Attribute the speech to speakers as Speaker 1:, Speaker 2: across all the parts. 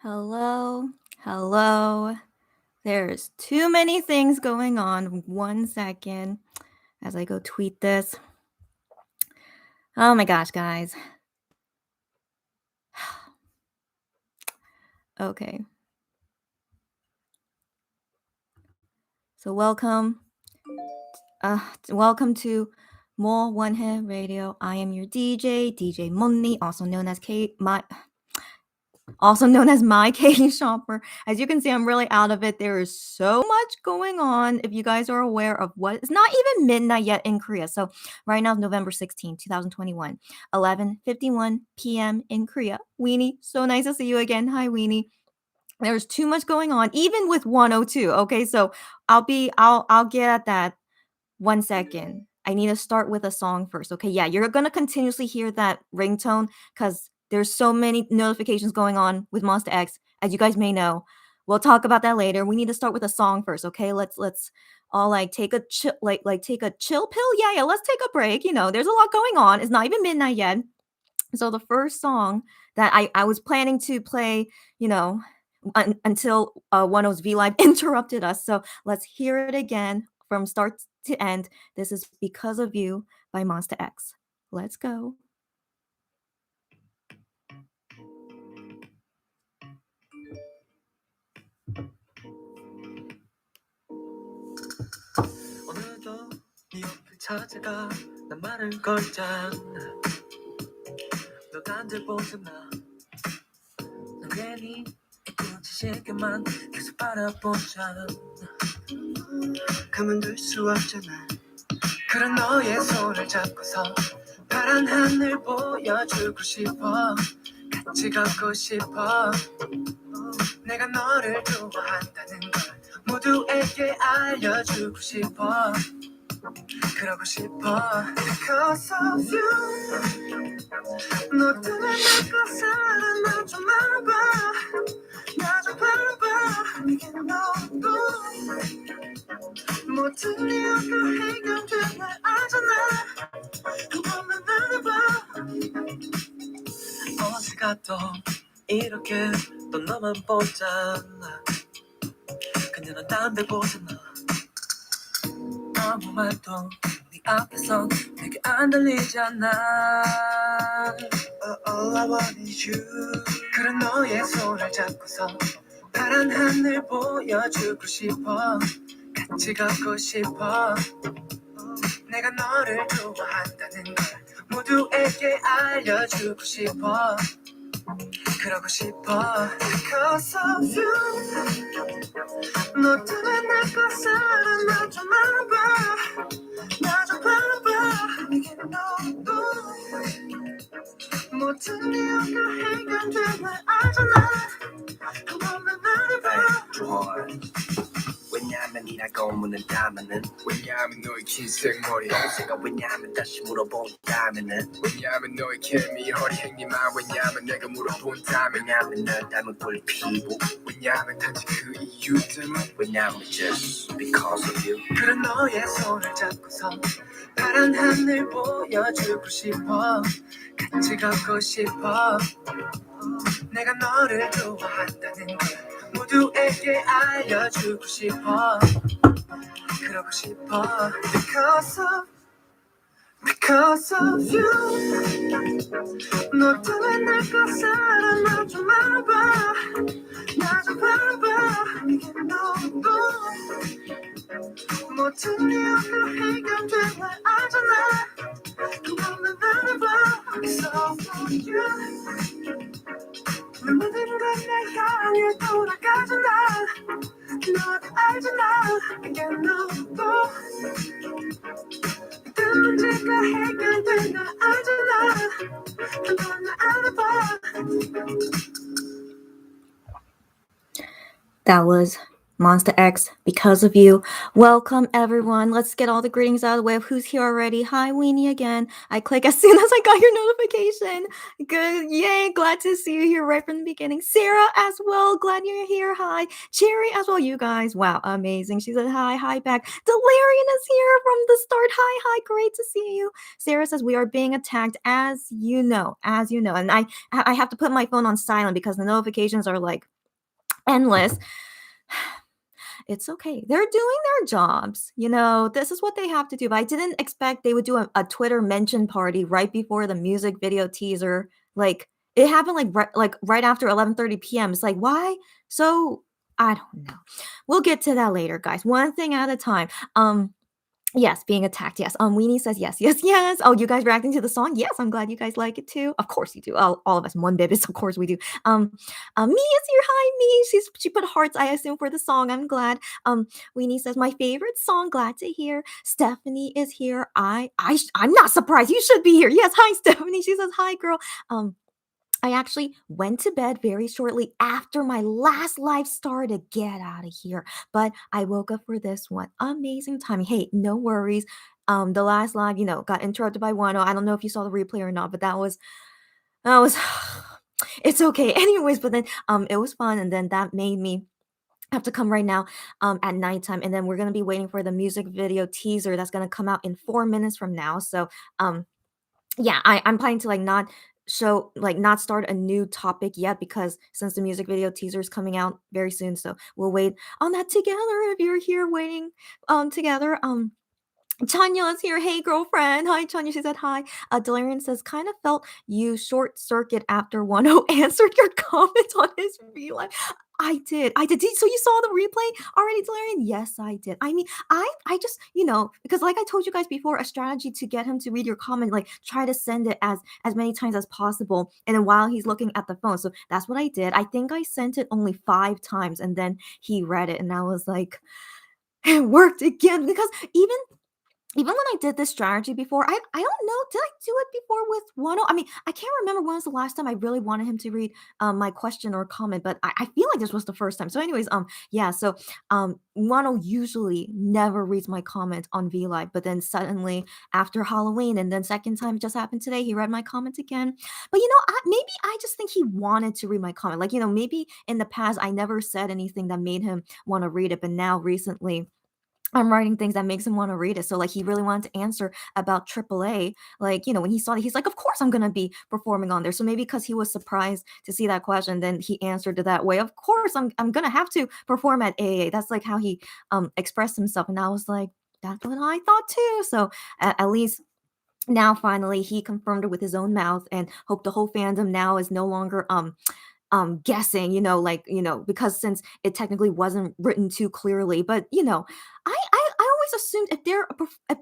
Speaker 1: Hello, hello. There's too many things going on. 1 second as I go tweet this. Oh my gosh, guys. Okay. So welcome to MoWonHae Radio. I am your DJ MoWonHae, also known as my K shopper. As you can see, I'm really out of it. There is so much going on. If you guys are aware of what, it's not even midnight yet in Korea. So right now, November 16, 2021, 11:51 p.m. in Korea. Weenie, so nice to see you again. Hi, Weenie. There's too much going on, even with 102. Okay, so I'll get at that. 1 second. I need to start with a song first. Okay, yeah, you're gonna continuously hear that ringtone because there's so many notifications going on with Monster X, as you guys may know. We'll talk about that later. We need to start with a song first, okay? Let's all take a chill take a chill pill. Yeah, let's take a break. There's a lot going on. It's not even midnight yet. So the first song that I was planning to play, until one of V Live interrupted us. So let's hear it again from start to end. This is Because of You by Monster X. Let's go.
Speaker 2: 오늘도 네 옆을 찾아가 난 말을 걸잖아 너 단들 보잖아 난 괜히 굳히시게만 계속 바라보잖아 가만둘 수 없잖아 그런 너의 손을 잡고서 파란 하늘 보여주고 싶어 같이 걷고 싶어 내가 너를 좋아한다는 걸 모두에게 알려주고 싶어 그러고 싶어 Because of you 너 때문에 내가 살아 나 좀 알아봐 나 좀 봐봐 내게 너도 모든 이유가 해결된 날 알잖아 그것만 알아봐 어디 가도 이렇게 또 너만 보잖아 근데 넌 딴 데 보잖아 아무 말도 네 앞에서 내게 안 들리잖아 All I want is you 그런 너의 손을 잡고서 파란 하늘 보여주고 싶어 같이 걷고 싶어 내가 너를 좋아한다는 걸 모두에게 알려주고 싶어 그러고 싶어 Because of you 너 때문에 내가 살아 나 좀 알아봐 나 좀 봐봐 내게 너도 모든 이유가 해결된 날 알잖아 그것만 말해봐 왜냐면 이라고 묻는다면은
Speaker 3: 왜냐하면 너의 긴 생머리
Speaker 2: 동생아 왜냐면 다시 물어본다면은
Speaker 3: 왜냐하면 너의 케미 허리 행리만 왜냐하면 내가 물어본다면
Speaker 2: 왜냐면 널 닮은 꿀 피부
Speaker 3: 왜냐하면 단지 그 이유 때문에
Speaker 2: 왜냐면 just because of you 그런 너의 손을 잡고서 파란 하늘 보여주고 싶어 같이 걷고 싶어 내가 너를 좋아한다는 걸 모두에게 알려주고 싶어 그러고 싶어 Because of you 너 때문에 내가 살아 나 좀 알아봐 나 좀 봐봐 내게 너도 모든 이유가 해결된 날 알잖아 그것만 알아봐 It's all for you 내 모든 걸내 향해 돌아가잖아 너도 알잖아 내게 너도 모든 문제가 해결된 날 알잖아 그건 나 알아봐
Speaker 1: That was Monster X, Because of You. Welcome, everyone. Let's get all the greetings out of the way of who's here already. Hi, Weenie again. I click as soon as I got your notification. Good. Yay. Glad to see you here right from the beginning. Sarah as well. Glad you're here. Hi. Cherry as well. You guys. Wow. Amazing. She said hi. Hi back. Delirian is here from the start. Hi. Great to see you. Sarah says we are being attacked as you know. And I have to put my phone on silent because the notifications are like endless. It's okay. They're doing their jobs. This is what they have to do. But I didn't expect they would do a Twitter mention party right before the music video teaser. Like it happened like right after 11:30 p.m. It's like, why? So I don't know. We'll get to that later, guys. One thing at a time. Yes, being attacked. Yes. Weenie says yes, yes, yes. Oh, you guys reacting to the song? Yes, I'm glad you guys like it too. Of course you do. All of us, one bibis, of course we do. Me is here. Hi, me. She put hearts, I assume, for the song. I'm glad. Weenie says my favorite song. Glad to hear. Stephanie is here. I'm not surprised. You should be here. Yes. Hi, Stephanie. She says hi, girl. I actually went to bed very shortly after my last live started. Get out of here. But I woke up for this one. Amazing timing. Hey, no worries. The last live, got interrupted by Wano. I don't know if you saw the replay or not, but that was it's okay. Anyways, but then it was fun, and then that made me have to come right now at nighttime, and then we're gonna be waiting for the music video teaser that's gonna come out in 4 minutes from now. So yeah, I'm planning to not start a new topic yet, because since the music video teaser is coming out very soon, so we'll wait on that together if you're here waiting together. Chanya is here. Hey, girlfriend. Hi, Chanya. She said hi. Delirian says, kind of felt you short circuit after 10 answered your comments on his V Live. I did. I did. So you saw the replay already, Delirian? Yes, I did. I mean, I just, because like I told you guys before, a strategy to get him to read your comment, like try to send it as many times as possible. And then while he's looking at the phone. So that's what I did. I think I sent it only 5 times, and then he read it. And I was like, it worked again, because even when I did this strategy before, I don't know, did I do it before with Wano? I mean, I can't remember when was the last time I really wanted him to read my question or comment, but I feel like this was the first time. So, anyways, yeah, so Wano usually never reads my comment on V Live, but then suddenly after Halloween, and then second time it just happened today, he read my comment again. But maybe I just think he wanted to read my comment. Like, maybe in the past I never said anything that made him want to read it, but now recently I'm writing things that makes him wanna read it. So, like, he really wanted to answer about AAA. Like, when he saw it, he's like, "Of course I'm gonna be performing on there." So maybe because he was surprised to see that question, then he answered it that way. "Of course, I'm gonna have to perform at AA." That's, like, how he, expressed himself, and I was like, "That's what I thought too." So, at least now finally he confirmed it with his own mouth, and hope the whole fandom now is no longer, guessing, because since it technically wasn't written too clearly. But I always assumed if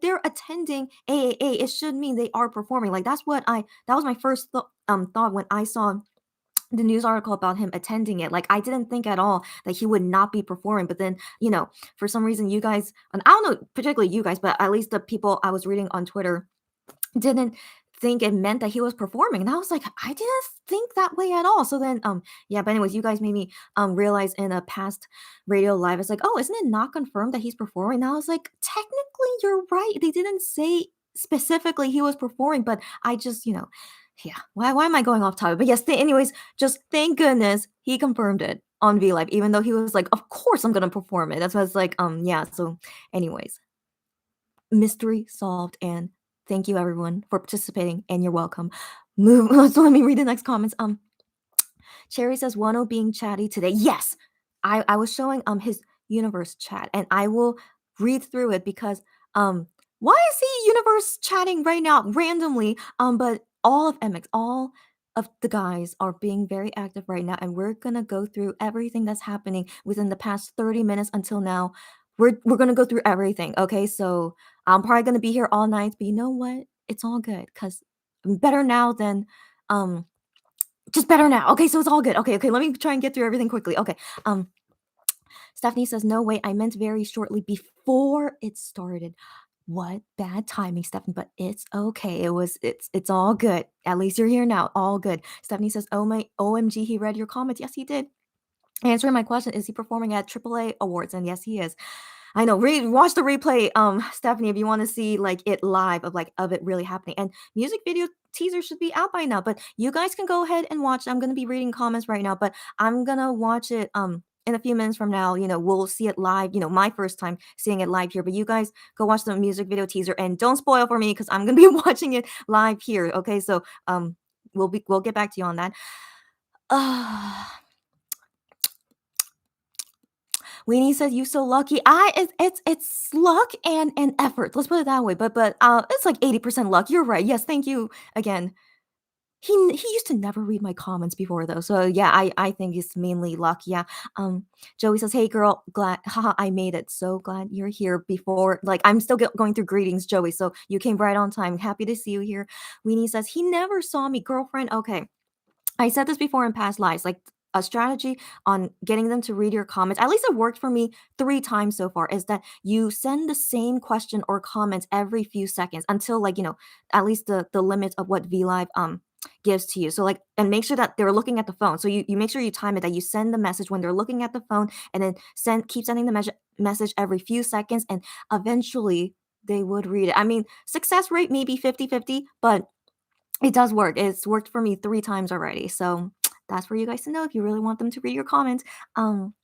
Speaker 1: they're attending AAA, it should mean they are performing. Like that was my first thought when I saw the news article about him attending it. Like I didn't think at all that he would not be performing. But then for some reason you guys, and I don't know particularly you guys, but at least the people I was reading on Twitter didn't think it meant that he was performing. And I was like, I didn't think that way at all. So then yeah, but anyways, you guys made me realize in a past radio live, it's like, oh, isn't it not confirmed that he's performing? And I was like, technically you're right. They didn't say specifically he was performing, but I just, yeah, why am I going off topic? But yes, anyways, just thank goodness he confirmed it on V Live, even though he was like, of course I'm gonna perform it. That's why it's like, yeah. So anyways, mystery solved, and thank you everyone for participating, and you're welcome. So let me read the next comments. Cherry says Wano being chatty today. Yes, I was showing his universe chat, and I will read through it because why is he universe chatting right now randomly? But all of MX, all of the guys are being very active right now, and we're gonna go through everything that's happening within the past 30 minutes until now. We're gonna go through everything. Okay, so I'm probably gonna be here all night, but you know what? It's all good because better now than just better now. Okay, so it's all good. Okay, okay. Let me try and get through everything quickly. Okay. Stephanie says, no, wait, I meant very shortly before it started. What bad timing, Stephanie, but it's okay. It's all good. At least you're here now. All good. Stephanie says, oh my OMG, he read your comments. Yes, he did. Answering my question, is he performing at AAA awards? And yes, he is. I know. Watch the replay, Stephanie, if you want to see like it live of it really happening. And music video teaser should be out by now. But you guys can go ahead and watch. I'm gonna be reading comments right now, but I'm gonna watch it in a few minutes from now. We'll see it live. My first time seeing it live here. But you guys go watch the music video teaser and don't spoil for me because I'm gonna be watching it live here. Okay, so we'll get back to you on that. Weenie says you so lucky. It's luck and effort. Let's put it that way. But it's like 80% luck. You're right. Yes, thank you again. He used to never read my comments before though. So yeah, I think it's mainly luck. Yeah. Joey says, "Hey girl, glad haha, I made it. So glad you're here before like I'm still going through greetings, Joey. So you came right on time. Happy to see you here." Weenie says, "He never saw me, girlfriend." Okay. I said this before in past lives, like a strategy on getting them to read your comments. At least it worked for me 3 times so far. Is that you send the same question or comments every few seconds until like at least the limit of what VLive gives to you. So like and make sure that they're looking at the phone. So you make sure you time it that you send the message when they're looking at the phone and then keep sending the message every few seconds and eventually they would read it. I mean, success rate maybe 50-50, but it does work. It's worked for me 3 times already. So that's for you guys to know if you really want them to read your comments. Um,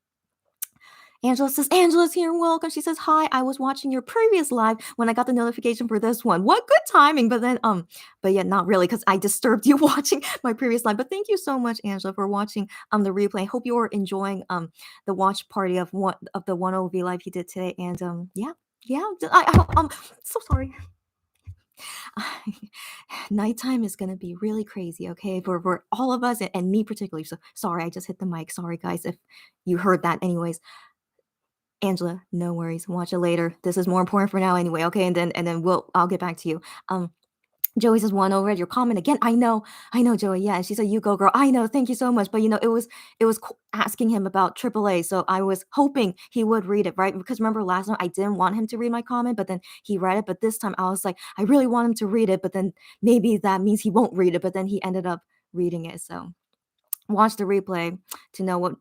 Speaker 1: Angela says, Angela's here. Welcome. She says, "Hi, I was watching your previous live when I got the notification for this one." What good timing. But then, but yeah, not really, because I disturbed you watching my previous live. But thank you so much, Angela, for watching the replay. I hope you are enjoying the watch party of the 1OV live he did today. And yeah, yeah. I'm so sorry. Nighttime is gonna be really crazy, okay, for all of us and me particularly. So sorry, I just hit the mic. Sorry, guys, if you heard that. Anyways, Angela, no worries. Watch it later. This is more important for now, anyway. Okay, and then I'll get back to you. Joey says, "One over at your comment again." I know, Joey. Yeah, and she said, "You go, girl." I know, thank you so much. But it was asking him about AAA, so I was hoping he would read it, right? Because remember last time I didn't want him to read my comment, but then he read it. But this time I was like, I really want him to read it, but then maybe that means he won't read it. But then he ended up reading it. So watch the replay to know what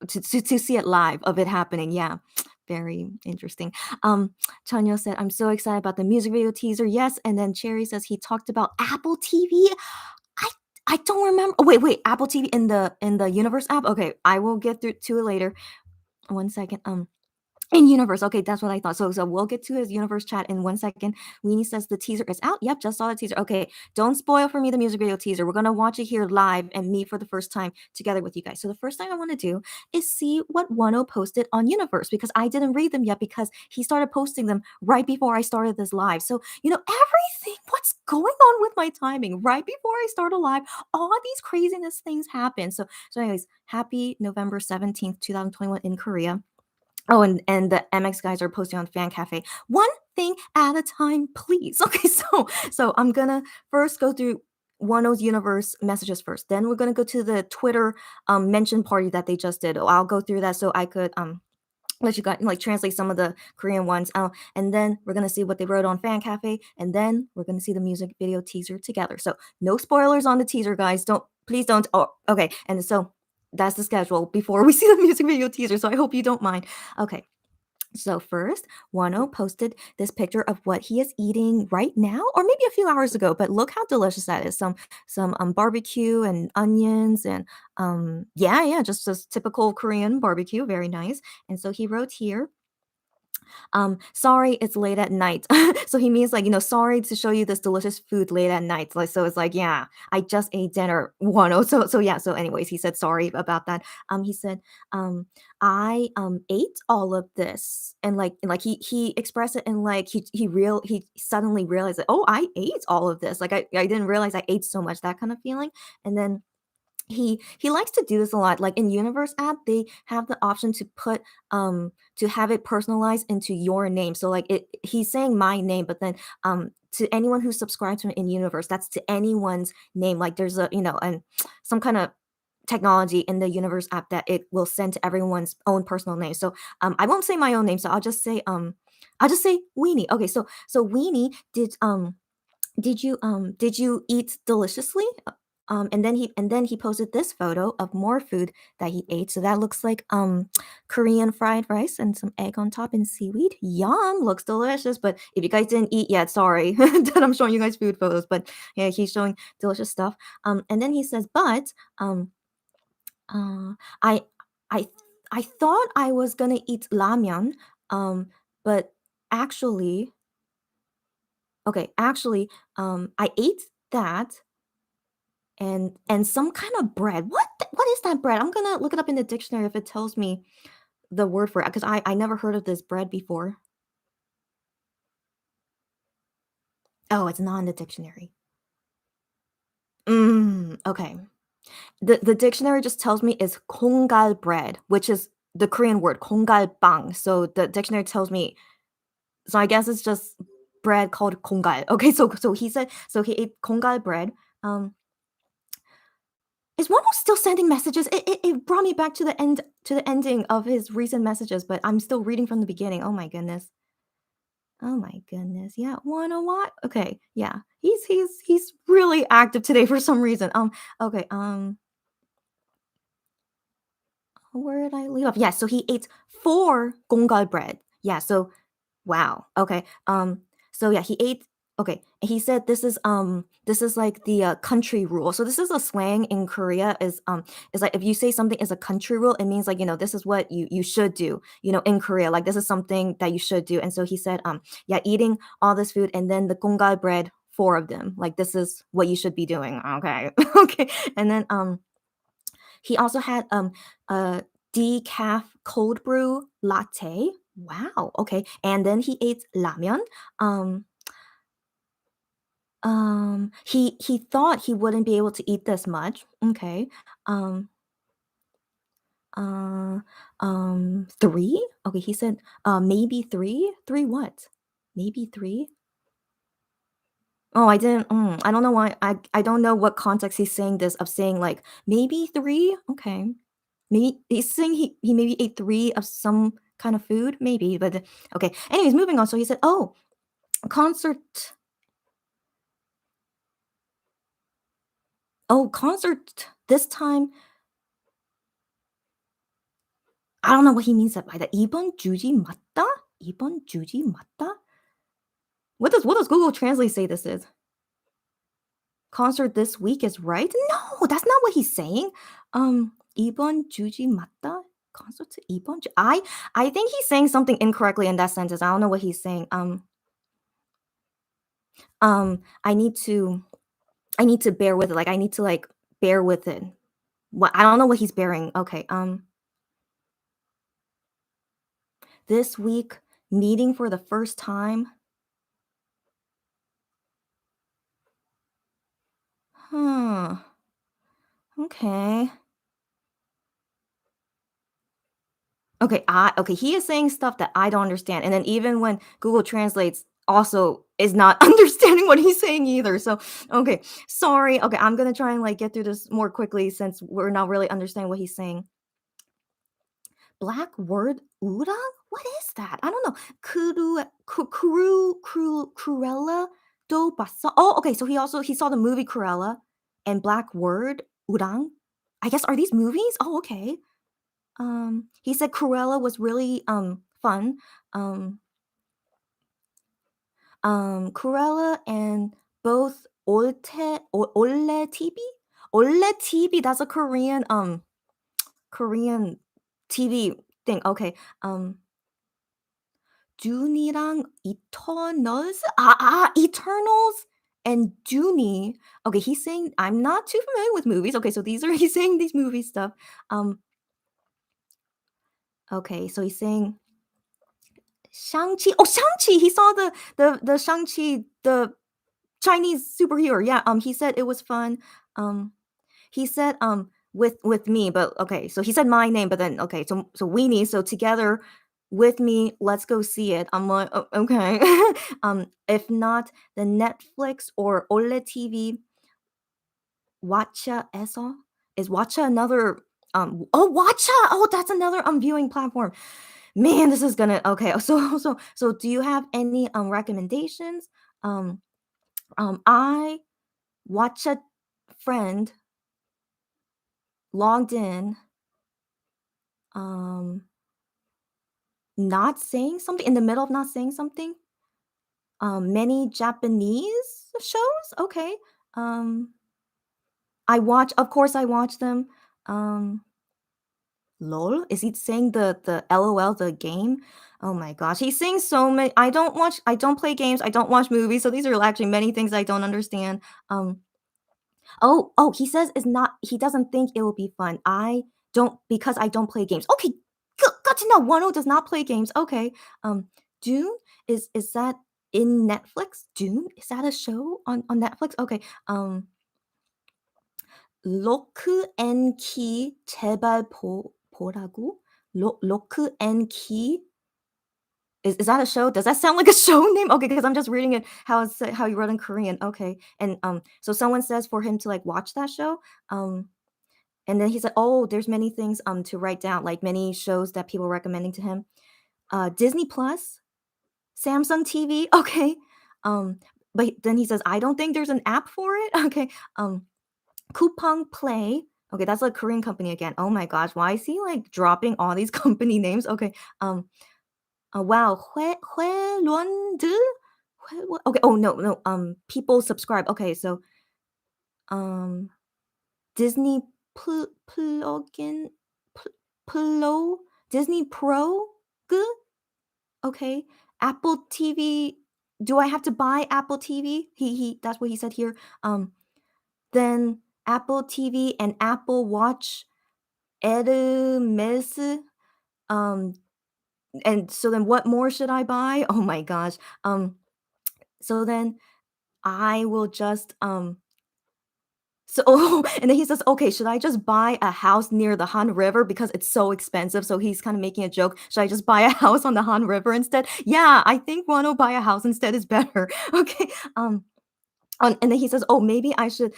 Speaker 1: to see it live of it happening. Yeah. Very interesting. Chanyo said, "I'm so excited about the music video teaser." Yes, and then Cherry says he talked about Apple TV. I I don't remember. Oh, wait, Apple TV in the Universe app. Okay, I will get through to it later. One second. In universe, okay, that's what I thought. So we'll get to his universe chat in 1 second. Weenie says the teaser is out. Yep, just saw the teaser. Okay, don't spoil for me the music video teaser. We're gonna watch it here live and me for the first time together with you guys. So the first thing I want to do is see what Wano posted on Universe because I didn't read them yet because he started posting them right before I started this live. So everything. What's going on with my timing? Right before I start a live, all these craziness things happen. So anyways, happy November 17th, 2021 in Korea. Oh, and the MX guys are posting on Fan Cafe. One thing at a time, please. Okay, so I'm gonna first go through Wano's universe messages first. Then we're gonna go to the Twitter mention party that they just did. I'll go through that so I could let you guys like translate some of the Korean ones. And then we're gonna see what they wrote on Fan Cafe, and then we're gonna see the music video teaser together. So no spoilers on the teaser, guys. Please don't. Oh, okay. And so that's the schedule before we see the music video teaser. So I hope you don't mind. Okay. So first, Wano posted this picture of what he is eating right now, or maybe a few hours ago. But look how delicious that is! Some barbecue and onions and yeah, just typical Korean barbecue. Very nice. And so he wrote here, sorry it's late at night. So he means like sorry to show you this delicious food late at night. Like so it's like yeah, I just ate dinner. One so yeah, so anyways he said sorry about that. He said I ate all of this, and like he expressed it, and like he suddenly realized that, oh, I ate all of this, like I didn't realize I ate so much, that kind of feeling. And then he likes to do this a lot. Like in Universe app, they have the option to put to have it personalized into your name. So like he's saying my name, but then to anyone who subscribes to it in Universe, that's to anyone's name. Like there's a and some kind of technology in the Universe app that it will send to everyone's own personal name. So I won't say my own name, so I'll just say Weenie. Okay, so Weenie, did you eat deliciously? And then he posted this photo of more food that he ate. So that looks like Korean fried rice and some egg on top and seaweed. Yum, looks delicious. But if you guys didn't eat yet, sorry that I'm showing you guys food photos. But yeah, he's showing delicious stuff. And then he says, but uh, I I I thought I was gonna eat ramyeon, but actually, okay, actually, I ate that and some kind of bread. What is that bread? I'm gonna look it up in the dictionary if it tells me. the word for it because I never heard of this bread before. Oh, it's not in the dictionary. Okay. The dictionary just tells me it's kongal bread, which is the Korean word kongal bang. So the dictionary tells me so I guess it's just bread called kongal. Okay, so he said so he ate kongal bread. Um, is Momo still sending messages? It brought me back to the ending of his recent messages, but I'm still reading from the beginning. Oh my goodness. Oh my goodness. Yeah, wanna what? Okay, yeah. He's really active today for some reason. Okay, where did I leave off? Yeah, so he ate 4 gongal bread. Yeah, so wow. Okay. So yeah, he ate okay. And he said this is like the country rule. So this is a slang in Korea is like if you say something is a country rule, it means like, this is what you should do, in Korea. Like this is something that you should do. And so he said yeah, eating all this food and then the gongal bread 4 of them. Like this is what you should be doing. Okay. Okay. And then he also had a decaf cold brew latte. Wow. Okay. And then he ate ramen. Um, he thought he wouldn't be able to eat this much. Okay. Um, uh, 3. Okay. He said maybe 3. 3 what? Maybe 3. Oh, I didn't. I don't know why. I don't know what context he's saying this of saying like maybe 3. Okay. Maybe he's saying he maybe ate 3 of some kind of food, maybe, but okay. Anyways, moving on. So he said, "Oh, concert. Oh, concert this time." I don't know what he means by that. "이번 주지 맞다?" "이번 주지 맞다?" What does Google Translate say this is? Concert this week is right? No, that's not what he's saying. 이번 주지 맞다? Concert 이번 주 I think he's saying something incorrectly in that sentence. I don't know what he's saying. I need to bear with it. Like I need to like bear with it. What I don't know what he's bearing. Okay. This week meeting for the first time. Huh. Okay. Okay, he is saying stuff that I don't understand. And then even when Google translates also is not understanding what he's saying either. So, okay. Sorry. Okay, I'm going to try and like get through this more quickly since we're not really understanding what he's saying. Black word urang? What is that? I don't know. Cruella do 봤어? Oh, okay. So he saw the movie Cruella and Black word urang. I guess are these movies? Oh, okay. He said Cruella was really fun. Um, Cruella and both Ole TV. Ole TV. That's a Korean TV thing. Okay. Junie랑 Eternals. Eternals and Junie. Okay, he's saying I'm not too familiar with movies. Okay, so these are he's saying these movie stuff. Okay, so he's saying Shang-Chi. Oh, Shang-Chi. He saw the Shang-Chi, the Chinese superhero. Yeah, he said it was fun. He said with me, but okay. So he said my name, but then okay. So Weenie. So together with me, let's go see it. I'm like, oh, okay. If not, the Netflix or OLED TV Watcha is Watcha another oh Watcha oh that's another viewing platform. Man, this is gonna okay. So do you have any recommendations? Um I watch a friend logged in um not saying something in the middle of not saying something. Many Japanese shows? Okay. Um of course I watch them. Um LOL? Is he saying the LOL, the game? Oh my gosh, he's saying so many I don't play games, I don't watch movies, so these are actually many things I don't understand. He says it's not he doesn't think it will be fun. I don't because I don't play games. Okay, Got to know. Wano does not play games. Okay. Dune is that in Netflix? Dune, is that a show on Netflix? Okay. 로크 앤 키 제발 보라고? 로크 앤 키 is that a show? Does that sound like a show name? Okay, because I'm just reading it how you wrote in Korean. Okay, and so someone says for him to like watch that show. And then he said, "Oh, there's many things to write down, like many shows that people are recommending to him. Disney Plus, Samsung TV. Okay, but then he says, I don't think there's an app for it. Okay, Coupang Play. Okay, that's a Korean company again. Oh my gosh, why is he like dropping all these company names? Okay, wow, 회원들? Okay, oh no, people subscribe. Okay, so um, Disney plugin, Pro, Disney Pro, good. Okay, Apple TV. Do I have to buy Apple TV? He that's what he said here. Then Apple TV and Apple Watch Hermes. Um, and so then what more should I buy? Oh my gosh. So then I will just so and then he says, "Okay, should I just buy a house near the Han River because it's so expensive?" So he's kind of making a joke. Should I just buy a house on the Han River instead? Yeah, I think wanna buy a house instead is better. Okay. And then he says, "Oh, maybe I should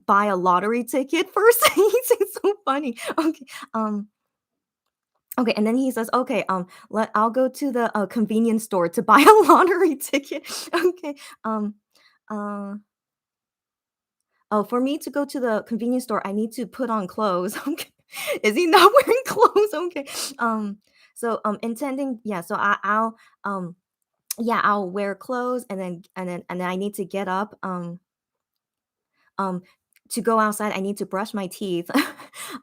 Speaker 1: buy a lottery ticket first." He's so funny. Okay. Um Okay, and then he says, "Okay, I'll go to the convenience store to buy a lottery ticket." Okay. Um uh Oh, for me to go to the convenience store, I need to put on clothes. Okay. Is he not wearing clothes? Okay. Intending, yeah, so I'll yeah, I'll wear clothes and then I need to get up um to go outside. I need to brush my teeth.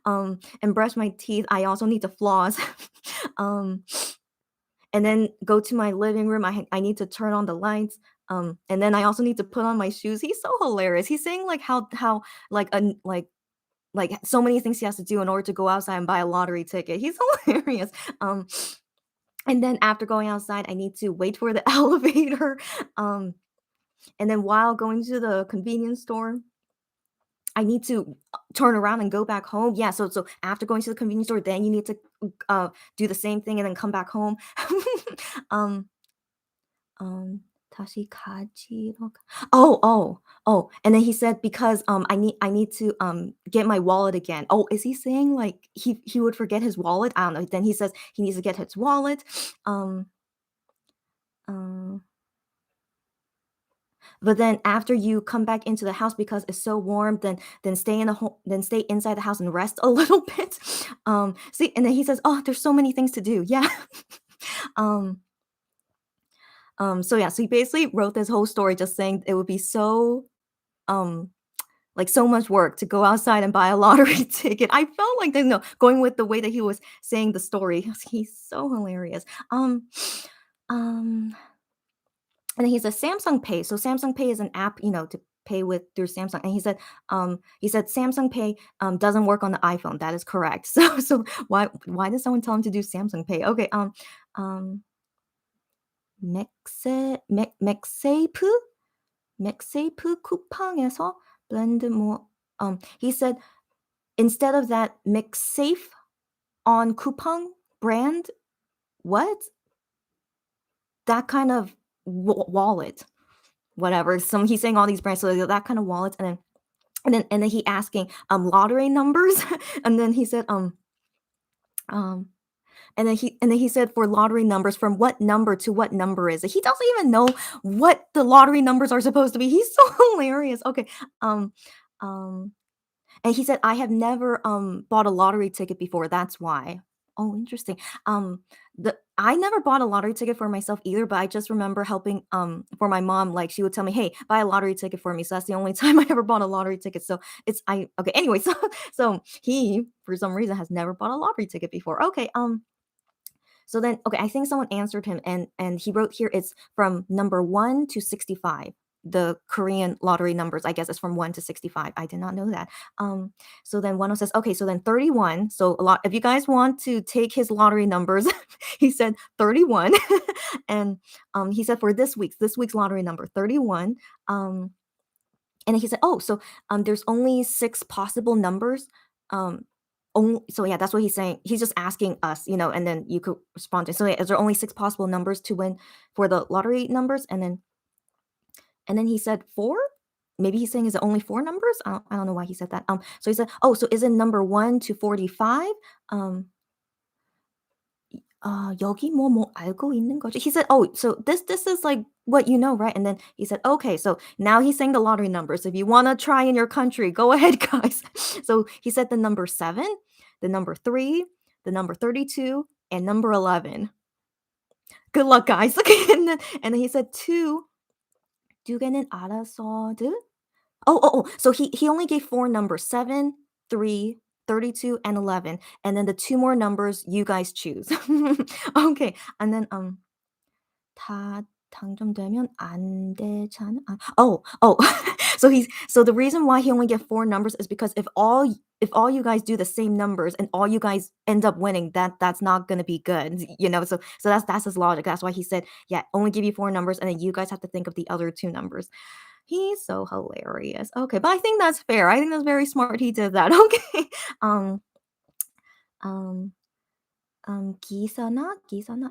Speaker 1: And brush my teeth. I also need to floss. um and then go to my living room. I need to turn on the lights. And then I also need to put on my shoes. He's so hilarious. He's saying like how like like so many things he has to do in order to go outside and buy a lottery ticket. He's hilarious. Um, and then after going outside, I need to wait for the elevator. Um, and then while going to the convenience store, I need to turn around and go back home. Yeah, so after going to the convenience store, then you need to do the same thing and then come back home. um, um, 다시 가지러 and then he said because I need to get my wallet again. Oh, is he saying like he would forget his wallet? I don't know. Then he says he needs to get his wallet. Um, uh, but then after you come back into the house because it's so warm, then stay in the home, then stay inside the house and rest a little bit. See, and then he says, "Oh, there's so many things to do." Yeah. um, so yeah, so he basically wrote this whole story just saying it would be so um like so much work to go outside and buy a lottery ticket. I felt like going with the way that he was saying the story. He's so hilarious. Um and then he says Samsung Pay. So Samsung Pay is an app, to pay with through Samsung. And he said Samsung Pay doesn't work on the iPhone. That is correct. So why did someone tell him to do Samsung Pay? Okay, um 맥세이프? 맥세이프 쿠팡에서 blend 뭐 he said instead of that McSafe on Coupang brand, what? That kind of wallet, whatever. Some he's saying all these brands, so that kind of wallet, and then he asking lottery numbers, and then he said um and then he said for lottery numbers from what number to what number is it? He doesn't even know what the lottery numbers are supposed to be. He's so hilarious. Okay. Um um And he said, "I have never, bought a lottery ticket before, that's why." Oh, interesting. I never bought a lottery ticket for myself either, but I just remember helping, for my mom, like, she would tell me, "Hey, buy a lottery ticket for me." So that's the only time I ever bought a lottery ticket. So it's I okay, anyway, so he, for some reason, has never bought a lottery ticket before. Okay, so then okay, I think someone answered him and he wrote here it's from number 1 to 65. the Korean lottery numbers, I guess, is from 1 to 65. I did not know that. So then one says, okay, so then 31. So a lot, if you guys want to take his lottery numbers, he said 31. And he said for this week's lottery number, 31. And he said, oh, so there's only 6 possible numbers. So yeah, that's what he's saying. He's just asking us, and then you could respond to. So yeah, is there only 6 possible numbers to win for the lottery numbers? And then he said 4. Maybe he's saying, is it only 4 numbers? I don't know why he said that. So he said, oh, so is it number 1 to 45? 여기 뭐 알고 있는 거지? He said, oh, so this is like what you know, right? And then he said, okay, so now he's saying the lottery numbers. If you want to try in your country, go ahead, guys. So he said the number 7, the number 3, the number 32, and number 11. Good luck, guys. Okay, and then he said 2. 두 개는 알아서들. Oh. So he only gave 4 numbers: 7, 3, 32, and 11. And then the 2 more numbers you guys choose. Okay. And then 다 당첨되면 안 되잖아. Oh. So the reason why he only gave 4 numbers is because if all you guys do the same numbers and all you guys end up winning, that's not gonna be good, So that's his logic. That's why he said, yeah, only give you 4 numbers, and then you guys have to think of the other 2 numbers. He's so hilarious. Okay, but I think that's fair. I think that's very smart he did that. Okay. Um um 기사나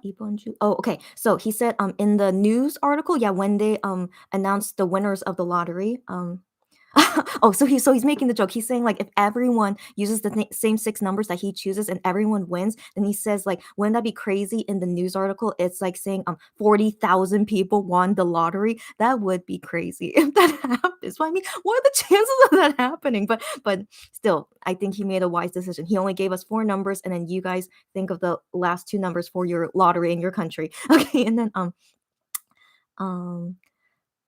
Speaker 1: 이번 주. Oh, okay. So he said in the news article, yeah, when they announced the winners of the lottery, so he's making the joke. He's saying, like, if everyone uses the same 6 numbers that he chooses and everyone wins, then he says, like, wouldn't that be crazy? In the news article, it's like saying 40,000 people won the lottery. That would be crazy if that happens. Well, I mean, what are the chances of that happening? But still, I think he made a wise decision. He only gave us 4 numbers, and then you guys think of the last 2 numbers for your lottery in your country. Okay, and then um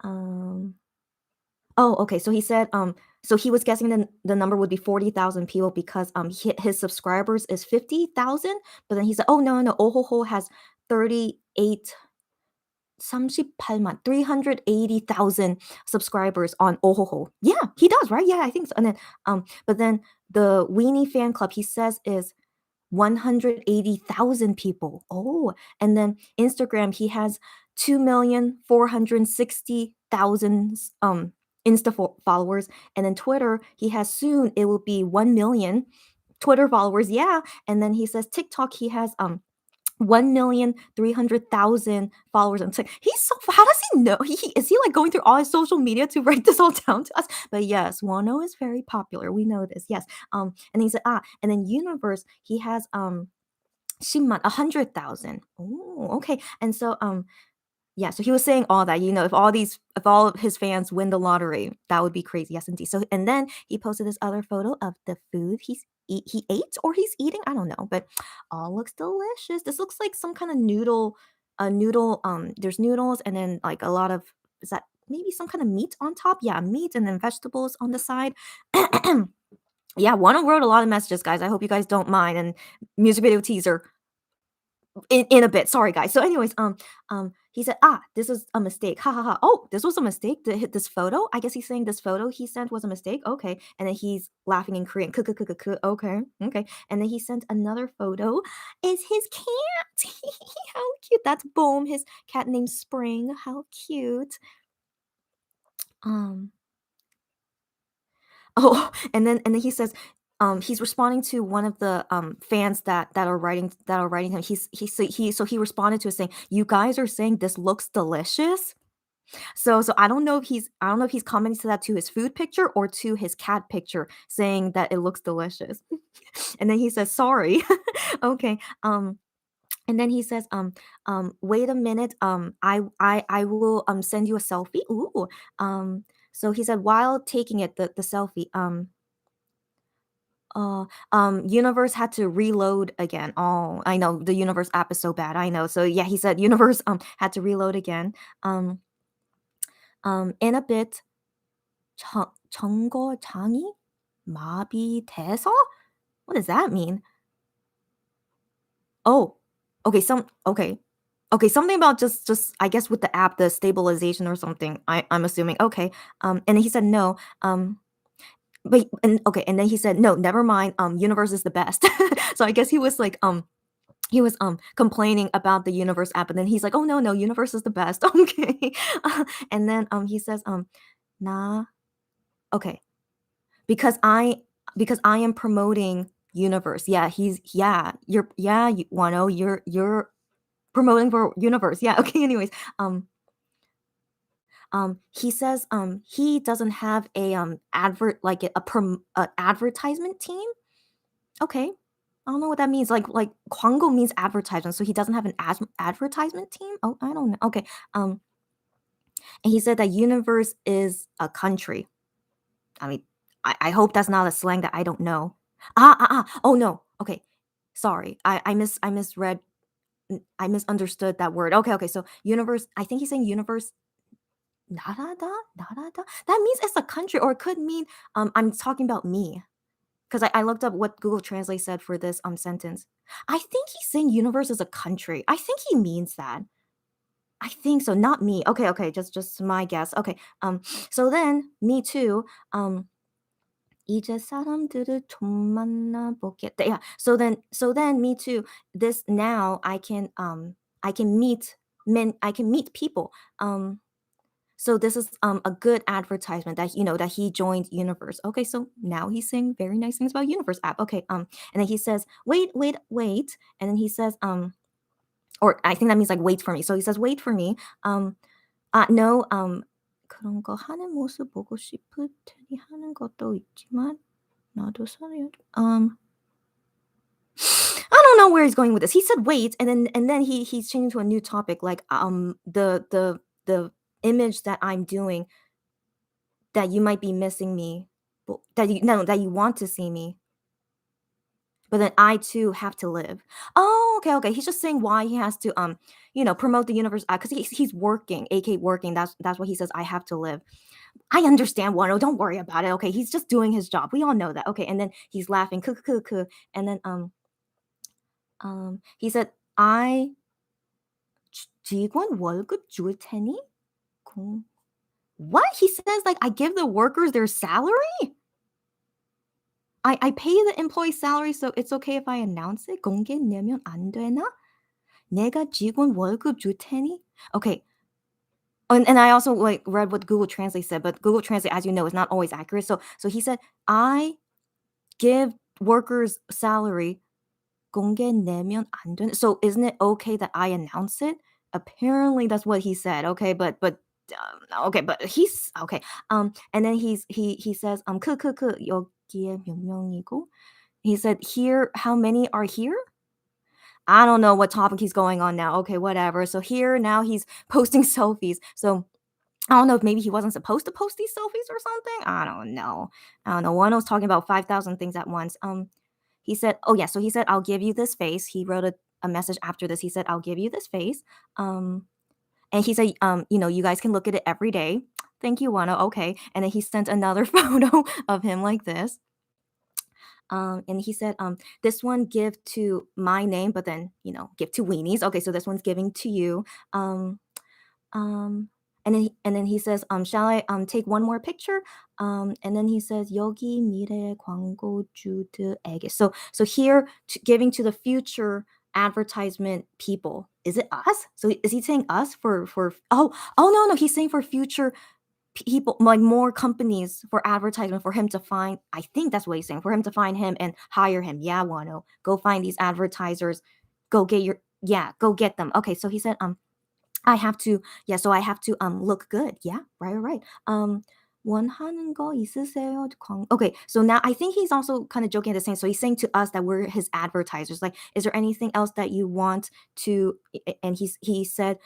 Speaker 1: um Oh, okay. So he said, so he was guessing the number would be 40,000 people because his subscribers is 50,000. But then he said, oh, no, 오호호 has 38, 38만, 380,000 subscribers on 오호호. Yeah, he does, right? Yeah, I think so. And then, but then the Weenie fan club, he says, is 180,000 people. Oh, and then Instagram, he has 2,460,000 followers, and then Twitter, he has soon it will be 1 million Twitter followers. Yeah, and then he says TikTok, he has 1,300,000 followers on TikTok. He's so how does he know? Is he like going through all his social media to write this all down to us? But yes, Wano is very popular. We know this. Yes. And he said, and then Universe, he has 10만, 100,000. Oh, okay. And so yeah, so he was saying all that, if all of his fans win the lottery, that would be crazy. Yes, indeed. So and then he posted this other photo of the food he ate or he's eating. I don't know, but all looks delicious. This looks like some kind of noodle, a noodle. There's noodles and then like a lot of is that maybe some kind of meat on top? Yeah, meat and then vegetables on the side. Yeah, Wano wrote a lot of messages, guys. I hope you guys don't mind. And music video teaser in a bit. Sorry, guys. So, anyways, he said, this is a mistake. Ha ha ha. Oh, this was a mistake. To hit this photo. I guess he's saying this photo he sent was a mistake. Okay, and then he's laughing in Korean. Okay, okay. And then he sent another photo. Is his cat? How cute. That's Boom, his cat named Spring. How cute. Um. Oh, and then he says, he's responding to one of the fans that are writing him. So he responded to it saying, "You guys are saying this looks delicious." So I don't know if he's commenting to that to his food picture or to his cat picture, saying that it looks delicious. And then he says, "Sorry." Okay. And then he says, "Wait a minute. I will send you a selfie." Ooh. So he said while taking the selfie, Universe had to reload again. Oh, I know the Universe app is so bad. I know. So yeah, he said Universe had to reload again. In a bit, 정거장이 마비돼서? What does that mean? Oh, okay. Okay. Okay, something about just I guess with the app, the stabilization or something. I'm assuming. Okay. And then he said no. But and okay, and then he said no, never mind. Universe is the best. So I guess he was complaining about the universe app, and then he's like, oh no, universe is the best. Okay. And then he says nah. Okay, because I am promoting universe. Yeah, you Wano, you're promoting for universe. Yeah. Okay. Anyways, he says he doesn't have a a advertisement team. Okay. I don't know what that means. Like 광고 means advertisement, so he doesn't have an advertisement team. Oh, I don't know. Okay. And he said that universe is a country. I mean, I hope that's not a slang that I don't know. Oh no. Okay. Sorry. I misread. I misunderstood that word. Okay. So universe. I think he's saying universe. Narada. Narada. That means it's a country, or it could mean I'm talking about me. Because I looked up what Google Translate said for this sentence. I think he's saying universe is a country. I think he means that. I think so, not me. Okay, just my guess. Okay. So then me too. 이제 사람들을 좀 만나보겠다. Yeah. So then me too. This now I can meet I can meet people. So this is a good advertisement that that he joined Universe. Okay, so now he's saying very nice things about Universe app. Okay, and then he says, wait, and then he says, or I think that means like wait for me. So he says, wait for me. No, 그런 거 하는 모습 보고 싶을 테니 하는 것도 있지만 나도 살려. I don't know where he's going with this. He said wait, and then he's changing to a new topic, like the image that I'm doing that you might be missing me, that you no that you want to see me, but then I too have to live. Oh, okay. He's just saying why he has to promote the universe because he's working, aka working. That's what he says. I have to live. I understand, Wano. Don't worry about it. Okay, he's just doing his job. We all know that. Okay, and then he's laughing, and then he said, I 직원 월급 줄 테니. What? He says like I give the workers their salary? I pay the employee salary, so it's okay if I announce it? 공개 내면 안 되나? 내가 직원 월급 줄 테니? Okay. And I also like read what Google Translate said, but Google Translate, as you know, is not always accurate. So he said, I give workers salary. 공개 내면 안 되나? So isn't it okay that I announce it? Apparently that's what he said. Okay, but he's okay. And then he says 여기에 몇 명이고? He said here how many are here? I don't know what topic he's going on now. Okay, whatever. So here now he's posting selfies. So I don't know if maybe he wasn't supposed to post these selfies or something. I don't know. One was talking about 5,000 things at once. He said, oh yeah, so he said, I'll give you this face. He wrote a message after this. He said, I'll give you this face. And he said, you guys can look at it every day. Thank you, Wano. Okay. And then he sent another photo of him like this. And he said, this one give to my name, but then, give to Weenies. Okay, so this one's giving to you. And then he says, shall I take one more picture? And then he says, 여기 미래 광고주들에게. So here giving to the future advertisement people. Is it us? So is he saying us for oh no, he's saying for future people, like more companies for advertisement for him to find. I think that's what he's saying, for him to find him and hire him. Yeah, Wano, go find these advertisers, go get them. Okay, so he said I have to look good. Yeah, right. 원하는 거 있으세요? Okay, so now I think he's also kind of joking at the same. So he's saying to us that we're his advertisers. Like, is there anything else that you want to? And he said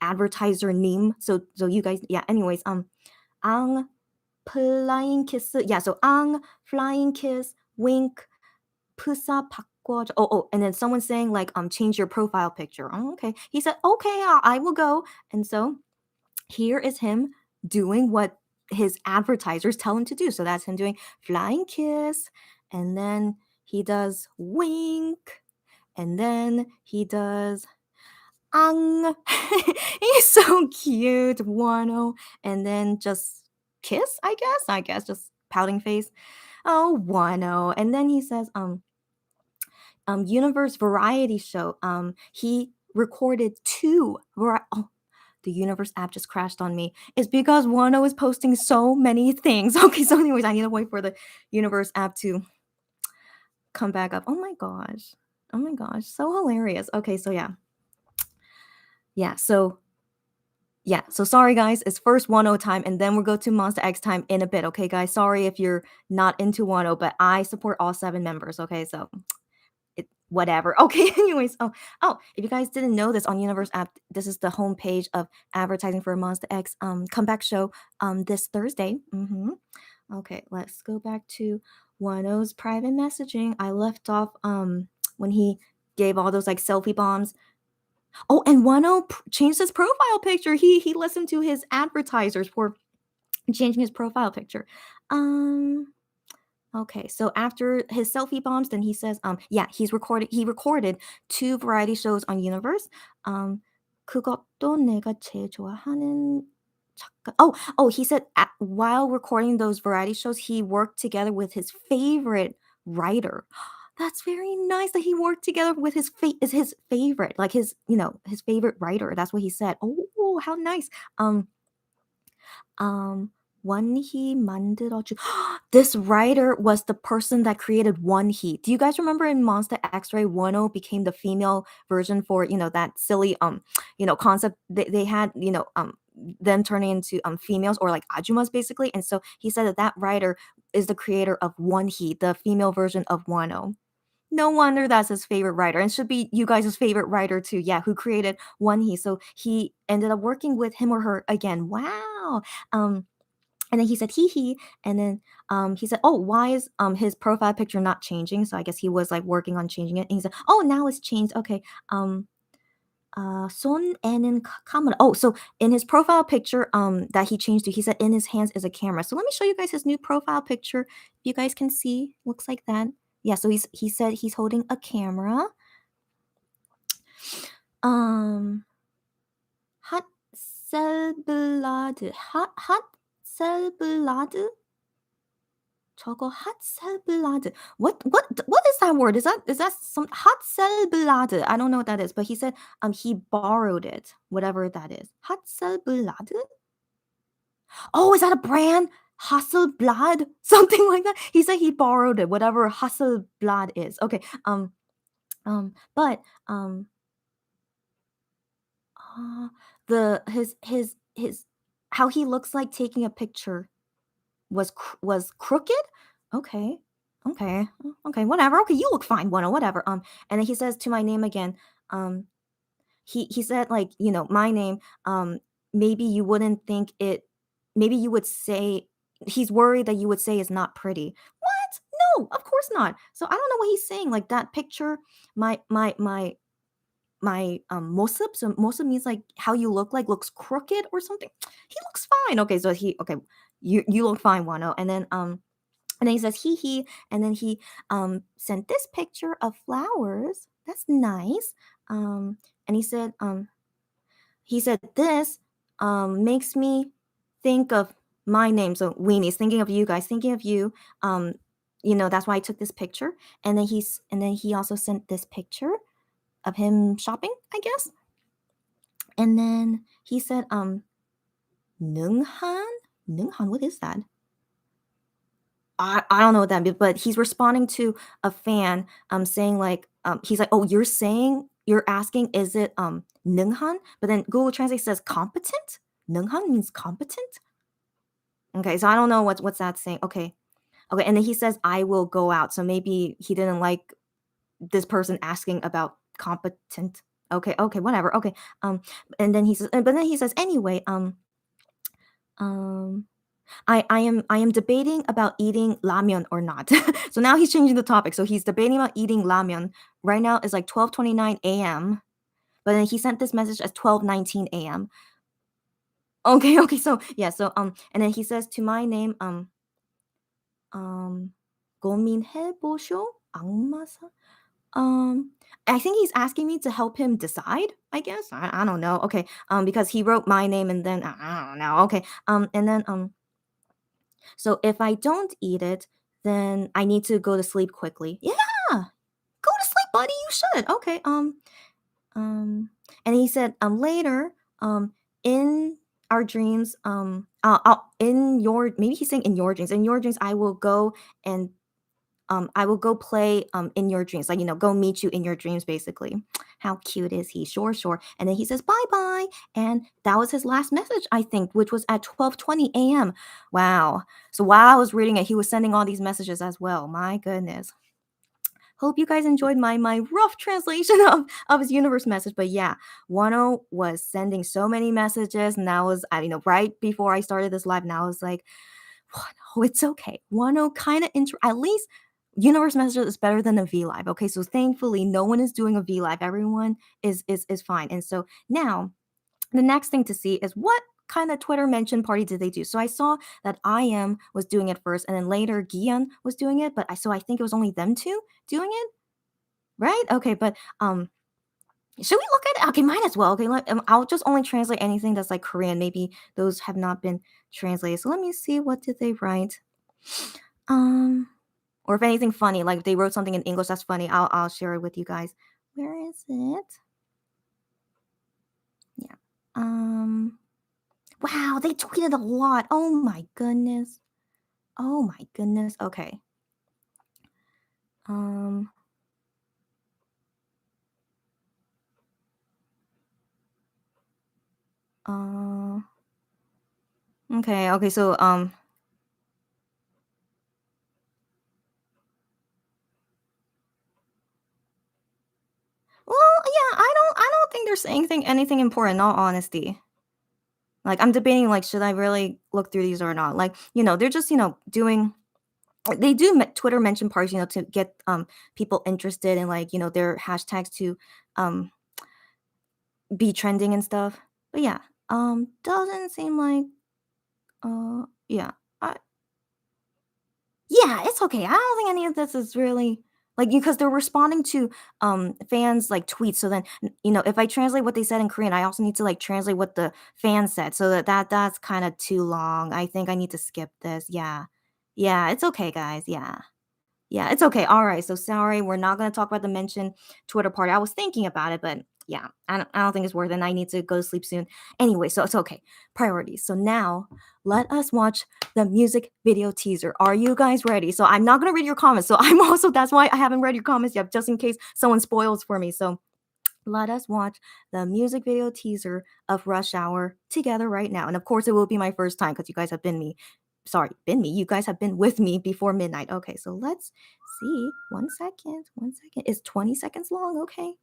Speaker 1: advertiser name. So you guys, yeah. Anyways, ang flying kiss. Yeah, so ang flying kiss wink. Pusa 바꿔줘. Oh, and then someone saying like change your profile picture. Oh, okay. He said, okay, I will go. And so here is him doing what his advertisers tell him to do. So that's him doing flying kiss, and then he does wink, and then he does Ang. He's so cute, Wano. And then just kiss, I guess. I guess just pouting face. Oh, Wano. And then he says, Universe Variety Show. He recorded oh, the Universe app just crashed on me. It's because Wano is posting so many things. Okay, so anyways, I need to wait for the Universe app to come back up. Oh my gosh. Oh my gosh. So hilarious. Okay, so yeah. Yeah, so sorry guys, it's first Wano time and then we'll go to Monster X time in a bit, okay guys? Sorry if you're not into Wano, but I support all 7 members, okay? So whatever. Okay, anyways. If you guys didn't know this, on Universe app, this is the homepage of advertising for Monster X comeback show this Thursday. Okay, let's go back to Wano's private messaging. I left off when he gave all those like selfie bombs. Oh, and Wano changed his profile picture. He listened to his advertisers for changing his profile picture. Okay, so after his selfie bombs, then he says, he recorded 2 variety shows on Universe. 그것도 내가 제일 좋아하는 작가. He said while recording those variety shows, he worked together with his favorite writer. That's very nice that he worked together with his favorite, like his favorite writer. That's what he said. Oh, how nice. 원희 만들어주. This writer was the person that created 원희. Do you guys remember in Monster X-Ray, Wano became the female version for that silly concept they had, them turning into females or like ajumas basically. And so he said that writer is the creator of 원희, the female version of Wano. No wonder that's his favorite writer, and should be you guys' favorite writer too. Yeah, who created One So he ended up working with him or her again. Wow. And then he said he, and then he said, oh, why is his profile picture not changing? So I guess he was like working on changing it. And he said, oh, now it's changed. Okay. 손에는 camera. Oh, so in his profile picture that he changed to, he said in his hands is a camera. So let me show you guys his new profile picture. You guys can see, looks like that. Yeah, so he said he's holding a camera. 핫셀블라드. 핫셀블라드? 저거 핫셀블라드. What is that word? Is that some 핫셀블라드? I don't know what that is, but he said he borrowed it, whatever that is. 핫셀블라드? Oh, is that a brand? Hasselblad? Something like that. He said he borrowed it, whatever Hasselblad is. Okay. But his how he looks like taking a picture was crooked. Okay. Whatever. Okay, you look fine, whatever. And then he says to my name again. He said like my name. Maybe you wouldn't think it. Maybe you would say he's worried that you would say is not pretty. What? No, of course not. So I don't know what he's saying. Like that picture, my 모습. So 모습 means like how you look like looks crooked or something. He looks fine. Okay, so you look fine, Wano. And then he says he, and then he sent this picture of flowers. That's nice. And he said this makes me think of my name. So Weenie's thinking of you guys, thinking of you. That's why I took this picture. And then he also sent this picture of him shopping, I guess. And then he said 능한? What is that? I don't know what that means, but he's responding to a fan saying like he's like, oh, you're asking, is it 능한? But then Google Translate says competent. 능한 means competent. Okay, so I don't know what's that saying. Okay, and then he says I will go out. So maybe he didn't like this person asking about competent. Okay, whatever. Okay, and then he says anyway, I am debating about eating ramen or not. So now he's changing the topic. So he's debating about eating ramen. Right now it's like 12:29 a.m. But then he sent this message at 12:19 a.m. Okay. So yeah. So and then he says to my name 고민해보쇼 악마사. I think he's asking me to help him decide, I guess. I don't know. Okay. Because he wrote my name and then I don't know. Okay. And then so if I don't eat it, then I need to go to sleep quickly. Yeah. Go to sleep, buddy. You should. Okay. And he said, later, in our dreams, in your, maybe he's saying in your dreams, and I will go play in your dreams, like, go meet you in your dreams, basically. How cute is he? Sure, sure. And then he says, bye bye. And that was his last message, I think, which was at 12:20 a.m. Wow. So while I was reading it, he was sending all these messages as well. My goodness. Hope you guys enjoyed my rough translation of his universe message. But yeah, Wano was sending so many messages, and that was right before I started this live. And I was like, Wano, it's okay. Wano kind of at least universe messages is better than a V live. Okay, so thankfully no one is doing a V live. Everyone is fine. And so now the next thing to see is what kind of Twitter mention party did they do? So I saw that I am was doing it first, and then later Gian was doing it, but I think it was only them two doing it, right? Okay, but should we look at it? Okay, might as well. Okay, I'll just only translate anything that's like Korean. Maybe those have not been translated. So let me see, what did they write? Or if anything funny, like if they wrote something in English that's funny, I'll share it with you guys. Where is it? Yeah. Wow, they tweeted a lot. Oh my goodness. Oh my goodness. Okay. Um uh okay, so well, yeah, I don't think they're saying anything important, in all honesty. Like, I'm debating, like, should I really look through these or not? Like, they're just, doing they do Twitter mention parties, to get people interested in, like, their hashtags to um be trending and stuff. But yeah, doesn't seem like yeah. I, yeah, it's okay. I don't think any of this is really like, because they're responding to fans like tweets. So then, if I translate what they said in Korean, I also need to like translate what the fans said. So that's kind of too long. I think I need to skip this. Yeah. Yeah, it's okay, guys. Yeah. Yeah, it's okay. All right. So sorry, we're not going to talk about the mentioned Twitter party. I was thinking about it, but yeah, I don't think it's worth it. And I need to go to sleep soon. Anyway, so it's okay. Priorities. So now let us watch the music video teaser. Are you guys ready? So I'm not going to read your comments. So that's why I haven't read your comments yet, just in case someone spoils for me. So let us watch the music video teaser of Rush Hour together right now. And of course, it will be my first time because you guys have been me. Sorry, been me. You guys have been with me before midnight. Okay, so let's see. 1 second. 1 second. It's 20 seconds long. Okay.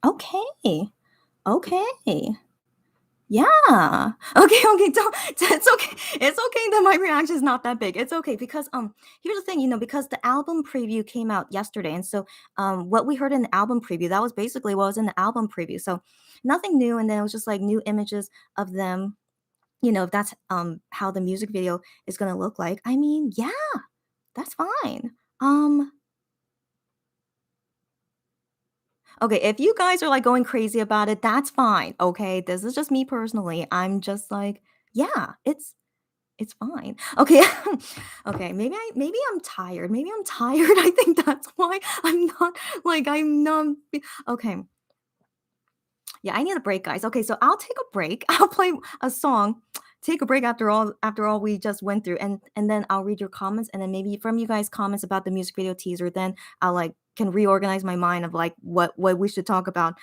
Speaker 1: Okay. Okay. Yeah. Okay, don't it's okay. It's okay that my reaction is not that big. It's okay because here's the thing, because the album preview came out yesterday. And so what we heard in the album preview, that was basically what was in the album preview. So nothing new, and then it was just like new images of them, if that's how the music video is going to look like. I mean, yeah, that's fine. Okay, if you guys are like going crazy about it, that's fine. Okay, this is just me personally. I'm just like, yeah, it's fine. Okay. Okay, maybe I'm tired. Maybe I'm tired. I think that's why I'm not okay. Yeah, I need a break, guys. Okay, so I'll take a break. I'll play a song. Take a break after all we just went through, and then I'll read your comments, and then maybe from you guys comments about the music video teaser, then I'll like can reorganize my mind of like what we should talk about.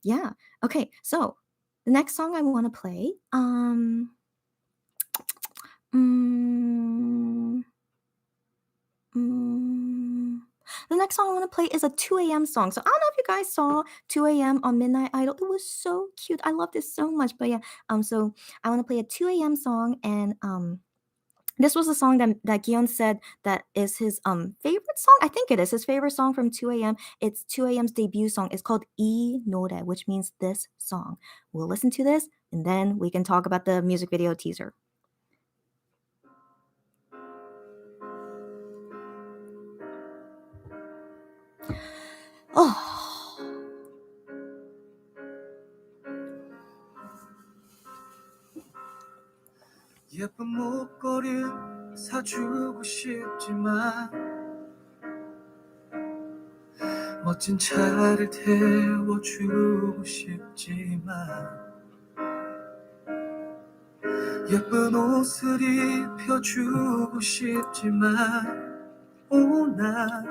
Speaker 1: Yeah. Okay, so the next song I want to play mm, mm, The next song I want to play is a 2 a.m. song. So I don't know if you guys saw 2 a.m. on Midnight Idol. It was so cute. I love this so much. But yeah, so I want to play a 2 a.m. song, and this was a song that Gion said that is his favorite song. I think it is his favorite song from 2 a.m. It's 2 a.m.'s debut song. It's called 이 노래, which means this song. We'll listen to this, and then we can talk about the music video teaser. Oh.
Speaker 2: 예쁜 목걸이 사주고 싶지만 멋진 차를 태워주고 싶지만 예쁜 옷을 입혀주고 싶지만 나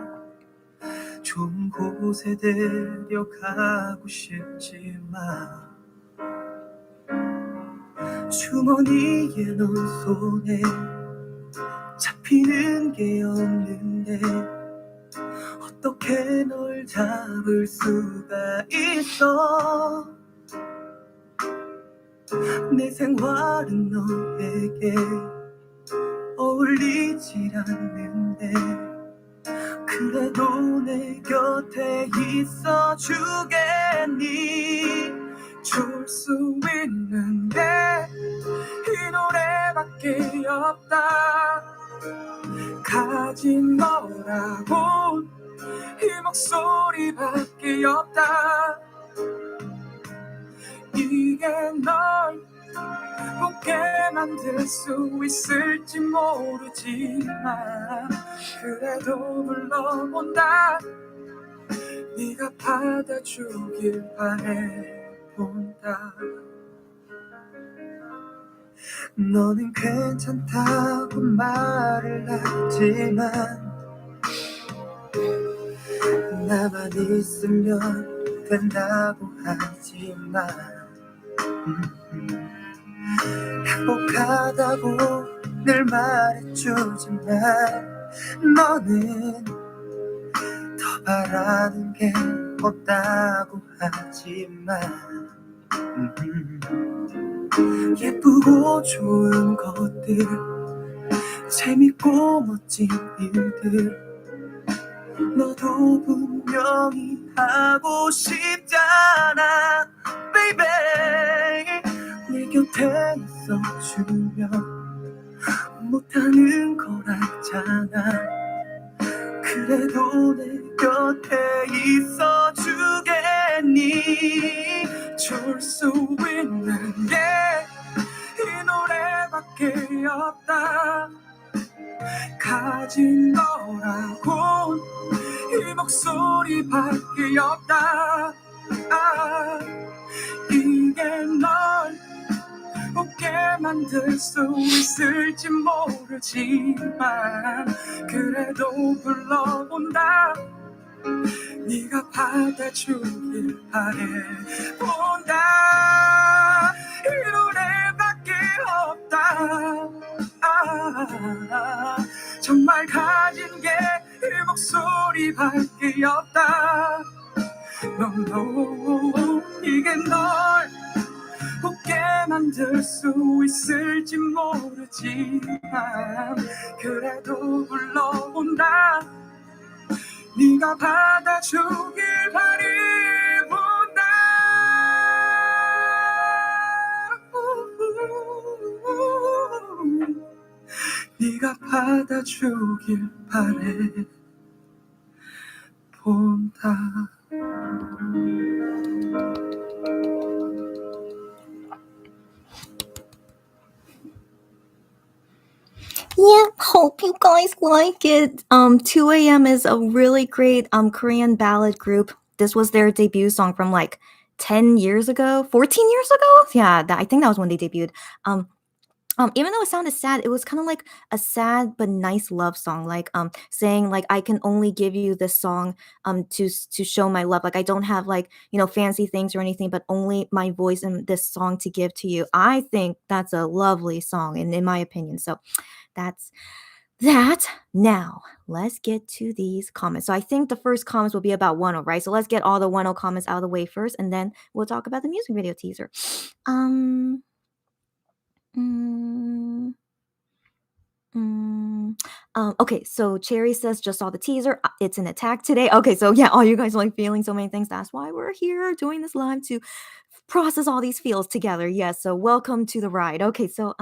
Speaker 2: 좋은 곳에 데려가고 싶지만 주머니에 넣은 손에 잡히는 게 없는데 어떻게 널 잡을 수가 있어 내 생활은 너에게 어울리질 않는데 그래도 내 곁에 있어 주겠니 줄 수 있는 게 이 노래밖에 없다 가진 거라고 이 목소리밖에 없다 이게 널 웃게 만들 수 있을지 모르지만 그래도 불러본다 네가 받아주길 바래본다 너는 괜찮다고 말을 하지만 나만 있으면 된다고 하지만 행복하다고 늘 말해주지만 너는 더 바라는 게 없다고 하지만 예쁘고 좋은 것들 재밌고 멋진 일들 너도 분명히 하고 싶잖아 baby 내 곁에 있어주면 못하는 거라잖아 그래도 내 곁에 있어주겠니 줄 수 있는 게 이 노래밖에 없다 가진 거라고 이 목소리밖에 없다 이게 널 웃게 만들 수 있을지 모르지만 그래도 불러본다 네가 받아주길 바래본다 이 노래밖에 없다 정말 가진 게 이 목소리밖에 없다 no, 이게 널 웃게 만들 수 있을지 모르지만 그래도 불러본다 네가 받아주길 바래본다 네가 받아주길 바래본다
Speaker 1: Yeah, hope you guys like it. 2 a.m. is a really great Korean ballad group. This was their debut song from like 10 years ago, 14 years ago. Yeah, I think that was when they debuted. Even though it sounded sad, it was kind of like a sad but nice love song, like saying like I can only give you this song to show my love. Like I don't have like fancy things or anything, but only my voice and this song to give to you. I think that's a lovely song, and in my opinion, so that's that. Now, let's get to these comments. So I think the first comments will be about OneO, right? So let's get all the OneO comments out of the way first, and then we'll talk about the music video teaser. Mm, okay, so Cherry says just saw the teaser. It's an attack today. Okay, so yeah, all you guys are like feeling so many things. That's why we're here doing this live to process all these feels together. Yes, so welcome to the ride. Okay, so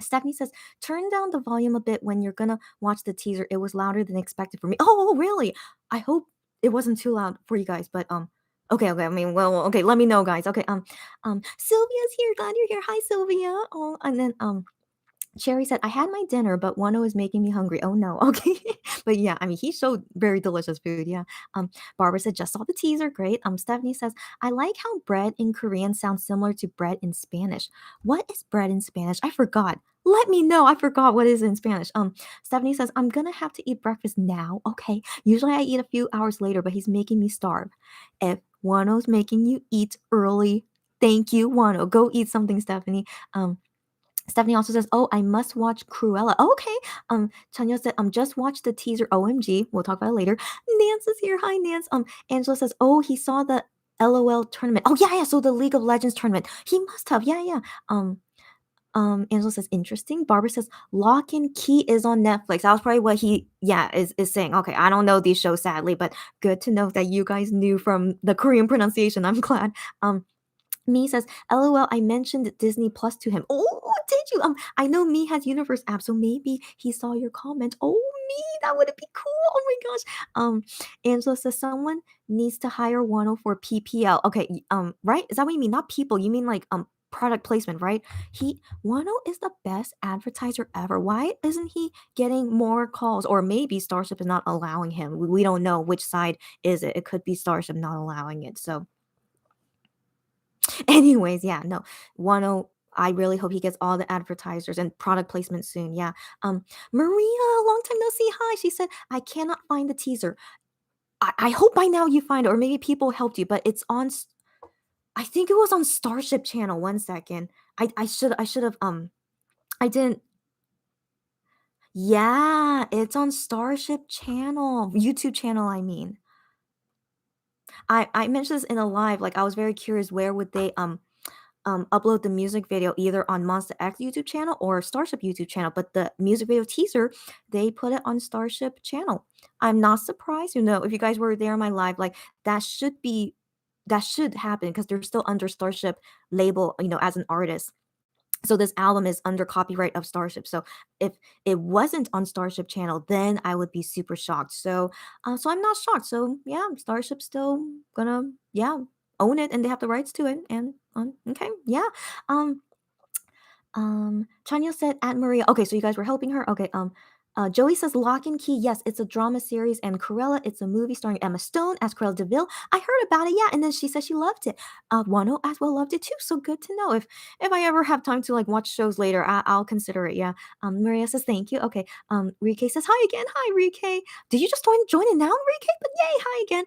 Speaker 1: Stephanie says, turn down the volume a bit when you're gonna watch the teaser. It was louder than expected for me. Oh, really? I hope it wasn't too loud for you guys, but okay, I mean, well, okay, let me know, guys. Okay, Sylvia's here. Glad you're here. Hi, Sylvia. Oh, and then Cherry said, I had my dinner, but Wano is making me hungry. Oh no. Okay. But yeah, I mean, he showed very delicious food. Yeah. Barbara said, just saw the teaser. Great. Stephanie says, I like how bread in Korean sounds similar to bread in Spanish. What is bread in Spanish? I forgot. Let me know. I forgot what is in Spanish. Stephanie says, I'm gonna have to eat breakfast now. Okay. Usually I eat a few hours later, but he's making me starve. If Wano's making you eat early, thank you, Wano. Go eat something, Stephanie. Stephanie also says, "Oh, I must watch Cruella." Oh, okay. Chanyo said, just watch the teaser. OMG. We'll talk about it later. Nance is here. Hi, Nance. Angela says, "Oh, he saw the LOL tournament." Oh, yeah, yeah. So the League of Legends tournament. He must have. Yeah, yeah. Angela says, "Interesting." Barbara says, "Lock and Key is on Netflix." That was probably what he, yeah, is saying. Okay, I don't know these shows sadly, but good to know that you guys knew from the Korean pronunciation. I'm glad. Me says, LOL, I mentioned Disney Plus to him. Oh, did you? I know Me has Universe app, so maybe he saw your comment. Oh, Me, that would be cool. Oh my gosh. Angela says someone needs to hire Wano for PPL. Okay, right? Is that what you mean? Not people. You mean like product placement, right? Wano is the best advertiser ever. Why isn't he getting more calls? Or maybe Starship is not allowing him. We don't know which side is it. It could be Starship not allowing it. So anyways, yeah, no. Wano, I really hope he gets all the advertisers and product placement soon. Yeah. Maria, long time no see. Hi. She said, I cannot find the teaser. I hope by now you find it, or maybe people helped you, but it's on I think it was on Starship channel. 1 second. I should have I didn't. Yeah, it's on Starship channel. YouTube channel, I mean. I mentioned this in a live, like I was very curious where would they upload the music video either on Monster X YouTube channel or Starship YouTube channel. But the music video teaser, they put it on Starship channel. I'm not surprised, if you guys were there in my live, like that should happen because they're still under Starship label, as an artist. So this album is under copyright of Starship. So if it wasn't on Starship channel, then I would be super shocked. So I'm not shocked. So yeah, Starship's still gonna own it, and they have the rights to it. And okay, yeah. Um, Chanya said at Maria. Okay, so you guys were helping her. Okay. Joey says Lock and Key. Yes, it's a drama series, and Cruella. It's a movie starring Emma Stone as Cruella Deville. I heard about it. Yeah, and then she said she loved it. Wano as well loved it too. So good to know. If I ever have time to like watch shows later, I'll consider it. Yeah. Maria says thank you. Okay. Rike says hi again. Hi, Rike. Did you just join in now, Rike? But yay, hi again.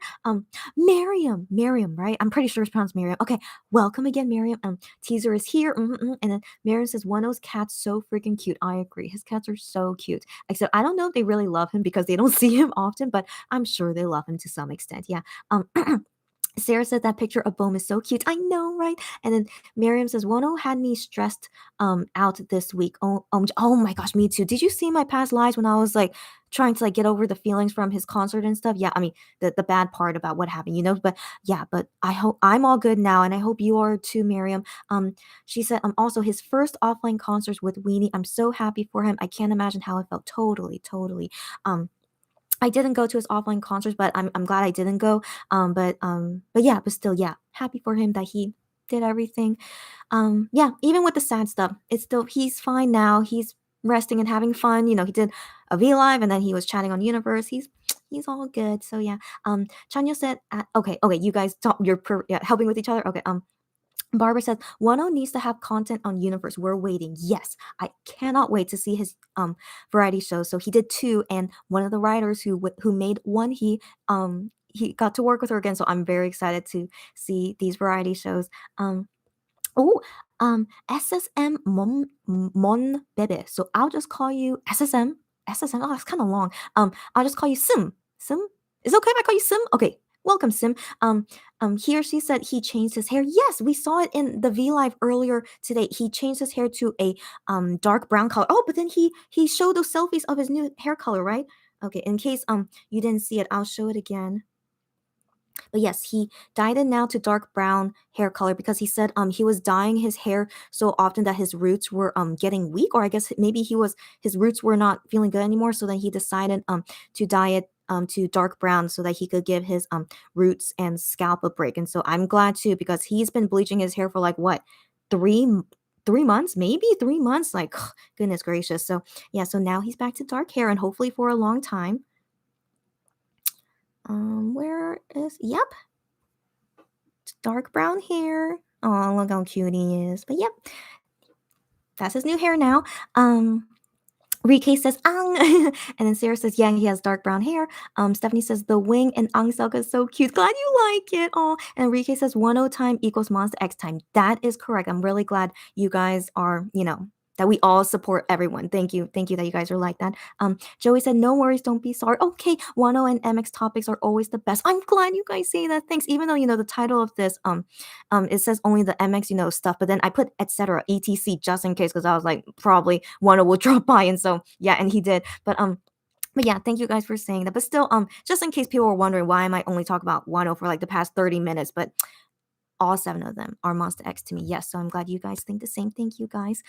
Speaker 1: Miriam, right? I'm pretty sure it's pronounced Miriam. Okay, welcome again, Miriam. Teaser is here. And then Miriam says, Wano's cat's so freaking cute. I agree. His cats are so cute. Except I don't know if they really love him because they don't see him often, but I'm sure they love him to some extent. Yeah. Sarah said that picture of Bohm is so cute. I know, right? And then Miriam says, Wono had me stressed out this week. Oh my gosh, me too. Did you see my past lives when I was like trying to like get over the feelings from his concert and stuff? Yeah, I mean the bad part about what happened, But yeah, but I hope I'm all good now, and I hope you are too, Miriam. She said also his first offline concerts with Weenie. I'm so happy for him. I can't imagine how it felt. Totally. I didn't go to his offline concerts, but I'm glad I didn't go. But yeah, but still, yeah, happy for him that he did everything. Yeah, even with the sad stuff, it's still he's fine now. He's resting and having fun. He did a V Live and then he was chatting on Universe. He's all good. So yeah. Chanya said, okay, you guys talk, yeah, helping with each other. Okay. Barbara says, Wano needs to have content on Universe. We're waiting. Yes, I cannot wait to see his variety shows. So he did two, and one of the writers who made one, he got to work with her again. So I'm very excited to see these variety shows. Oh, SSM Mon Bebe. So I'll just call you SSM. SSM. Oh, that's kind of long. I'll just call you Sim. Sim, is it okay if I call you Sim? Okay. Welcome, Sim. He or she said he changed his hair. Yes, we saw it in the V Live earlier today. He changed his hair to a dark brown color. Oh, but then he showed those selfies of his new hair color, right? Okay, in case you didn't see it, I'll show it again. But yes, he dyed it now to dark brown hair color because he said he was dyeing his hair so often that his roots were getting weak, or I guess maybe his roots were not feeling good anymore, so then he decided to dye it to dark brown so that he could give his roots and scalp a break. And so I'm glad too, because he's been bleaching his hair for like what, 3 months, maybe 3 months, like goodness gracious. So yeah, so now he's back to dark hair and hopefully for a long time. Where is, yep, dark brown hair. Oh, look how cute he is. But yep, that's his new hair now. Rike says, Ang. And then Sarah says, yeah, he has dark brown hair. Stephanie says, the wing and Ang Selka is so cute. Glad you like it. Oh, and Rike says, 10 time equals Monster X time. That is correct. I'm really glad you guys are, that we all support everyone. Thank you. Thank you that you guys are like that. Joey said, no worries, don't be sorry. Okay, Wano and MX topics are always the best. I'm glad you guys say that. Thanks. Even though, the title of this, it says only the MX, stuff, but then I put etc. etc. just in case, because I was like, probably Wano will drop by. And so, yeah, and he did. But yeah, thank you guys for saying that. But still, just in case people were wondering why I might only talk about Wano for like the past 30 minutes, but all 7 of them are Monster X to me. Yes, so I'm glad you guys think the same. Thank you guys.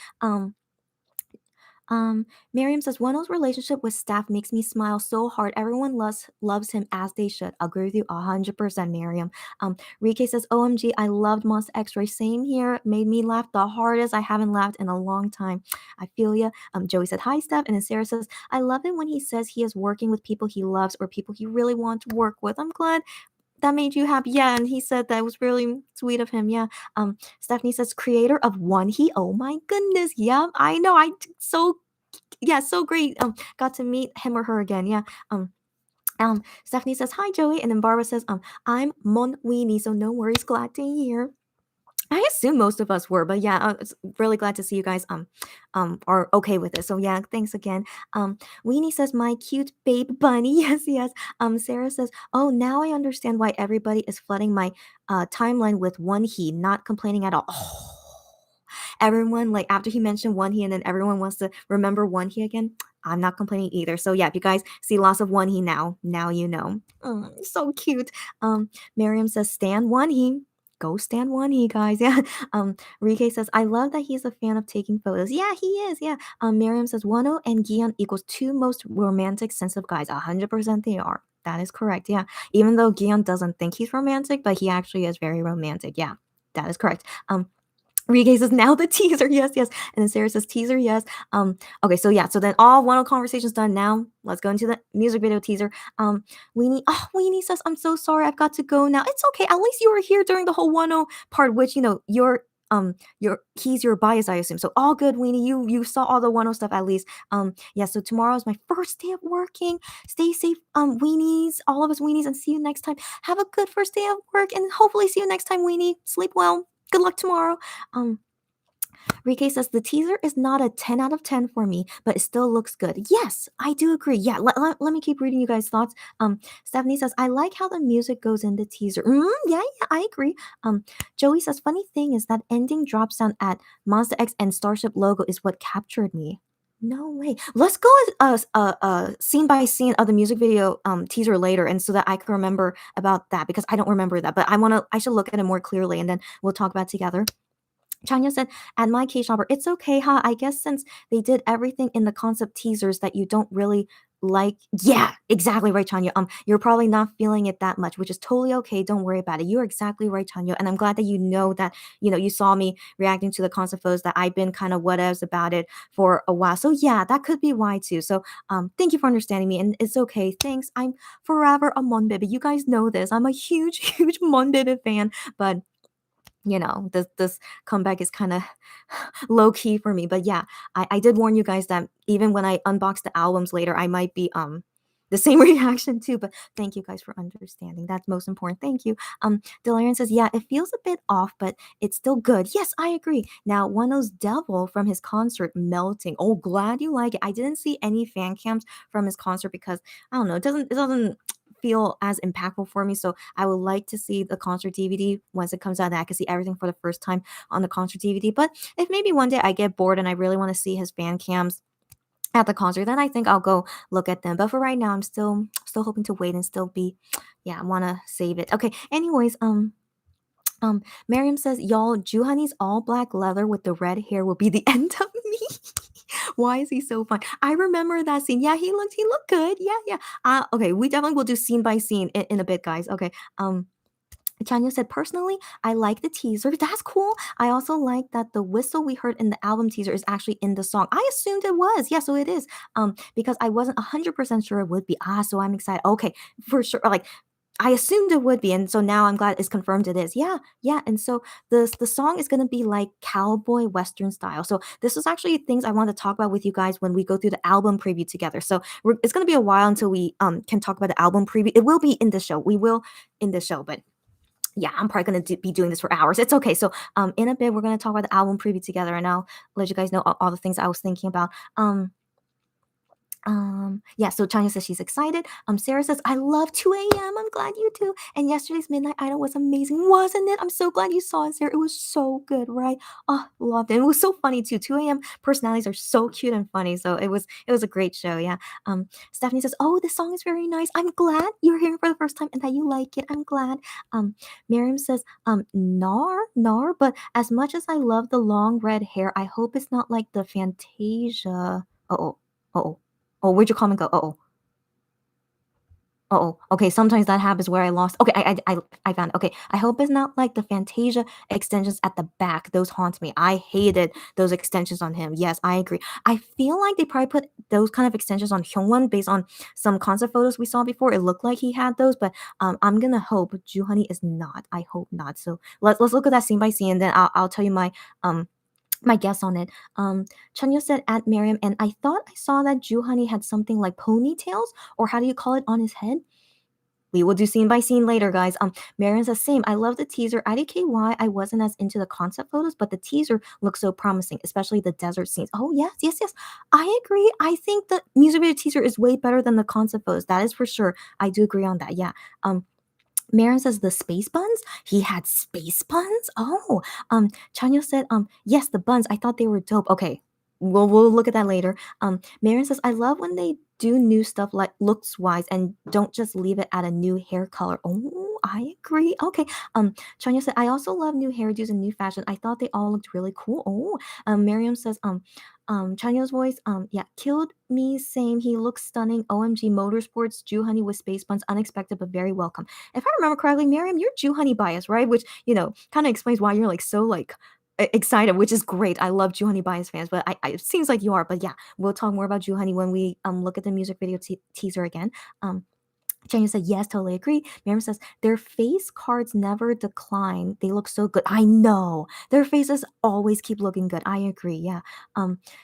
Speaker 1: Miriam says, Wano's relationship with staff makes me smile so hard. Everyone loves him as they should. I'll agree with you 100%, Miriam. Rike says, OMG, I loved Monster X-Ray. Same here. Made me laugh the hardest. I haven't laughed in a long time. I feel ya. Joey said, hi, Steph. And then Sarah says, I love it when he says he is working with people he loves or people he really wants to work with. I'm glad that made you happy. Yeah, and he said that was really sweet of him. Yeah. Stephanie says, creator of MoWonHae. Oh my goodness. Yeah, I know. So great. Got to meet him or her again. Yeah. Stephanie says, hi Joey. And then Barbara says, I'm Mon Weenie, so no worries, glad to hear. I assume most of us were, but yeah, it's really glad to see you guys are okay with it. So yeah, thanks again. Weenie says, my cute babe bunny. Yes, yes. Sarah says, oh, now I understand why everybody is flooding my timeline with MoWonHae, not complaining at all. Oh. Everyone, like after he mentioned MoWonHae and then everyone wants to remember MoWonHae again. I'm not complaining either. So yeah, if you guys see lots of MoWonHae now you know. Oh, so cute. Miriam says, stan MoWonHae. Go stand MoWonHae, guys. Yeah. Rike says, I love that he's a fan of taking photos. Yeah, he is. Yeah. Miriam says, Wano and Gion equals 2 most romantic, sensitive guys. 100% they are. That is correct. Yeah. Even though Gion doesn't think he's romantic, but he actually is very romantic. Yeah, that is correct. Rike says, now the teaser. Yes, yes. And then Sarah says, teaser, yes. Okay, so yeah, so then all Wano conversations done. Now let's go into the music video teaser. Weenie says, I'm so sorry, I've got to go now. It's okay. At least you were here during the whole Wano part, which he's your bias, I assume. So all good, Weenie. You saw all the Wano stuff at least. Yeah, so tomorrow is my first day of working. Stay safe, weenies, all of us weenies, and see you next time. Have a good first day of work, and hopefully see you next time, Weenie. Sleep well. Good luck tomorrow. Rike says, the teaser is not a 10 out of 10 for me, but it still looks good. Yes, I do agree. Yeah, let me keep reading you guys' thoughts. Stephanie says, I like how the music goes in the teaser. Yeah, I agree. Joey says, funny thing is that ending drop sound at Monster X and Starship logo is what captured me. No way. Let's go scene by scene of the music video teaser later, and so that I can remember about that, because I don't remember that, but I should look at it more clearly, and then we'll talk about it together. Chanya said, at my K shopper, it's okay, huh? I guess since they did everything in the concept teasers that you don't really like. Yeah, exactly right, Chanya. You're probably not feeling it that much, which is totally okay. Don't worry about it. You're exactly right, Chanya. And I'm glad that you know that, you saw me reacting to the concept photos, that I've been kind of whatevs about it for a while. So yeah, that could be why too. So thank you for understanding me, and it's okay. Thanks. I'm forever a Mon Baby. You guys know this. I'm a huge, huge Mon Baby fan, but this comeback is kind of low key for me. But yeah, I did warn you guys that even when I unbox the albums later, I might be the same reaction too, but thank you guys for understanding. That's most important. Thank you. Delarian says, yeah, it feels a bit off, but it's still good. Yes, I agree. Now, one of those Devil from his concert melting. Oh, glad you like it. I didn't see any fan cams from his concert because I don't know, it doesn't feel as impactful for me. So I would like to see the concert DVD once it comes out that I can see everything for the first time on the concert DVD. But if maybe one day I get bored and I really want to see his fan cams at the concert, then I think I'll go look at them. But for right now, I'm still hoping to wait and still be, yeah, I want to save it. Okay. Anyways, Miriam says, y'all, Juhani's all black leather with the red hair will be the end of me. Why is he so fun? I remember that scene. Yeah, he looked good. Yeah, yeah. Okay, we definitely will do scene by scene in a bit, guys. Okay. Chanya said, personally, I like the teaser. That's cool. I also like that the whistle we heard in the album teaser is actually in the song. I assumed it was. Yeah, so it is. Because I wasn't 100% sure it would be. So I'm excited. Okay, for sure. Like, I assumed it would be, and so now I'm glad it's confirmed it is. Yeah, yeah. And so the song is gonna be like cowboy western style. So this is actually things I want to talk about with you guys when we go through the album preview together. So it's gonna be a while until we can talk about the album preview. It will be in the show. We will in the show, but yeah, I'm probably going to be doing this for hours. It's okay. So, in a bit, we're going to talk about the album preview together, and I'll let you guys know all the things I was thinking about. Yeah, so Chanya says she's excited. Sarah says, I love 2 a.m. I'm glad you do. And yesterday's Midnight Idol was amazing, wasn't it? I'm so glad you saw it, Sarah. It was so good, right? Oh, loved it. It was so funny too. 2 a.m. personalities are so cute and funny. So it was a great show, yeah. Stephanie says, oh, this song is very nice. I'm glad you're hearing for the first time and that you like it. I'm glad. Miriam says, nar, but as much as I love the long red hair, I hope it's not like the Fantasia. Uh-oh. Uh-oh. Oh, where'd your comment go? Uh-oh. Uh-oh. Okay, sometimes that happens where I lost. Okay, I found it. Okay, I hope it's not like the Fantasia extensions at the back. Those haunt me. I hated those extensions on him. Yes, I agree. I feel like they probably put those kind of extensions on Hyungwon based on some concept photos we saw before. It looked like he had those, but I'm gonna hope Juhani is not. I hope not. So let's look at that scene by scene, and then I'll tell you my guess on it. Chanya said at Miriam, and I thought I saw that Juhani had something like ponytails, or how do you call it, on his head? We will do scene by scene later, guys. Miriam says, same. I love the teaser. IDKY, I wasn't as into the concept photos, but the teaser looks so promising, especially the desert scenes. Oh, yes, yes, yes. I agree. I think the music video teaser is way better than the concept photos. That is for sure. I do agree on that. Yeah. Marin says the space buns. He had space buns. Oh, Chanyo said, yes, the buns. I thought they were dope. Okay, we'll look at that later. Marin says, I love when they do new stuff like looks wise and don't just leave it at a new hair color. Oh, I agree. Okay. Chanyo said, I also love new hairdos and new fashion. I thought they all looked really cool. Oh, Miriam says, Chanyo's voice, yeah, killed me. Same. He looks stunning. OMG Motorsports, Jew Honey with space buns, unexpected but very welcome. If I remember correctly, Miriam, you're Jew Honey bias, right? Which kind of explains why you're like so like excited, which is great. I love Jew Honey bias fans, but it seems like you are. But yeah, we'll talk more about Jew Honey when we look at the music video teaser again. Jane said, yes, totally agree. Miriam says, their face cards never decline. They look so good. I know. Their faces always keep looking good. I agree. Yeah.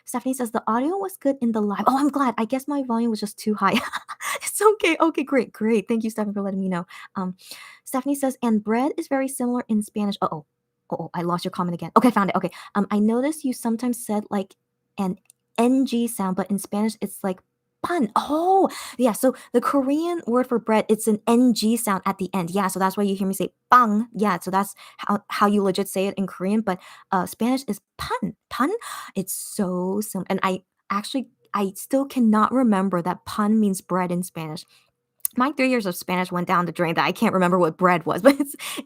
Speaker 1: Stephanie says, the audio was good in the live. Oh, I'm glad. I guess my volume was just too high. It's okay. Okay, great, great. Thank you, Stephanie, for letting me know. Stephanie says, and bread is very similar in Spanish. Uh-oh. Oh, I lost your comment again. Okay, found it. Okay. I noticed you sometimes said like an NG sound, but in Spanish, it's like pan. Oh, yeah. So the Korean word for bread, it's an NG sound at the end. Yeah. So that's why you hear me say bang. Yeah. So that's how you legit say it in Korean. But Spanish is pan. Pan. It's so simple. And I still cannot remember that pan means bread in Spanish. My 3 years of Spanish went down the drain that I can't remember what bread was, but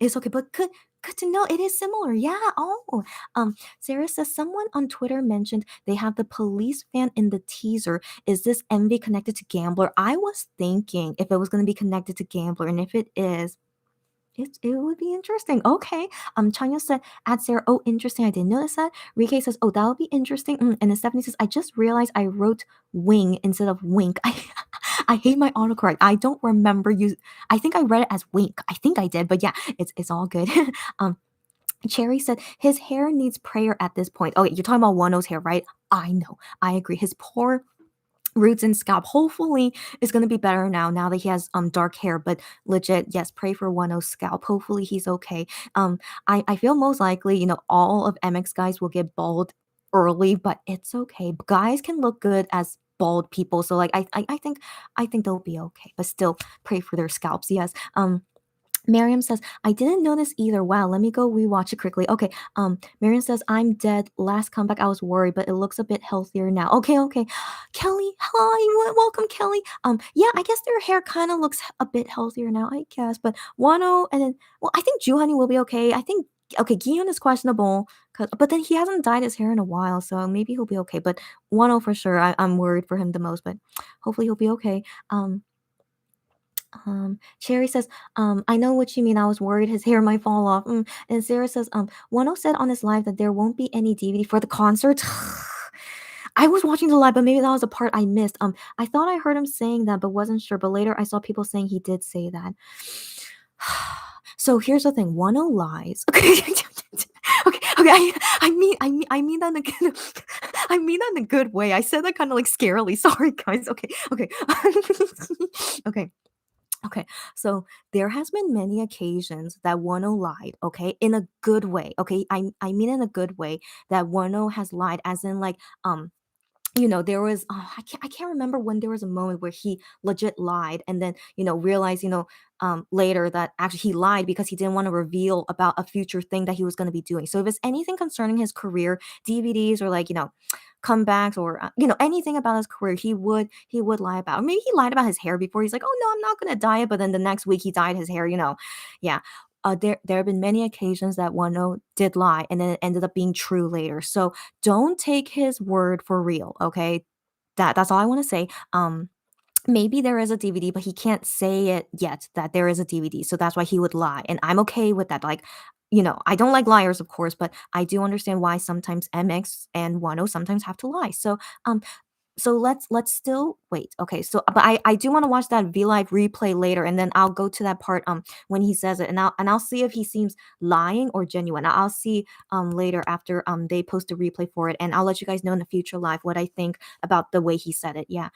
Speaker 1: it's okay. But good to know it is similar. Yeah. Oh, Sarah says someone on Twitter mentioned they have the police fan in the teaser. Is this envy connected to Gambler? I was thinking if it was going to be connected to Gambler, and if it is, it would be interesting. Okay. Chanya said, add Sarah, oh, interesting. I didn't notice that. Rike says, oh, that would be interesting. And then Stephanie says, I just realized I wrote wing instead of wink. I hate my autocorrect. I don't remember I think I read it as wink. I think I did, but yeah, it's all good. Cherry said his hair needs prayer at this point. Okay, you're talking about Wano's hair, right? I know. I agree. His poor roots and scalp. Hopefully it's gonna be better now that he has dark hair. But legit, yes, pray for 1-0's scalp. Hopefully he's okay. I feel most likely, all of MX guys will get bald early, but it's okay. Guys can look good as bald people. So like I think they'll be okay. But still pray for their scalps, yes. Miriam says, I didn't notice either. Wow, let me go rewatch it quickly. Okay. Miriam says, I'm dead. Last comeback, I was worried, but it looks a bit healthier now. Okay, okay. Kelly, hi, welcome, Kelly. Yeah, I guess their hair kind of looks a bit healthier now, I guess. But Wano, and then, well, I think Juhani will be okay. I think, okay, Gion is questionable, but then he hasn't dyed his hair in a while, so maybe he'll be okay. But Wano for sure, I'm worried for him the most, but hopefully he'll be okay. Cherry says, I know what you mean. I was worried his hair might fall off. And Sarah says, Wano said on his live that there won't be any DVD for the concert. I was watching the live, but maybe that was a part I missed. I thought I heard him saying that, but wasn't sure. But later I saw people saying he did say that. So here's the thing: Wano lies. Okay, okay. I mean that in a good, I mean that in a good way. I said that kind of like scarily. Sorry, guys. Okay, okay, okay. Okay, so there has been many occasions that Wano lied, okay, in a good way. Okay, I mean in a good way that Wano has lied, as in like there was I can't remember when there was a moment where he legit lied and then realized later that actually he lied because he didn't want to reveal about a future thing that he was going to be doing. So if it's anything concerning his career, DVDs or like comebacks or anything about his career, he would lie about. Or maybe he lied about his hair before. He's like, oh no, I'm not going to dye it, but then the next week he dyed his hair. Yeah. There have been many occasions that Wano did lie and then it ended up being true later. So don't take his word for real, okay? That's all I want to say. Maybe there is a DVD, but he can't say it yet that there is a DVD. So that's why he would lie. And I'm okay with that. Like, I don't like liars, of course, but I do understand why sometimes MX and Wano sometimes have to lie. So let's still wait. Okay, so but I do want to watch that V Live replay later, and then I'll go to that part when he says it, and I'll see if he seems lying or genuine. I'll see later after they post a replay for it, and I'll let you guys know in the future live what I think about the way he said it. Yeah.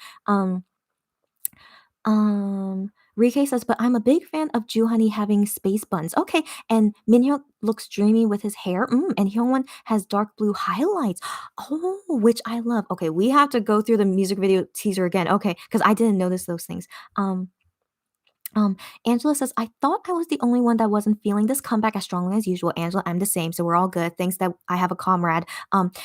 Speaker 1: Rike says, but I'm a big fan of Juhani having space buns. Okay, and Minhyuk looks dreamy with his hair. And Hyungwon has dark blue highlights. Oh, which I love. Okay, we have to go through the music video teaser again. Okay, because I didn't notice those things. Um, Angela says, I thought I was the only one that wasn't feeling this comeback as strongly as usual. Angela, I'm the same, so we're all good. Thanks that I have a comrade.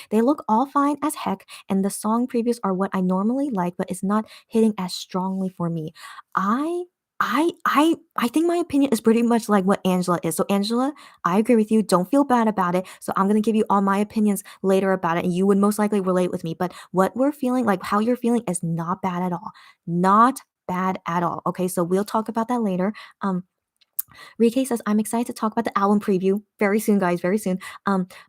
Speaker 1: They look all fine as heck, and the song previews are what I normally like, but it's not hitting as strongly for me. I I think my opinion is pretty much like what Angela is. So Angela, I agree with you. Don't feel bad about it. So I'm gonna give you all my opinions later about it, and you would most likely relate with me. But what we're feeling, like how you're feeling, is not bad at all. Not bad at all. Okay, so we'll talk about that later. Rike says, I'm excited to talk about the album preview very soon, guys, very soon.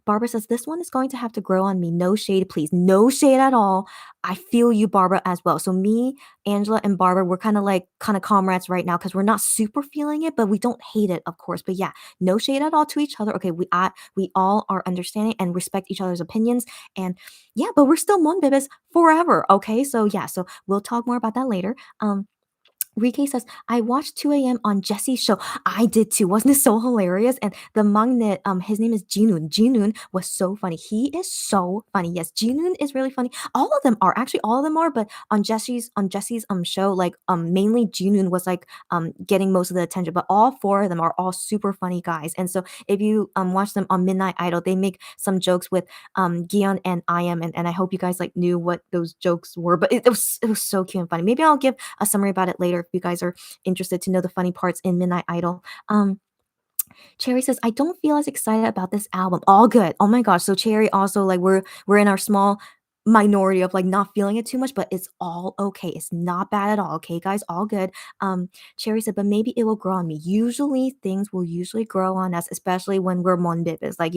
Speaker 1: Barbara says, this one is going to have to grow on me. No shade, please. No shade at all. I feel you, Barbara, as well. So me, Angela, and Barbara, we're kind of comrades right now because we're not super feeling it, but we don't hate it, of course. But yeah, no shade at all to each other. Okay, we all are understanding and respect each other's opinions. And yeah, but we're still Monbibis forever. Okay, so yeah, so we'll talk more about that later. Rike says, I watched 2 a.m. on Jesse's show. I did too. Wasn't it so hilarious? And the magnet, his name is Jinun. Jinun was so funny. He is so funny. Yes, Jinun is really funny. All of them are. Actually, all of them are, but on Jesse's show, like mainly Jinun was like getting most of the attention, but all four of them are all super funny guys. And so if you watch them on Midnight Idol, they make some jokes with Gion and I am, and I hope you guys like knew what those jokes were, but it was so cute and funny. Maybe I'll give a summary about it later if you guys are interested to know the funny parts in Midnight Idol. Cherry says, I don't feel as excited about this album. All good. Oh my gosh. So Cherry also, like, we're in our small minority of like not feeling it too much, but it's all okay. It's not bad at all. Okay, guys, all good. Cherry said, but maybe it will grow on me. Usually things will usually grow on us, especially when we're Monbibis. Like,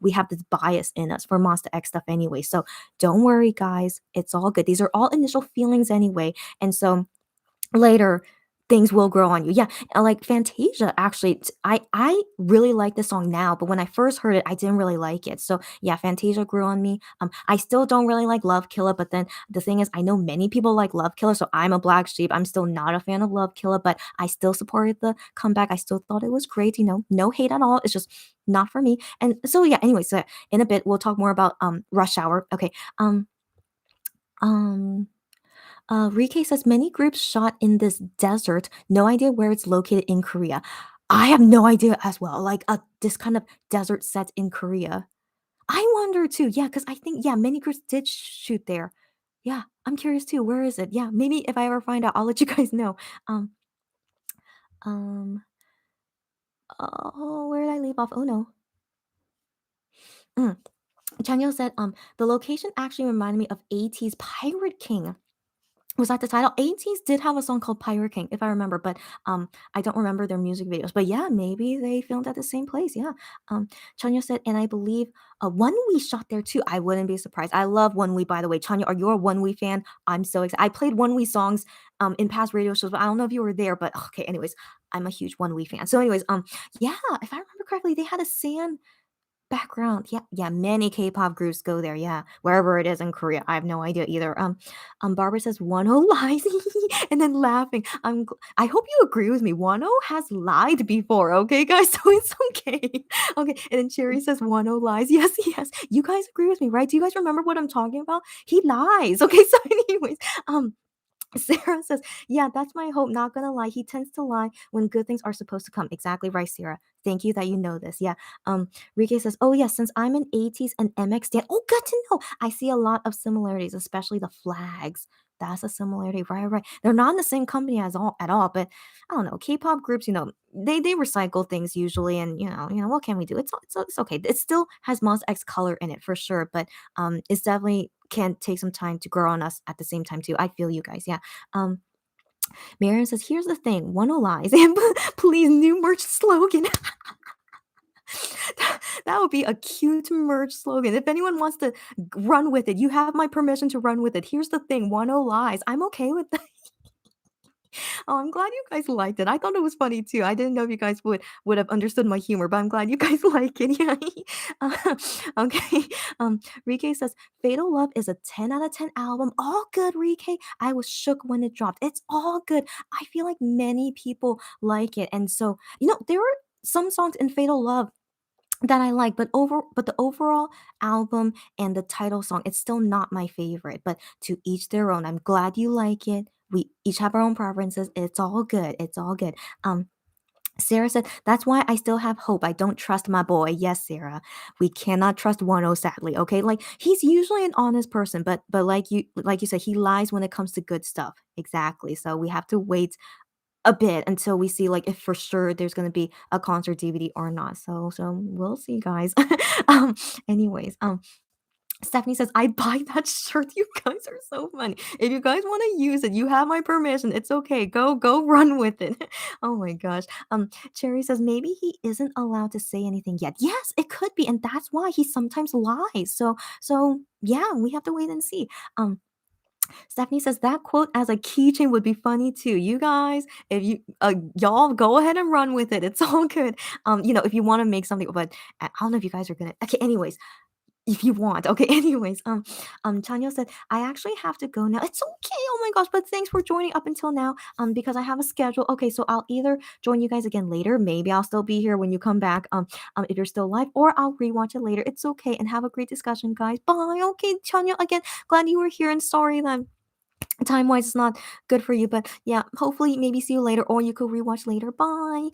Speaker 1: we have this bias in us for Monster X stuff anyway. So don't worry, guys. It's all good. These are all initial feelings anyway. And so later, things will grow on you. Yeah, like Fantasia actually I really like this song now, but when I first heard it, I didn't really like it. So, yeah, Fantasia grew on me. I still don't really like Love Killer, but then the thing is I know many people like Love Killer, so I'm a black sheep. I'm still not a fan of Love Killer, but I still supported the comeback. I still thought it was great, no hate at all. It's just not for me. And so yeah, anyway, so in a bit we'll talk more about Rush Hour. Okay. Um um Rike says many groups shot in this desert. No idea where it's located in Korea. I have no idea as well. Like this kind of desert set in Korea. I wonder too. Yeah, because I think yeah, many groups did shoot there. Yeah, I'm curious too. Where is it? Yeah, maybe if I ever find out, I'll let you guys know. Um, um. Oh, where did I leave off? Oh no. Mm. Chanyo said, the location actually reminded me of AT's Pirate King. Was that the title? ATEEZ did have a song called Pirate King, if I remember, but I don't remember their music videos. But yeah, maybe they filmed at the same place. Yeah. Chanya said, and I believe One We shot there too. I wouldn't be surprised. I love One We, by the way. Chanya, are you a One We fan? I'm so excited. I played One We songs in past radio shows, but I don't know if you were there. But okay, anyways, I'm a huge One We fan. So, anyways, yeah, if I remember correctly, they had a sand background. Yeah, yeah, many K-pop groups go there, yeah, wherever it is in Korea. I have no idea either. Barbara says, "Wonho lies," and then laughing. I hope you agree with me. Wonho has lied before, okay, guys? So it's okay. Okay, and then Cherry says, "Wonho lies." Yes, yes. You guys agree with me, right? Do you guys remember what I'm talking about? He lies. Okay, so anyways, um, Sarah says, "Yeah, that's my hope. Not gonna lie, he tends to lie when good things are supposed to come." Exactly right, Sarah. Thank you that you know this. Yeah. Rike says, "Oh yeah, since I'm an 80s and MX stan, oh, good to know. I see a lot of similarities, especially the flags. That's a similarity, right? Right. They're not in the same company as all at all, but I don't know. K-pop groups, they recycle things usually, and what can we do? It's okay. It still has Monsta X color in it for sure, but it's definitely can take some time to grow on us at the same time too. I feel you guys. Yeah. Um, Marion says, "Here's the thing, one no lies, and please new merch slogan." That would be a cute merch slogan. If anyone wants to run with it, you have my permission to run with it. Here's the thing, one no lies. I'm okay with that. Oh, I'm glad you guys liked it. I thought it was funny too. I didn't know if you guys would have understood my humor, but I'm glad you guys like it. Yeah. Okay. Rike says Fatal Love is a 10 out of 10 album. All good, Rike. I was shook when it dropped. It's all good. I feel like many people like it. And so, there are some songs in Fatal Love that I like, but the overall album and the title song, it's still not my favorite. But to each their own. I'm glad you like it. We each have our own preferences. It's all good. It's all good. Sarah said, "That's why I still have hope. I don't trust my boy." Yes, Sarah. We cannot trust Wano, sadly. Okay. Like he's usually an honest person, but like you said, he lies when it comes to good stuff. Exactly. So we have to wait a bit until we see like if for sure there's gonna be a concert DVD or not. So we'll see, guys. um, anyways, Stephanie says, "I buy that shirt." You guys are so funny. If you guys want to use it, you have my permission. It's okay. Go run with it. Oh my gosh. Cherry says maybe he isn't allowed to say anything yet. Yes, it could be, and that's why he sometimes lies. So yeah, we have to wait and see. Stephanie says that quote as a keychain would be funny too. You guys, if y'all go ahead and run with it. It's all good. If you want to make something, but I don't know if you guys are gonna. Okay, anyways, if you want. Okay, anyways, Tanya said, "I actually have to go now." It's okay. Oh my gosh, but thanks for joining up until now. Because I have a schedule. Okay, so I'll either join you guys again later. Maybe I'll still be here when you come back. If you're still live, or I'll rewatch it later. It's okay, and have a great discussion, guys. Bye. Okay, Tanya, again, glad you were here, and sorry that time wise it's not good for you, but yeah, hopefully maybe see you later, or you could rewatch later. Bye.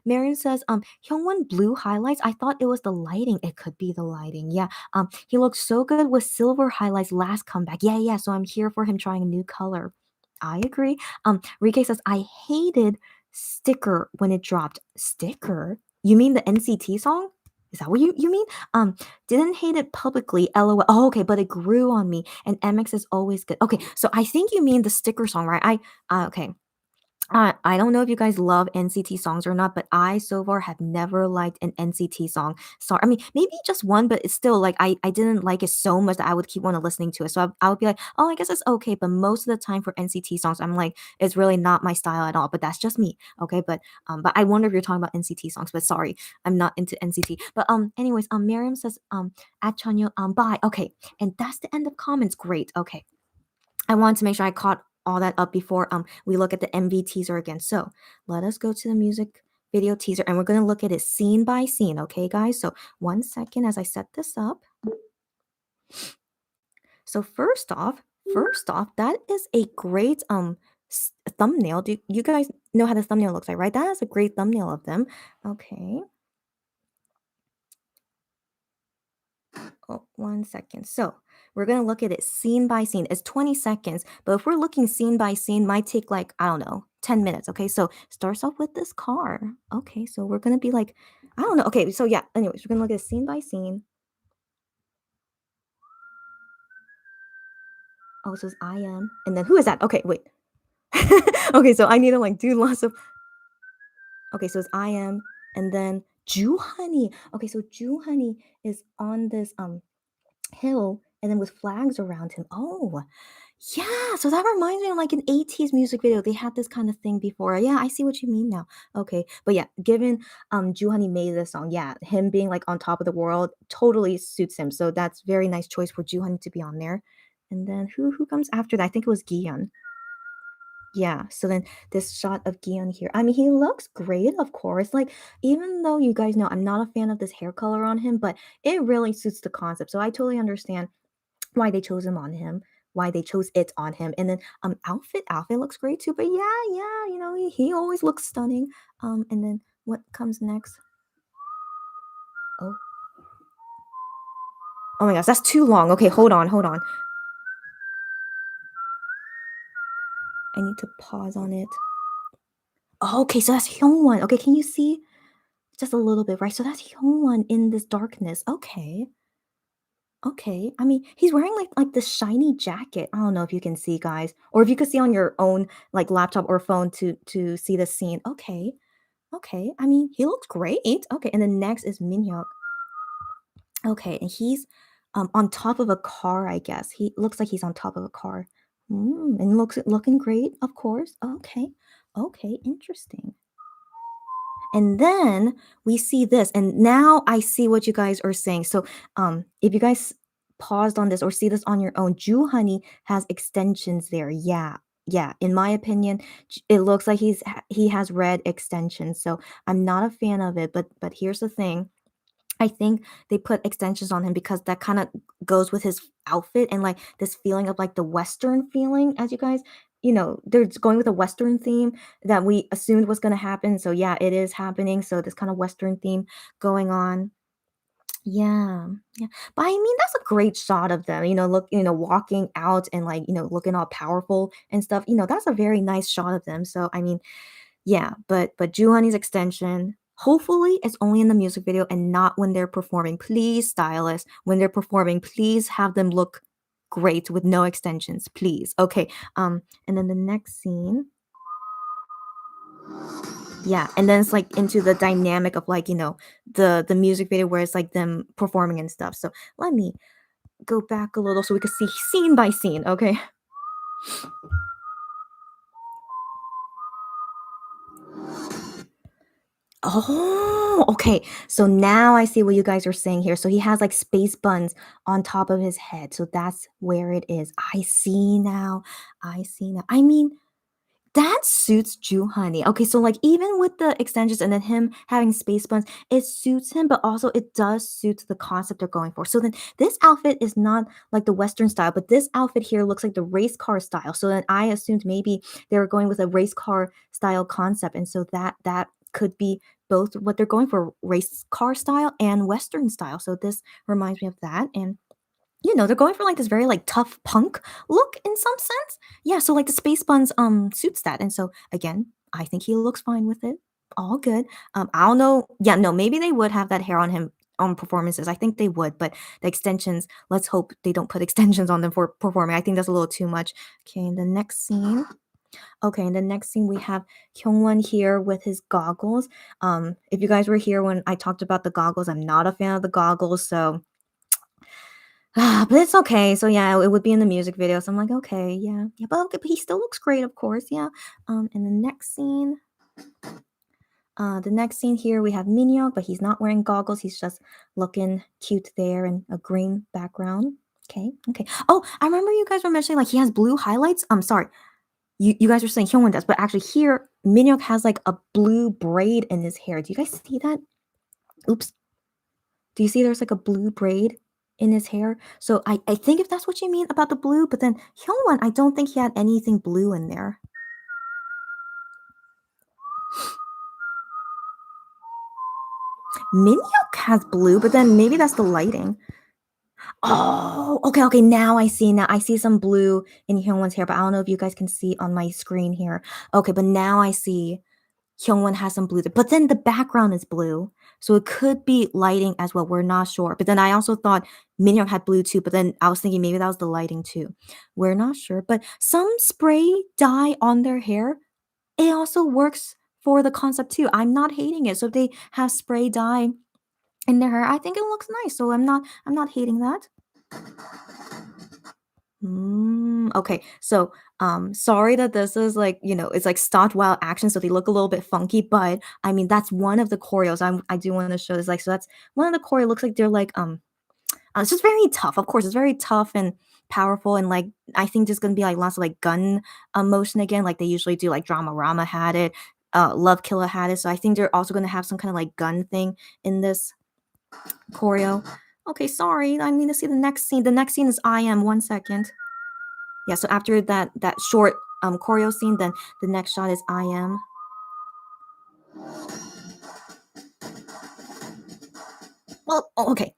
Speaker 1: Marion says Hyungwon blue highlights. I thought it was the lighting. It could be the lighting. Yeah. He looked so good with silver highlights last comeback. Yeah, so I'm here for him trying a new color. I agree. Rike says I hated Sticker when it dropped. Sticker, you mean the NCT song? Is that what you mean? um didn't hate it publicly, lol. Oh, okay, but it grew on me, and MX is always good. Okay, so I think you mean the Sticker song, right? Okay. I don't know if you guys love NCT songs or not, but I so far have never liked an NCT song. Sorry, I mean maybe just one, but it's still like I didn't like it so much that I would keep on listening to it. So I would be like, oh, I guess it's okay. But most of the time for NCT songs, I'm like, it's really not my style at all. But that's just me, okay? But I wonder if you're talking about NCT songs. But sorry, I'm not into NCT. But anyways, Miriam says at Chanyeol bye. Okay, and that's the end of comments. Great. Okay. I wanted to make sure I caught all that up before we look at the MV teaser again. So let us go to the music video teaser and we're going to look at it scene by scene. Okay, guys? So 1 second as I set this up. So first off, that is a great thumbnail. Do you guys know how the thumbnail looks like, right? That is a great thumbnail of them. Okay. Oh, 1 second. So we're going to look at it scene by scene. It's 20 seconds, but if we're looking scene by scene, might take like, I don't know, 10 minutes. Okay, so starts off with this car. Okay, so we're going to be like, I don't know. Okay, so yeah, anyways, we're going to look at it scene by scene. Oh, so it's I am. And then who is that? Okay, wait. Okay, so I need to like do lots of. Okay, so it's I am. And then Ju Honey. Okay, so Ju Honey is on this hill and then with flags around him. Oh, yeah, so that reminds me of like an 80s music video. They had this kind of thing before. Yeah, I see what you mean now. Okay. But yeah, given Juhani made this song, yeah, him being like on top of the world totally suits him. So that's very nice choice for Juhani to be on there. And then who comes after that? I think it was Gion. Yeah, so then this shot of Gion here. I mean, he looks great, of course. Like, even though you guys know I'm not a fan of this hair color on him, but it really suits the concept. So I totally understand why they chose him on him, why they chose it on him. And then outfit looks great too. But yeah, you know, he always looks stunning. And then what comes next? Oh. Oh my gosh, that's too long. Okay, hold on. I need to pause on it. Oh, okay, so that's Hyungwon. Okay, can you see? Just a little bit, right? So that's Hyungwon in this darkness. Okay. Okay. I mean, he's wearing like this shiny jacket. I don't know if you can see, guys, or if you could see on your own like laptop or phone to see the scene. Okay. Okay. I mean, he looks great. Okay. And then next is Minhyuk. Okay, and he's on top of a car, I guess. He looks like he's on top of a car. And looking great, of course. Okay. Okay, interesting. And then we see this, and now I see what you guys are saying. So, if you guys paused on this or see this on your own, Ju Honey has extensions there. Yeah, yeah. In my opinion, it looks like he has red extensions. So I'm not a fan of it. But here's the thing. I think they put extensions on him because that kind of goes with his outfit and like this feeling of like the Western feeling, as you guys, they're just going with a Western theme that we assumed was going to happen. So yeah, it is happening. So this kind of Western theme going on. Yeah, yeah. But I mean, that's a great shot of them, walking out and like, looking all powerful and stuff. That's a very nice shot of them. So I mean, yeah, but Juhani's extension, hopefully it's only in the music video and not when they're performing. Please, stylists, when they're performing, please have them look great with no extensions, please. Okay. And then the next scene. Yeah, and then it's like into the dynamic of like, the music video where it's like them performing and stuff. So let me go back a little so we can see scene by scene, okay? Oh, okay. So now I see what you guys are saying here. So he has like space buns on top of his head. So that's where it is. I see now. I mean, that suits Ju Honey. Okay, so like even with the extensions and then him having space buns, it suits him, but also it does suit the concept they're going for. So then this outfit is not like the Western style, but this outfit here looks like the race car style. So then I assumed maybe they were going with a race car style concept, and so that could be both what they're going for, race car style and Western style. So this reminds me of that, and they're going for like this very like tough punk look in some sense. Yeah, so like the space buns suits that. And so again, I think he looks fine with it. All good. I don't know. Yeah, no, maybe they would have that hair on him on performances. I think they would, but the extensions, let's hope they don't put extensions on them for performing. I think that's a little too much. Okay, the next scene. Okay, in the next scene, we have Kyungwon here with his goggles. If you guys were here when I talked about the goggles, I'm not a fan of the goggles, so but it's okay. So yeah, it would be in the music video. So I'm like, okay, yeah, but okay, but he still looks great, of course, yeah. In the next scene here, we have Minhyuk, but he's not wearing goggles. He's just looking cute there in a green background. Okay, okay. Oh, I remember you guys were mentioning like he has blue highlights. I'm sorry. You guys were saying Hyungwon does, but actually here, Minhyuk has like a blue braid in his hair. Do you guys see that? Oops. Do you see there's like a blue braid in his hair? So I think if that's what you mean about the blue, but then Hyungwon, I don't think he had anything blue in there. Minhyuk has blue, but then maybe that's the lighting. Oh, okay, okay. Now I see. Now I see some blue in Hyungwon's hair, but I don't know if you guys can see on my screen here. Okay, but now I see Hyungwon has some blue there. But then the background is blue, so it could be lighting as well. We're not sure. But then I also thought Minhyuk had blue too. But then I was thinking maybe that was the lighting too. We're not sure. But some spray dye on their hair, it also works for the concept too. I'm not hating it. So if they have spray dye in their hair, I think it looks nice. So I'm not hating that. Okay. So, sorry that this is like, it's like stopped while action, so they look a little bit funky, but I mean, that's one of the choreos I do want to show this. Like, so that's one of the choreo looks like they're like, it's just very tough. Of course, it's very tough and powerful, and like I think there's gonna be like lots of like gun motion again, like they usually do. Like Drama Rama had it, Love Killer had it. So I think they're also gonna have some kind of like gun thing in this choreo. Okay, sorry. I need to see the next scene. The next scene is I am. 1 second. Yeah, so after that short choreo scene, then the next shot is I am. Well, okay.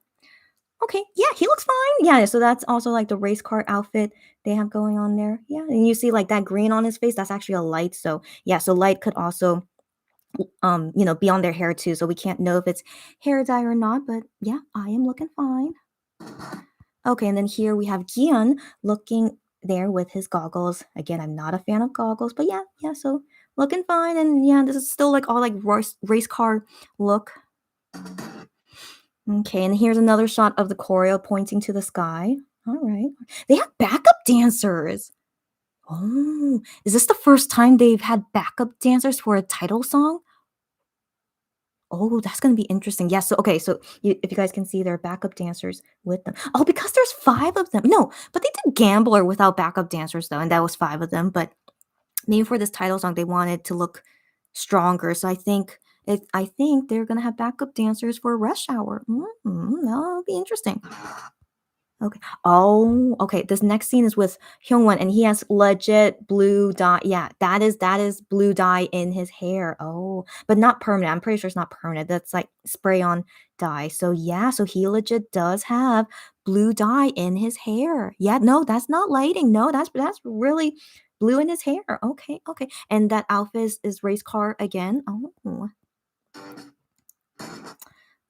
Speaker 1: Okay, yeah, he looks fine. Yeah, so that's also like the race car outfit they have going on there. Yeah, and you see like that green on his face, that's actually a light. So yeah, so light could also be on their hair too. So we can't know if it's hair dye or not, but yeah, I am looking fine. Okay, and then here we have Gian looking there with his goggles. Again, I'm not a fan of goggles, but yeah, so looking fine. And yeah, this is still like all like race car look. Okay, and here's another shot of the choreo pointing to the sky. All right. They have backup dancers. Oh, is this the first time they've had backup dancers for a title song? Oh, that's gonna be interesting. Yeah, so okay, so if you guys can see, there are backup dancers with them. Oh, because there's 5 of them. No, but they did Gambler without backup dancers though, and that was 5 of them. But maybe for this title song, they wanted to look stronger. So I think they're gonna have backup dancers for Rush Hour. That'll be interesting. Okay. Oh, okay. This next scene is with Hyungwon, and he has legit blue dye. Yeah, that is blue dye in his hair. Oh, but not permanent. I'm pretty sure it's not permanent. That's like spray on dye. So yeah, so he legit does have blue dye in his hair. Yeah, no, that's not lighting. No, that's really blue in his hair. Okay, okay. And that outfit is race car again. Oh.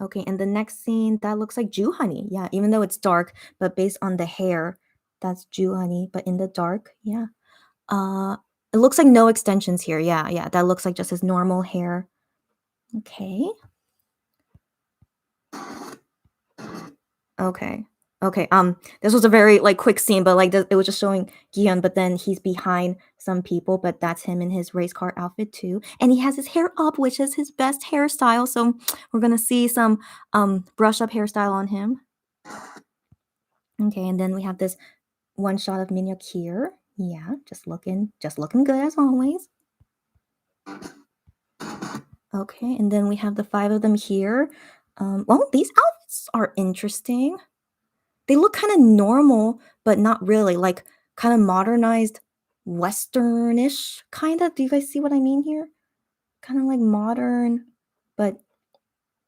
Speaker 1: Okay, and the next scene, that looks like Jew Honey. Yeah, even though it's dark, but based on the hair, that's Jew Honey, but in the dark. Yeah. Uh it looks like no extensions here. Yeah, yeah. That looks like just his normal hair. Okay. Okay. Okay. This was a very like quick scene, but like it was just showing Gion, but then he's behind some people, but that's him in his race car outfit too. And he has his hair up, which is his best hairstyle. So we're gonna see some brush up hairstyle on him. Okay, and then we have this one shot of Minhyuk here. Yeah, just looking good as always. Okay, and then we have the 5 of them here. Well, these outfits are interesting. They look kind of normal, but not really. Like kind of modernized, westernish, kind of. Do you guys see what I mean here? Kind of like modern, but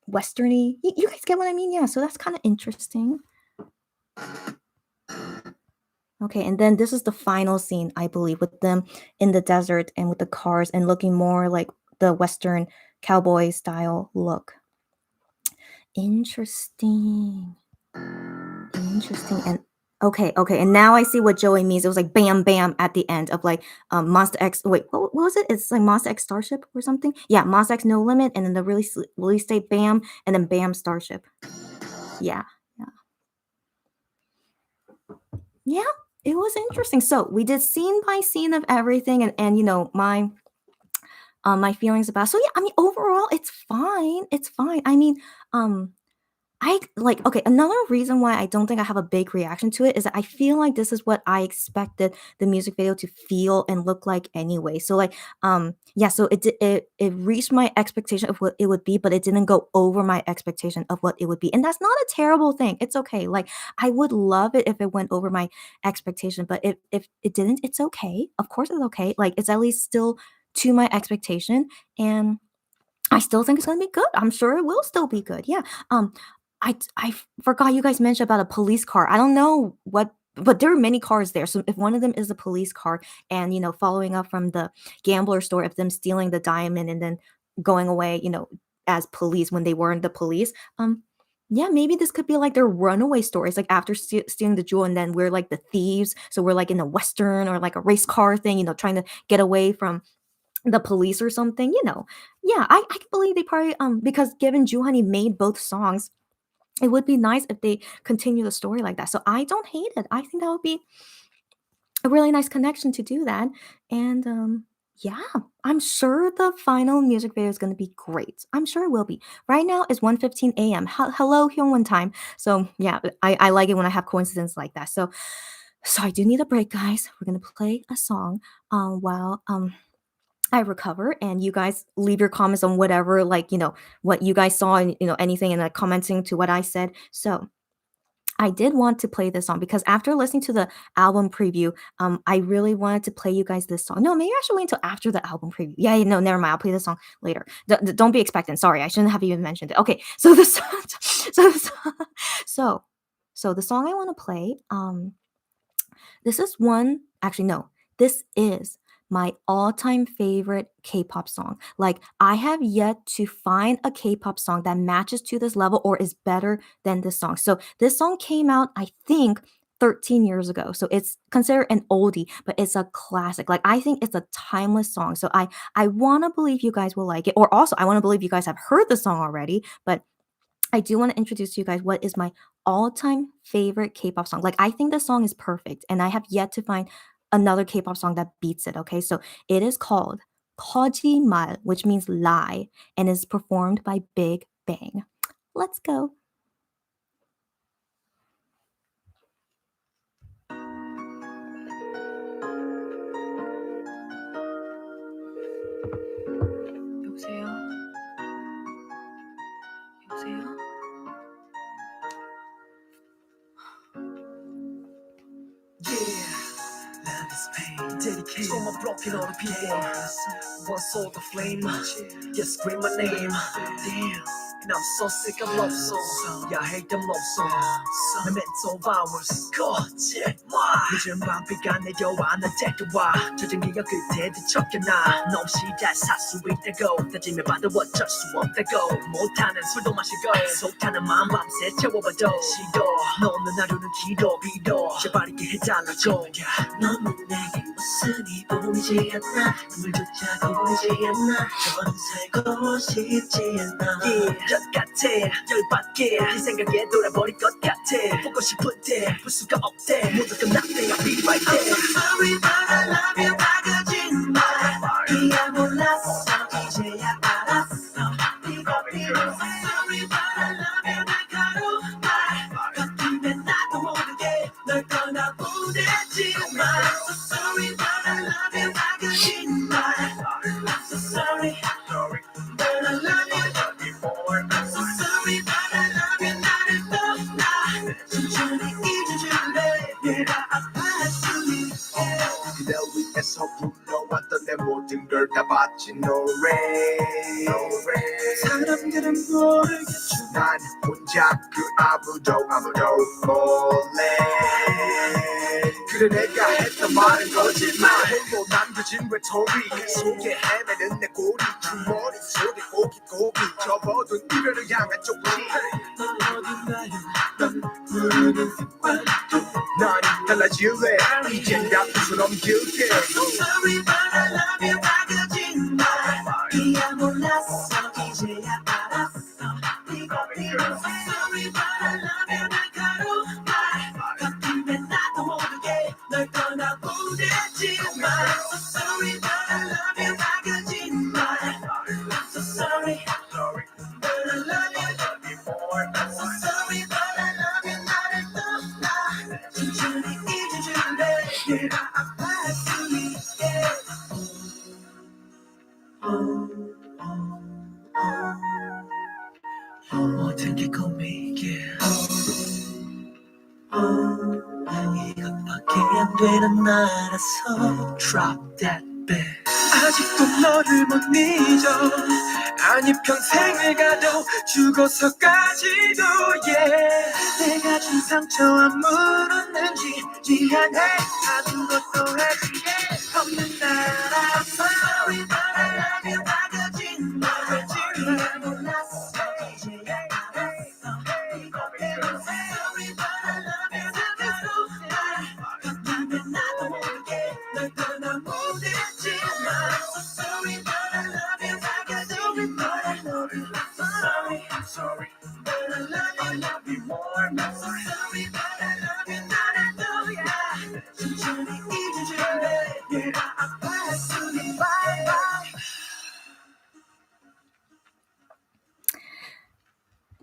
Speaker 1: westerny. You guys get what I mean? Yeah. So that's kind of interesting. Okay, and then this is the final scene, I believe, with them in the desert and with the cars and looking more like the Western cowboy style look. Interesting. Interesting. And Okay, and now I see what Joey means. It was like bam, bam at the end of like Monster X. Wait, what was it? It's like Monster X Starship or something. Yeah, Monster X No Limit, and then the release date bam, and then bam Starship. Yeah, yeah. It was interesting. So we did scene by scene of everything, and you know my feelings about. So yeah, I mean overall it's fine. It's fine. I mean I like okay, another reason why I don't think I have a big reaction to it is that I feel like this is what I expected the music video to feel and look like anyway. So like yeah, so it reached my expectation of what it would be, but it didn't go over my expectation of what it would be. And that's not a terrible thing. It's okay. Like I would love it if it went over my expectation, but if it didn't, it's okay. Of course it's okay. Like it's at least still to my expectation and I still think it's gonna be good. I'm sure it will still be good. Yeah. I forgot you guys mentioned about a police car. I don't know what, but there are many cars there. So if one of them is a police car, and you know, following up from the gambler store, of them stealing the diamond and then going away, you know, as police when they weren't the police. Yeah, maybe this could be like their runaway stories, like after stealing the jewel, and then we're like the thieves. So we're like in a western or like a race car thing, you know, trying to get away from the police or something, you know. Yeah, I can believe they probably because given Juhani made both songs, it would be nice if they continue the story like that. So I don't hate it. I think that would be a really nice connection to do that. And yeah, I'm sure the final music video is going to be great. I'm sure it will be. Right now it's 1:15 a.m. Hello Hyungwon time. So yeah, I like it when I have coincidence like that. So I do need a break, guys. We're gonna play a song while I recover, and you guys leave your comments on whatever, like, you know, what you guys saw and, you know, anything, and like commenting to what I said. So I did want to play this song because after listening to the album preview, I really wanted to play you guys this song. No, maybe I should wait until after the album preview. Yeah, no, never mind. I'll play this song later. Don't be expectant. Sorry, I shouldn't have even mentioned it. Okay, so the song, so so the song I want to play, this is one, actually, no, this is my all-time favorite K-pop song. Like, I have yet to find a K-pop song that matches to this level or is better than this song. So this song came out, I think, 13 years ago. So it's considered an oldie, but it's a classic. Like, I think it's a timeless song. So I want to believe you guys will like it. Or also, I want to believe you guys have heard the song already, but I do want to introduce to you guys what is my all-time favorite K-pop song. Like I think this song is perfect, and I have yet to find another K-pop song that beats it. Okay, so it is called 거짓말, which means lie, and is performed by Big Bang. Let's go.
Speaker 2: 여보세요? 여보세요? Yeah, love is pain, dedicated to my broken all the people. One soul the flame, just scream my name. Damn, and I'm so sick of love songs. Yeah, I hate them love songs. Memento hours, 거짓말. 늦은 밤 비가 내려와 날 데려와 젖은 기억 끝에 뒤척여놔. 너 없이 잘 살 수 있다고 다짐해 봐도 어쩔 수 없다고 못하는 술도 마시고 속타는 마음 밤새 채워봐도 싫어. 너는 하루는 길어 빌어 제발 있게 해달라줘. 너는 내게 웃으니 보이지 않나 눈물조차 보이지 않나 넌 살고 싶지 않아. 열 같아 열받게 네 생각에 돌아버릴 것 같아. 보고 싶은데 볼 수가 없대. 모두 끝났대 I'll be right there. I'm so sorry but I love you 거짓말. 이야 몰랐어 이제야 알았어. 네가 필요 I'm so sorry but I love you 날카로운 말. 겉으면 나도 모르게 널 떠나보내지만 I'm so sorry but I love you 거짓말. I'm so sorry but I love you. I'm so sorry but I love you 나를 떠나 천천히 잊어줄래. 내가 아파했으니
Speaker 3: 그대 위해서 불러왔던 내 모든 걸 다 바친 노래
Speaker 2: 사람들은 모르겠죠.
Speaker 3: 난 혼자 그 아무도 몰래 그래 내가 했던 말은 거짓말 홀로 남겨진 외톨이 그 속에 헤매는 내 고리 주머니 속에 고깃고기 접어둔 이별을 향한 쪽지
Speaker 2: 넌 어딘가요? 넌 모르는 습관도
Speaker 3: 난 달라질래 이젠 앞에서 넘길게
Speaker 2: So sorry but I love you 다 거짓말 이야 몰랐어 이제야 알았어 이거 So sorry but I love you 날카로운 말 같으면 나도 모르게 널 떠나보내지마 So sorry but I love you 다 거짓말 So sorry but I love you So sorry but I love you 나를 떠나 천천히 잊어줄래 내가 아파할 수 있게 모든 게 꿈이게 이것밖에 안 되는 나라서 Drop that back
Speaker 3: 아직도 너를 못 잊어 아니 평생을 가도 죽어서까지도 yeah 내가 준 상처 안 물었는지 미안해 아무것도 하지 없는 나라
Speaker 2: Sorry but I love you 다 거짓말 이야 몰랐어 이제야 알았어 이거 Sorry but I love you 날카로운 말 같으면 나도 모르게 널 떠나보내지마 So sorry but I love you 다 거짓말 Sorry
Speaker 3: I'm sorry
Speaker 2: but I love you more So sorry but I love you 나를 떠나 천천히 잊어줄래 내가 아파할 수 있게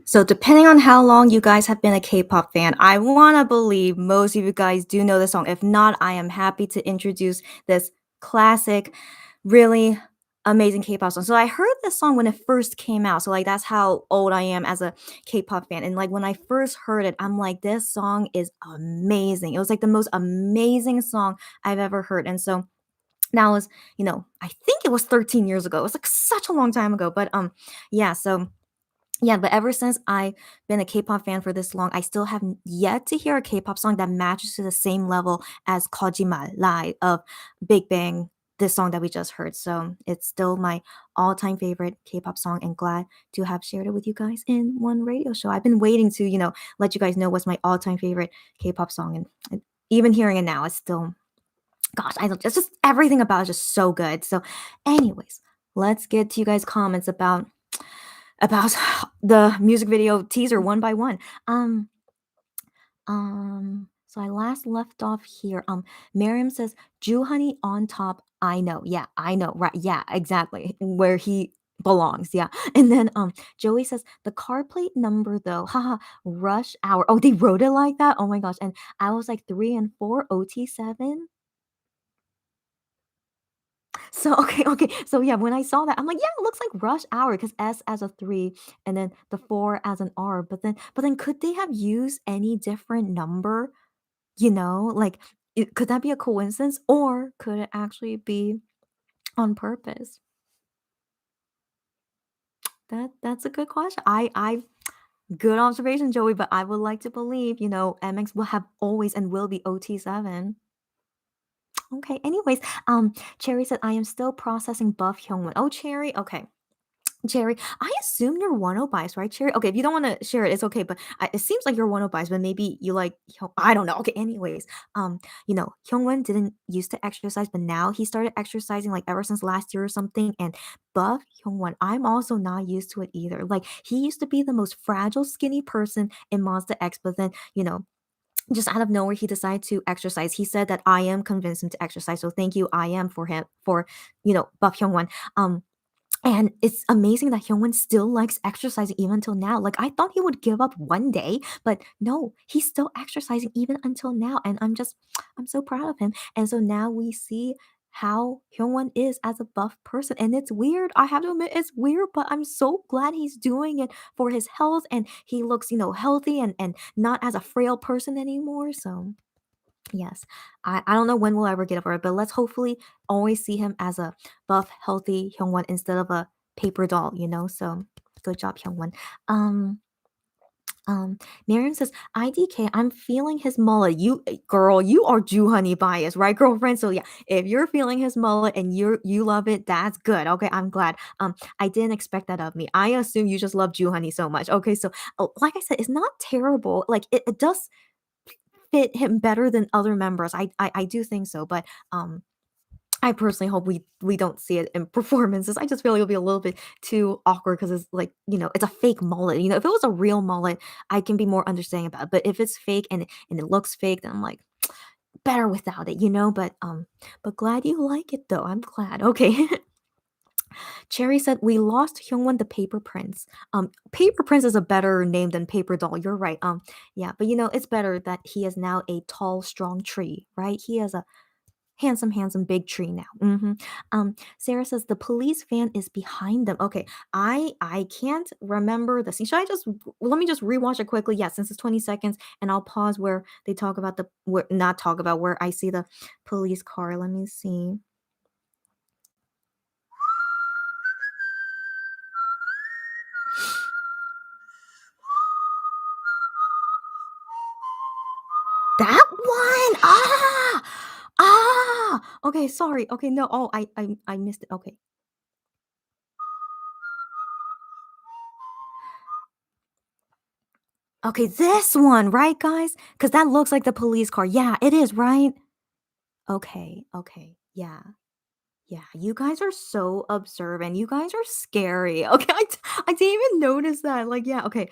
Speaker 1: So depending on how long you guys have been a K-pop fan, I want to believe most of you guys do know this song. If not, I am happy to introduce this classic, really amazing K-pop song. So I heard this song when it first came out. So like that's how old I am as a K-pop fan. And like when I first heard it, I'm like, this song is amazing. It was like the most amazing song I've ever heard. And so now was, I think it was 13 years ago. It was like such a long time ago. But yeah, so yeah, but ever since I've been a K-pop fan for this long, I still have yet to hear a K-pop song that matches to the same level as Kojimal Lie of Big Bang, this song that we just heard. So it's still my all-time favorite K-pop song and glad to have shared it with you guys in one radio show. I've been waiting to, let you guys know what's my all-time favorite K-pop song and even hearing it now, it's still, gosh, it's just everything about it is just so good. So anyways, let's get to you guys' comments about the music video teaser one by one. So I last left off here. Miriam says, Jew honey on top. I know. Yeah, I know. Right. Yeah, exactly. Where he belongs. Yeah. And then Joey says, the car plate number though. Haha, rush hour. Oh, they wrote it like that. Oh my gosh. And I was like 3 and 4, OT7. So okay. So yeah, when I saw that, I'm like, yeah, it looks like rush hour because S as a 3 and then the 4 as an R. But then could they have used any different number? Like could that be a coincidence or could it actually be on purpose? That's a good question. I good observation, Joey, but I would like to believe, MX will have always and will be OT7. Okay, anyways, Cherry said, I am still processing Buff Hyungwon. Oh, Cherry, okay. Cherry, I assume you're one biased, right, Cherry? Okay, if you don't want to share it, it's okay. But it seems like you're one biased, but maybe you like I don't know. Okay, anyways, Hyungwon didn't used to exercise, but now he started exercising like ever since last year or something. And Buff Hyungwon, I'm also not used to it either. Like he used to be the most fragile, skinny person in Monster X, but then just out of nowhere, he decided to exercise. He said that I am convinced him to exercise. So thank you, I am for him for Buff Hyungwon. And it's amazing that Hyungwon still likes exercising even until now. Like I thought he would give up one day, but no, he's still exercising even until now. And I'm so proud of him. And so now we see how Hyungwon is as a buff person. And it's weird. I have to admit it's weird, but I'm so glad he's doing it for his health and he looks, healthy and not as a frail person anymore. So yes, I don't know when we'll ever get over it, but let's hopefully always see him as a buff, healthy Hyungwon instead of a paper doll. So good job, Hyungwon. Miriam says, IDK, I'm feeling his mullet. Girl, you are Jew honey bias, right, girlfriend? So yeah, if you're feeling his mullet and you love it, that's good. Okay, I'm glad. I didn't expect that of me. I assume you just love Jew honey so much. Okay, so like I said, it's not terrible. Like it does fit him better than other members. I do think so, but I personally hope we don't see it in performances. I just feel like it'll be a little bit too awkward because it's like, it's a fake mullet. If it was a real mullet, I can be more understanding about it. But if it's fake and it looks fake, then I'm like, better without it, but glad you like it though. I'm glad. Okay. Cherry said we lost Hyungwon the Paper Prince. Paper Prince is a better name than Paper Doll. You're right. Yeah, but it's better that he is now a tall, strong tree, right? He is a handsome, handsome big tree now. Sarah says the police van is behind them. Okay, I can't remember the scene. Should I just let me just rewatch it quickly? Yeah, since it's 20 seconds, and I'll pause where they talk about not talk about where I see the police car. Let me see. That one. Okay, sorry. Okay, no. Oh, I missed it. Okay. Okay, this one, right, guys? Because that looks like the police car. Yeah, it is, right? Okay, okay. Yeah. Yeah, you guys are so observant. You guys are scary. Okay, I didn't even notice that. Like, yeah, okay.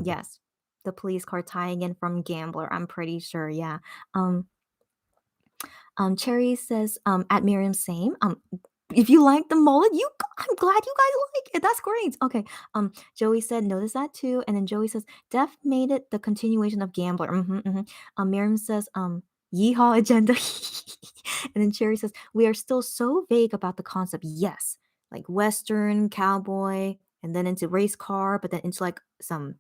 Speaker 1: Yes. The police car tying in from Gambler, I'm pretty sure. Yeah. Um, Cherry says, at Miriam, same. If you like the mullet, I'm glad you guys like it. That's great. Okay. Joey said, notice that too. And then Joey says, Def made it the continuation of Gambler. Miriam says, yeehaw agenda. And then Cherry says, we are still so vague about the concept. Yes. Like Western, cowboy, and then into race car, but then into like some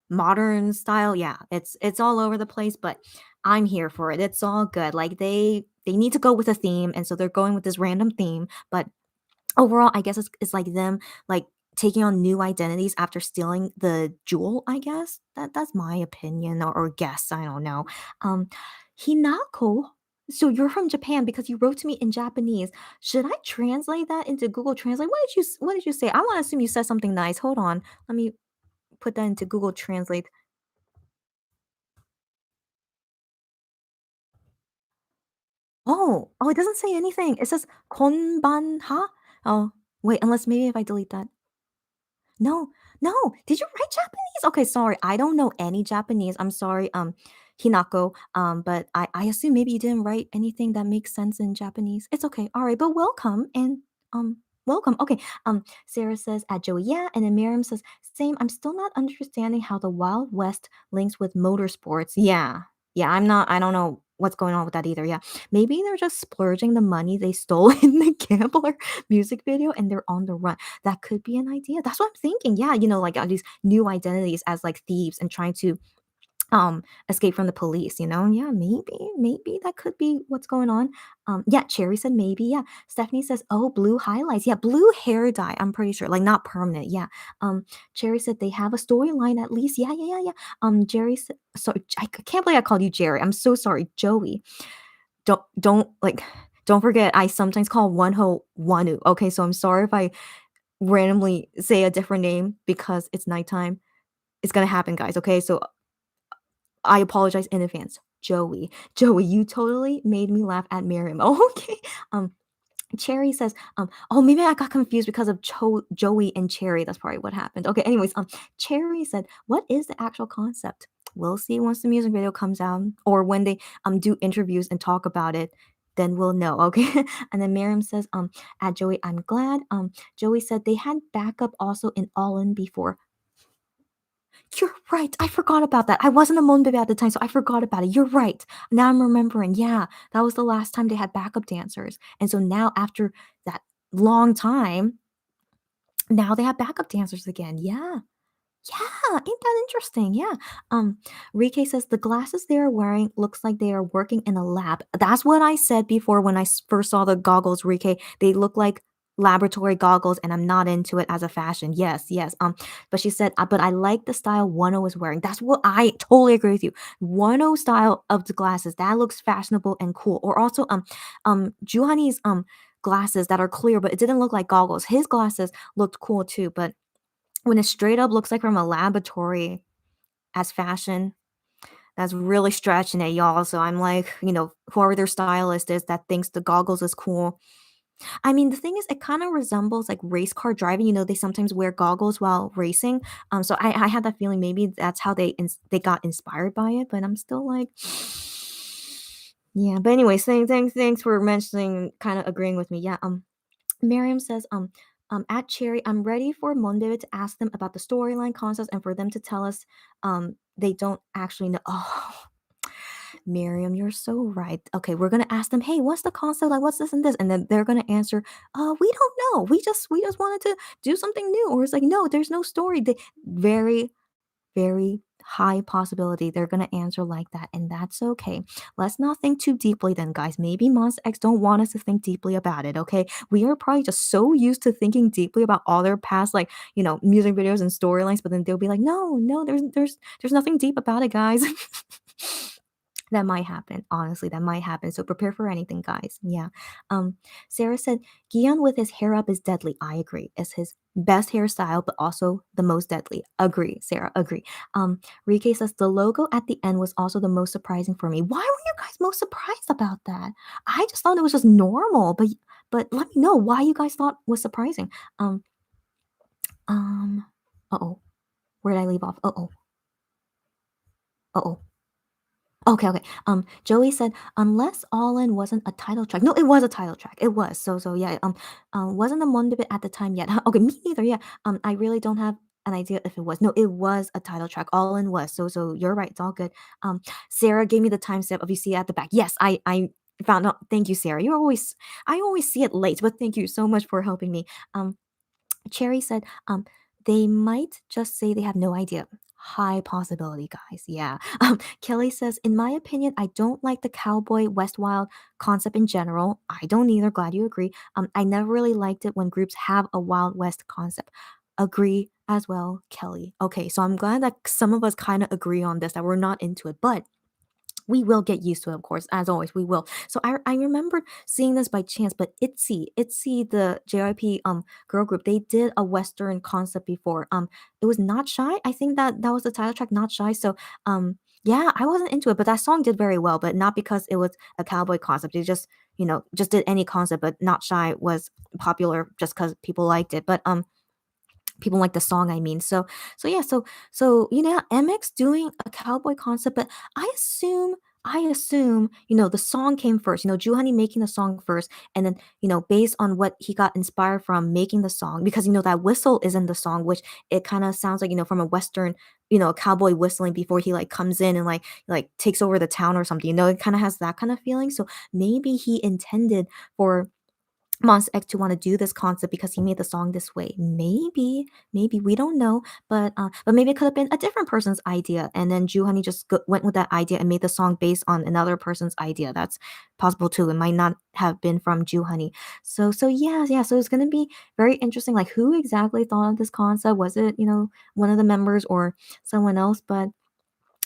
Speaker 1: modern style. Yeah, it's all over the place, but I'm here for it. It's all good. Like they need to go with a theme, and so they're going with this random theme, but overall, I guess it's like them like taking on new identities after stealing the jewel, I guess. That's my opinion or guess, I don't know. Um Hinako, so you're from Japan because you wrote to me in Japanese. Should I translate that into Google Translate? What did you say? I want to assume you said something nice. Hold on. Let me put that into Google Translate. Oh, it doesn't say anything. It says konbanha. Oh, wait, unless maybe if I delete that. No, no. Did you write Japanese? Okay, sorry. I don't know any Japanese. I'm sorry, Hinako. But I assume maybe you didn't write anything that makes sense in Japanese. It's okay. All right, but welcome and welcome. Okay. Sarah says at Joey, yeah, and then Miriam says, same. I'm still not understanding how the Wild West links with motorsports. Yeah. Yeah, I'm not, I don't know what's going on with that either. Yeah. Maybe they're just splurging the money they stole in the gambler music video and they're on the run. That could be an idea. That's what I'm thinking. Yeah, like these new identities as like thieves and trying to escape from the police. Yeah, maybe that could be what's going on. Yeah, Cherry said maybe. Yeah, Stephanie says, oh, blue highlights. Yeah, blue hair dye, I'm pretty sure, like not permanent. Yeah. Cherry said they have a storyline at least. Yeah. Jerry said, sorry, I can't believe I called you Jerry. I'm so sorry. Joey, don't forget I sometimes call Wonho Wanu. Okay, so I'm sorry if I randomly say a different name because it's nighttime. It's gonna happen, guys. Okay, so I apologize in advance. Joey, you totally made me laugh at Miriam. Okay. Um, Cherry says, oh, maybe I got confused because of Joey and Cherry. That's probably what happened. Okay, anyways, Cherry said, what is the actual concept? We'll see once the music video comes out or when they do interviews and talk about it, then we'll know. Okay. And then Miriam says, at Joey, I'm glad. Joey said they had backup also in All In before. You're right. I forgot about that. I wasn't a Moon Baby at the time, so I forgot about it. You're right. Now I'm remembering. Yeah, that was the last time they had backup dancers. And so now, after that long time, now they have backup dancers again. Yeah. Yeah, ain't that interesting? Yeah. Rike says the glasses they are wearing looks like they are working in a lab. That's what I said before when I first saw the goggles, Rike. They look like laboratory goggles, and I'm not into it as a fashion. Yes, yes. But she said, but I like the style Wano is wearing. That's what I totally agree with you. Wano style of the glasses that looks fashionable and cool. Or also, Juhani's glasses that are clear, but it didn't look like goggles. His glasses looked cool too, but when it straight up looks like from a laboratory as fashion, That's really stretching it, y'all. So I'm like, whoever their stylist is that thinks the goggles is cool. I mean, the thing is, it kind of resembles like race car driving. They sometimes wear goggles while racing. So I had that feeling maybe that's how they got inspired by it. But I'm still like, yeah. But anyways, thanks for mentioning, kind of agreeing with me. Yeah. Miriam says, at Cherry, I'm ready for Monday to ask them about the storyline concepts and for them to tell us, they don't actually know. Oh, Miriam, you're so right. Okay, we're gonna ask them, hey, what's the concept? Like, what's this and this? And then they're gonna answer, we don't know. We just wanted to do something new. Or it's like, no, there's no story. They very, very high possibility they're gonna answer like that, and that's okay. Let's not think too deeply then, guys. Maybe Monster X don't want us to think deeply about it, okay? We are probably just so used to thinking deeply about all their past, like, music videos and storylines, but then they'll be like, no, there's nothing deep about it, guys. That might happen. Honestly, that might happen. So prepare for anything, guys. Yeah. Um, Sarah said, Gion with his hair up is deadly. I agree. It's his best hairstyle, but also the most deadly. Agree, Sarah. Agree. Rike says the logo at the end was also the most surprising for me. Why were you guys most surprised about that? I just thought it was just normal, but let me know why you guys thought was surprising. Uh-oh. Where did I leave off? Uh-oh. Uh-oh. Okay. Joey said, unless All In wasn't a title track. No, it was a title track. It was. So yeah. Wasn't a Mondibit at the time yet. Okay, me neither. Yeah. I really don't have an idea if it was. No, it was a title track. All In was. So you're right. It's all good. Sarah gave me the timestamp of you see it at the back. Yes, I found out. Thank you, Sarah. I always see it late, but thank you so much for helping me. Cherry said, they might just say they have no idea. High possibility, guys. Yeah. Kelly says, in my opinion, I don't like the cowboy West Wild concept in general. I don't either. Glad you agree. I never really liked it when groups have a Wild West concept. Agree as well, Kelly. Okay, so I'm glad that some of us kind of agree on this, that we're not into it, but we will get used to it, of course, as always, we will. So I remembered seeing this by chance, but ITZY, the JYP girl group, they did a Western concept before. It was Not Shy. I think that was the title track, Not Shy. So yeah, I wasn't into it, but that song did very well, but not because it was a cowboy concept. It just did any concept, but Not Shy was popular just because people liked it. But people like the song, I mean. So yeah, so MX doing a cowboy concept, but I assume the song came first. Juhani making the song first, and then based on what he got inspired from making the song, because that whistle is in the song, which it kind of sounds like from a western, a cowboy whistling before he like comes in and like takes over the town or something. It kind of has that kind of feeling. So maybe he intended for Monsta X to want to do this concept because he made the song this way. Maybe we don't know, but maybe it could have been a different person's idea, and then Juhani just went with that idea and made the song based on another person's idea. That's possible too. It might not have been from Juhani. So yeah. So it's gonna be very interesting. Like who exactly thought of this concept? Was it one of the members or someone else? But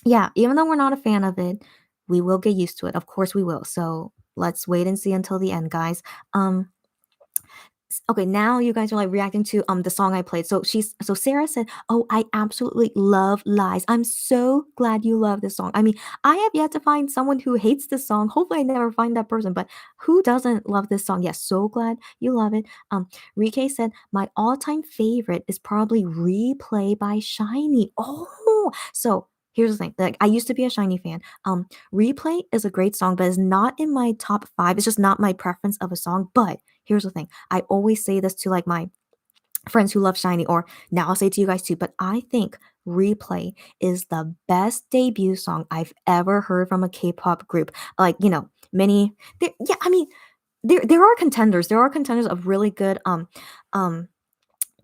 Speaker 1: yeah, even though we're not a fan of it, we will get used to it. Of course we will. So let's wait and see until the end, guys. Okay, now you guys are like reacting to the song I played. So Sarah said, "Oh, I absolutely love Lies." I'm so glad you love this song. I mean, I have yet to find someone who hates this song. Hopefully I never find that person, but who doesn't love this song? Yes, so glad you love it. Rike said, "My all-time favorite is probably Replay by Shiny." Oh, so here's the thing. Like I used to be a Shiny fan. Replay is a great song, but it's not in my top 5. It's just not my preference of a song, but here's the thing. I always say this to like my friends who love Shiny, or now I'll say to you guys too, but I think Replay is the best debut song I've ever heard from a K-pop group. Like, many yeah, I mean, there are contenders. There are contenders of really good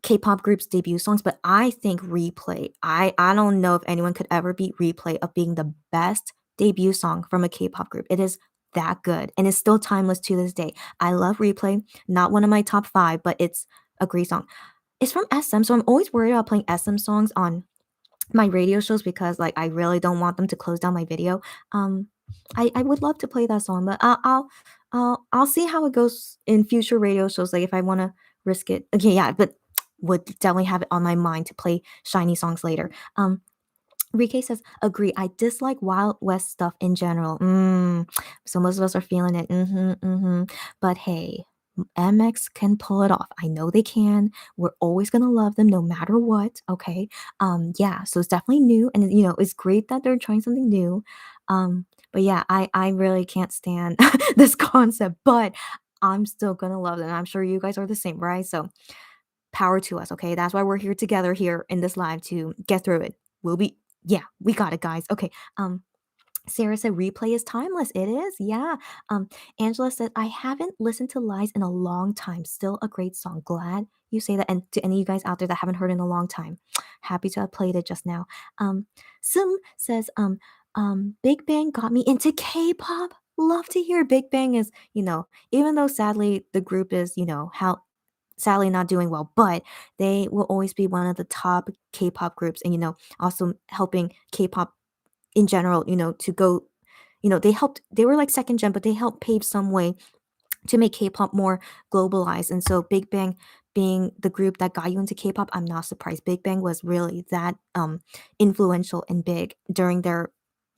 Speaker 1: K-pop groups debut songs, but I think Replay, I don't know if anyone could ever beat Replay of being the best debut song from a K-pop group. It is that good and it's still timeless to this day. I love Replay, not one of my top 5, but it's a great song. It's from SM, so I'm always worried about playing SM songs on my radio shows because like I really don't want them to close down my video. I would love to play that song, but I'll see how it goes in future radio shows. Like if I want to risk it. Okay, yeah, but would definitely have it on my mind to play Shiny songs later. Rike says, agree. I dislike Wild West stuff in general. So most of us are feeling it. But hey, MX can pull it off. I know they can. We're always gonna love them no matter what. Okay. Yeah, so it's definitely new, and it's great that they're trying something new. But yeah, I really can't stand this concept, but I'm still gonna love them. I'm sure you guys are the same, right? So power to us, okay? That's why we're here together here in this live to get through it. We'll be Yeah, we got it, guys. Okay. Sarah said replay is timeless. It is, yeah. Um, Angela said, I haven't listened to Lies in a long time. Still a great song. Glad you say that. And to any of you guys out there that haven't heard it in a long time, happy to have played it just now. Sim says, Big Bang got me into K-pop. Love to hear Big Bang is, even though sadly the group is, how sadly not doing well, but they will always be one of the top K-pop groups and also helping K-pop in general, to go, they were like second gen, but they helped pave some way to make K-pop more globalized. And so Big Bang being the group that got you into K-pop, I'm not surprised. Big Bang was really that influential and big during their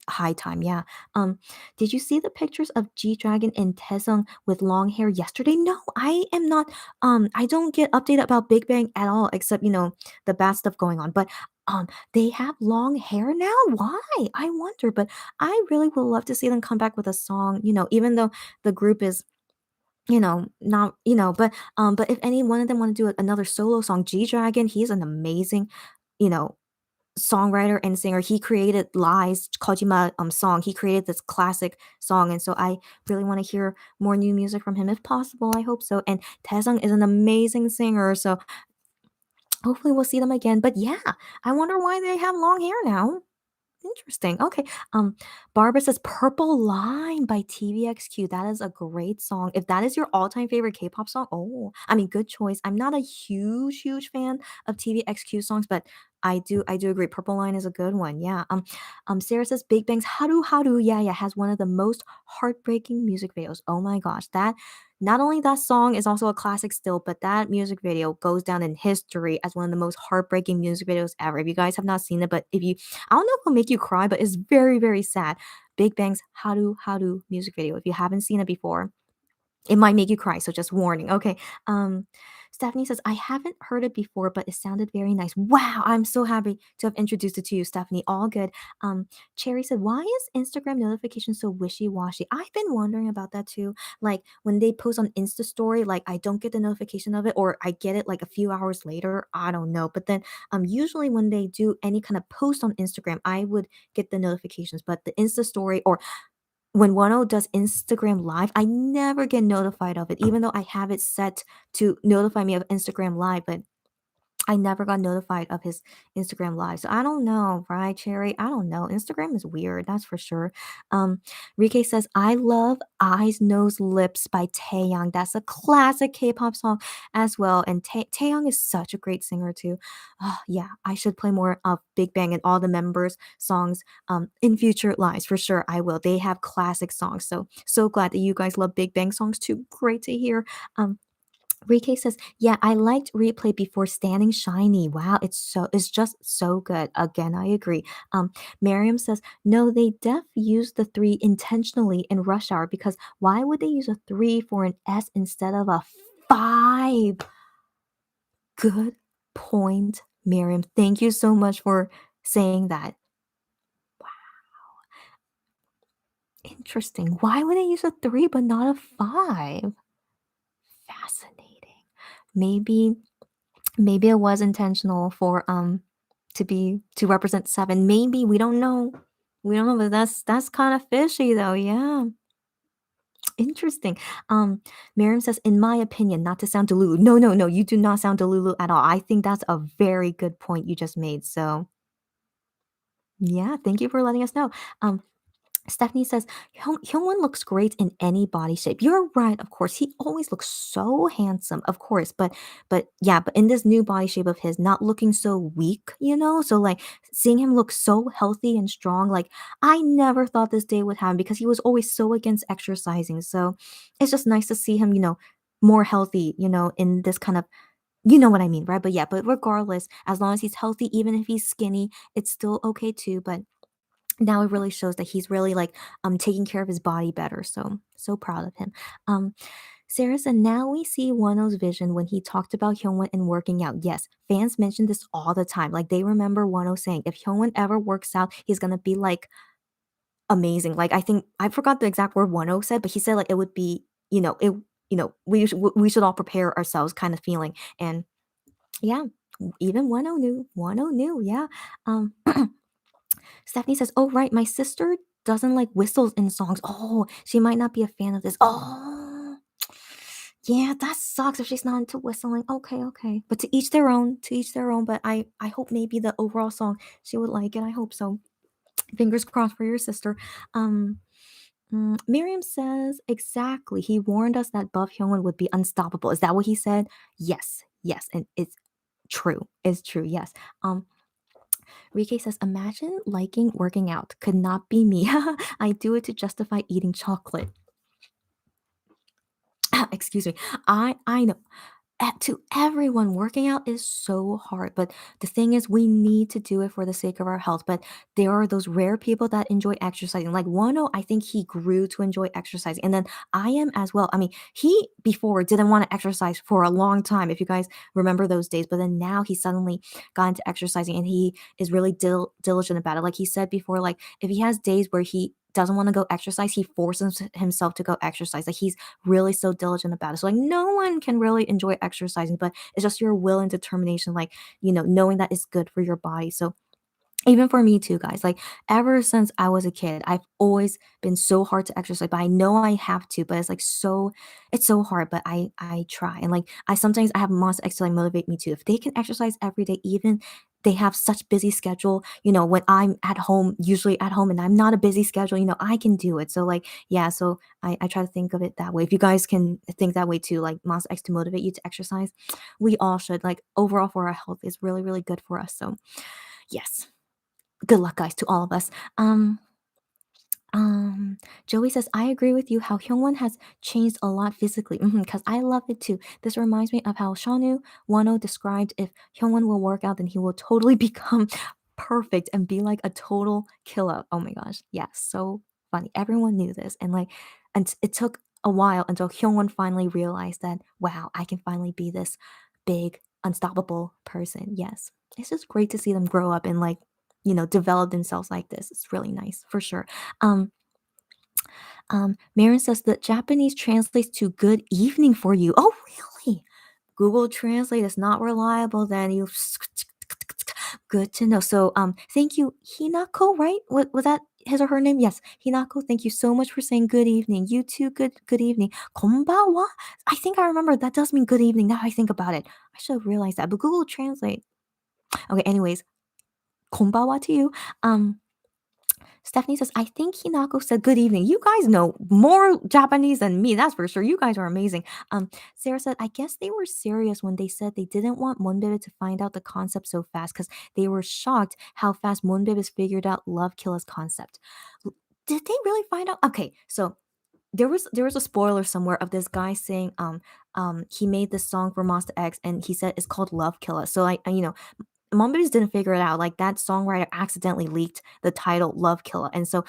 Speaker 1: high time. Yeah. Um, did you see the pictures of G Dragon and Taesung with long hair yesterday? No, I am not. I don't get updated about Big Bang at all, except the bad stuff going on. But they have long hair now. Why? I wonder. But I really would love to see them come back with a song. Even though the group is not but if any one of them want to do another solo song, G Dragon, he's an amazing you know songwriter and singer. He created Lies, Kojima song. He created this classic song, and so I really want to hear more new music from him if possible. I hope so. And Taesung is an amazing singer, so hopefully we'll see them again. But yeah, I wonder why they have long hair now. Interesting. Okay. Barbara says Purple Line by TVXQ. That is a great song. If that is your all-time favorite K-pop song, oh, I mean, good choice. I'm not a huge fan of TVXQ songs, but I do agree. Purple Line is a good one. Yeah. Sarah says Big Bang's Haru Haru, yeah, yeah, has one of the most heartbreaking music videos. Oh my gosh. That not only that song is also a classic still, but that music video goes down in history as one of the most heartbreaking music videos ever. If you guys have not seen it, but if you I don't know if it'll make you cry, but it's very, very sad. Big Bang's Haru Haru music video. If you haven't seen it before, it might make you cry, so just warning. Okay. Stephanie says, I haven't heard it before, but it sounded very nice. Wow, I'm so happy to have introduced it to you, Stephanie. All good. Cherry said, why is Instagram notification so wishy-washy? I've been wondering about that too. Like when they post on Insta story, like I don't get the notification of it, or I get it like a few hours later. I don't know. But then usually when they do any kind of post on Instagram, I would get the notifications. But the Insta story or when Wano does Instagram Live, I never get notified of it, even though I have it set to notify me of Instagram Live, but I never got notified of his Instagram Live. So I don't know, right, Cherry? I don't know. Instagram is weird, that's for sure. Um, Rike says, I love Eyes, Nose, Lips by Taeyang. That's a classic K-pop song as well. And Taeyang is such a great singer too. Oh, yeah, I should play more of Big Bang and all the members' songs in future lives for sure. I will. They have classic songs. So glad that you guys love Big Bang songs too. Great to hear. Um, Rike says, "Yeah, I liked Replay before Standing Shiny. Wow, it's just so good." Again, I agree. Miriam says, "No, they used the 3 intentionally in Rush Hour because why would they use a 3 for an S instead of a 5?" Good point, Miriam. Thank you so much for saying that. Interesting. Why would they use a 3 but not a 5? Fascinating. Maybe Maybe it was intentional for to represent 7. Maybe we don't know. We don't know, but that's kind of fishy though. Yeah. Interesting. Miriam says, in my opinion, not to sound delulu. No, no, no, you do not sound delulu at all. I think that's a very good point you just made. So yeah, thank you for letting us know. Um, Stephanie says, Hyungwon looks great in any body shape. You're right, of course. He always looks so handsome, of course. But yeah, but in this new body shape of his, not looking so weak, So like seeing him look so healthy and strong, like I never thought this day would happen because he was always so against exercising. So it's just nice to see him, more healthy, in this kind of You know what I mean, right? But yeah, but regardless, as long as he's healthy, even if he's skinny, it's still okay too. But now it really shows that he's really like taking care of his body better. So proud of him. Um Sarah said, now we see Wano's vision when he talked about Hyungwon and working out. Yes, fans mention this all the time. Like they remember Wano saying, if Hyungwon ever works out, he's gonna be like amazing. Like I think I forgot the exact word Wano said, but he said like it would be, it, we should all prepare ourselves kind of feeling. And yeah, even Wano knew. Wano knew. Yeah. Um, Stephanie says, "Oh right, my sister doesn't like whistles in songs. Oh, she might not be a fan of this. Oh, yeah, that sucks if she's not into whistling. Okay, okay. But to each their own. To each their own. But I hope maybe the overall song she would like it. I hope so. Fingers crossed for your sister. Um, Miriam says exactly. He warned us that Buff Hyungwon would be unstoppable. Is that what he said? Yes, yes, and it's true. It's true. Yes. Rike says, imagine liking working out. Could not be me. I do it to justify eating chocolate. Excuse me. I know. To everyone, working out is so hard. But the thing is, we need to do it for the sake of our health. But there are those rare people that enjoy exercising. Like Wano, I think he grew to enjoy exercising. And then I am as well. I mean, he before didn't want to exercise for a long time, if you guys remember those days. But then now he suddenly got into exercising and he is really diligent about it. Like he said before, like if he has days where he doesn't want to go exercise, he forces himself to go exercise. Like he's really so diligent about it. So like no one can really enjoy exercising, but it's just your will and determination, like, knowing that it's good for your body. So even for me too, guys, like ever since I was a kid, I've always been so hard to exercise, but I know I have to, but it's so hard, but I try. And like I have Monster X to like motivate me too. If they can exercise every day, even they have such busy schedule, when I'm at home, usually at home and I'm not a busy schedule, I can do it. So like, yeah, so I try to think of it that way. If you guys can think that way too, like Monster X to motivate you to exercise, we all should. Like overall for our health is really, really good for us. So yes, good luck, guys, to all of us. Um, Joey says, I agree with you how Hyungwon has changed a lot physically. Because I love it too. This reminds me of how Shanu Wano described if Hyungwon will work out, then he will totally become perfect and be like a total killer. Oh my gosh. Yeah, so funny. Everyone knew this. And like, and it took a while until Hyungwon finally realized that, wow, I can finally be this big, unstoppable person. Yes. It's just great to see them grow up and like, develop themselves like this. It's really nice for sure. Um, Marin says that Japanese translates to good evening for you. Oh, really? Google Translate is not reliable, then you good to know. So thank you, Hinako, right? Was that his or her name? Yes, Hinako, thank you so much for saying good evening. You too, good evening. Konbawa? I think I remember that does mean good evening now I think about it. I should have realized that. But Google Translate. Okay, anyways, konbawa to you. Stephanie says, I think Hinako said good evening. You guys know more Japanese than me, that's for sure. You guys are amazing. Sarah said, I guess they were serious when they said they didn't want Monbebe to find out the concept so fast because they were shocked how fast Monbebe's figured out Love Killa's concept. Did they really find out? Okay, so there was a spoiler somewhere of this guy saying he made this song for Monster X and he said it's called Love Killa. So Mom Babies didn't figure it out. Like that songwriter accidentally leaked the title Love Killer. And so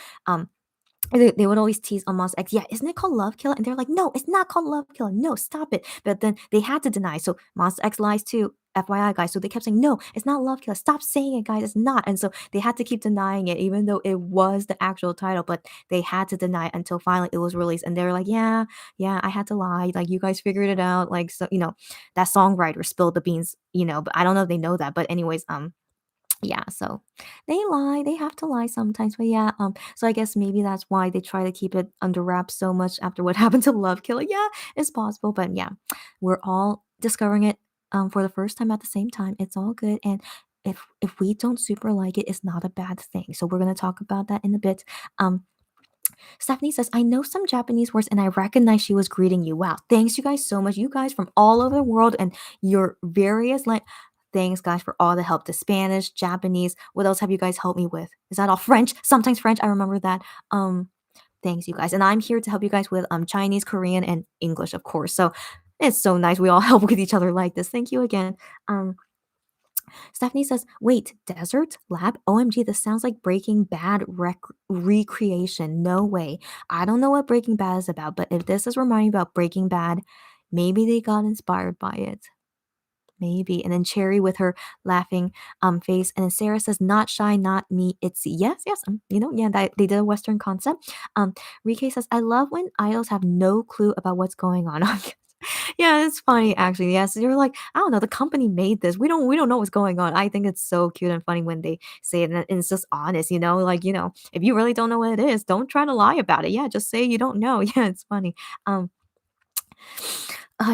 Speaker 1: they would always tease on Monster X, yeah, isn't it called Love Killer? And they're like, no, it's not called Love Killer. No, stop it. But then they had to deny. So Monster X lies too, FYI, guys. So they kept saying, no, it's not Love Killer. Stop saying it, guys. It's not. And so they had to keep denying it, even though it was the actual title. But they had to deny it until finally it was released. And they were like, yeah, I had to lie. Like you guys figured it out. Like so, that songwriter spilled the beans. But I don't know if they know that. But anyways, yeah, so they lie. They have to lie sometimes. But yeah, so I guess maybe that's why they try to keep it under wraps so much after what happened to Love Killer. Yeah, it's possible. But yeah, we're all discovering it for the first time at the same time. It's all good. And if we don't super like it, it's not a bad thing. So we're gonna talk about that in a bit. Stephanie says, I know some Japanese words and I recognize she was greeting you. Wow. Thanks, you guys, so much. You guys from all over the world and your various like thanks, guys, for all the help. The Spanish, Japanese. What else have you guys helped me with? Is that all French? Sometimes French. I remember that. Thanks, you guys. And I'm here to help you guys with Chinese, Korean, and English, of course. So It's so nice we all help with each other like this. Thank you again. Um, Stephanie says, "Wait, desert lab? OMG, this sounds like Breaking Bad recreation. No way. I don't know what Breaking Bad is about, but if this is reminding me about Breaking Bad, maybe they got inspired by it. Maybe." And then Cherry with her laughing face. And then Sarah says, "Not shy, not me, it's yes, yes." Yeah, they did a Western concept. Rike says, "I love when idols have no clue about what's going on." Yeah, it's funny actually. Yes, you're like, I don't know, the company made this. We don't know what's going on. I think it's so cute and funny when they say it, and it's just honest, like, if you really don't know what it is, don't try to lie about it. Yeah, just say you don't know. Yeah, it's funny. Um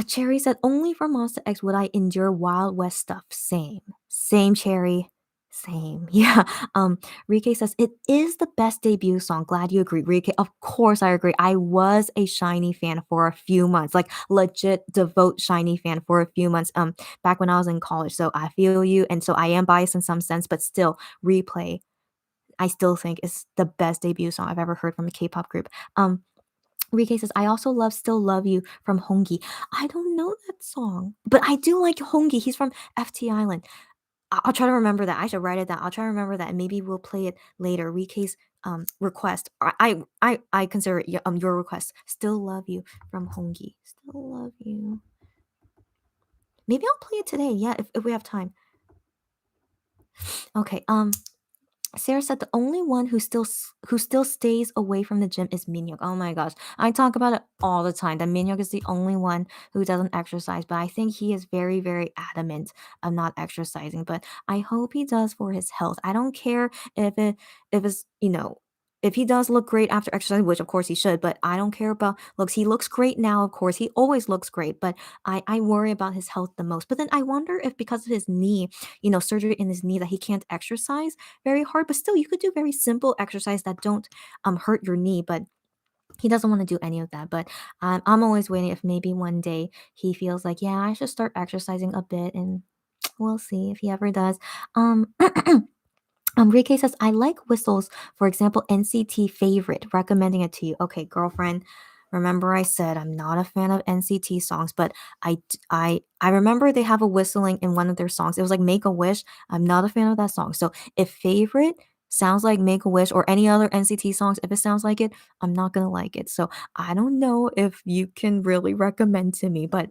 Speaker 1: Cherry said, "Only for Monster X would I endure Wild West stuff." Same. Same, Cherry. Same. Yeah. Rike says, "It is the best debut song." Glad you agree, Rike. Of course I agree. I was a Shiny fan for a few months, like legit devote Shiny fan for a few months, back when I was in college. So I feel you. And so I am biased in some sense, but still, Replay, I still think is the best debut song I've ever heard from a K-pop group. Rike says, "I also love Still Love You from Hongi." I don't know that song, but I do like Hongi. He's from FT Island. I'll try to remember that. I should write it down. I'll try to remember that, and maybe we'll play it later. Rike's request. I consider it your request. Still Love You from Hongi. Still Love You. Maybe I'll play it today. Yeah, if we have time. Okay. Sarah said, "The only one who still stays away from the gym is Minhyuk." Oh my gosh, I talk about it all the time. That Minhyuk is the only one who doesn't exercise, but I think he is very, very adamant of not exercising. But I hope he does for his health. I don't care if it's if he does look great after exercising, which of course he should, but I don't care about looks. He looks great now, of course. He always looks great, but I worry about his health the most. But then I wonder if because of his knee, surgery in his knee, that he can't exercise very hard, but still you could do very simple exercise that don't hurt your knee, but he doesn't want to do any of that. But I'm always waiting if maybe one day he feels like, yeah, I should start exercising a bit, and we'll see if he ever does. um Rike says, "I like whistles. For example, NCT Favorite, recommending it to you." Okay, girlfriend. Remember I said I'm not a fan of NCT songs, but I remember they have a whistling in one of their songs. It was like Make a Wish. I'm not a fan of that song. So if Favorite sounds like Make a Wish or any other NCT songs, if it sounds like it, I'm not gonna like it. So I don't know if you can really recommend to me, but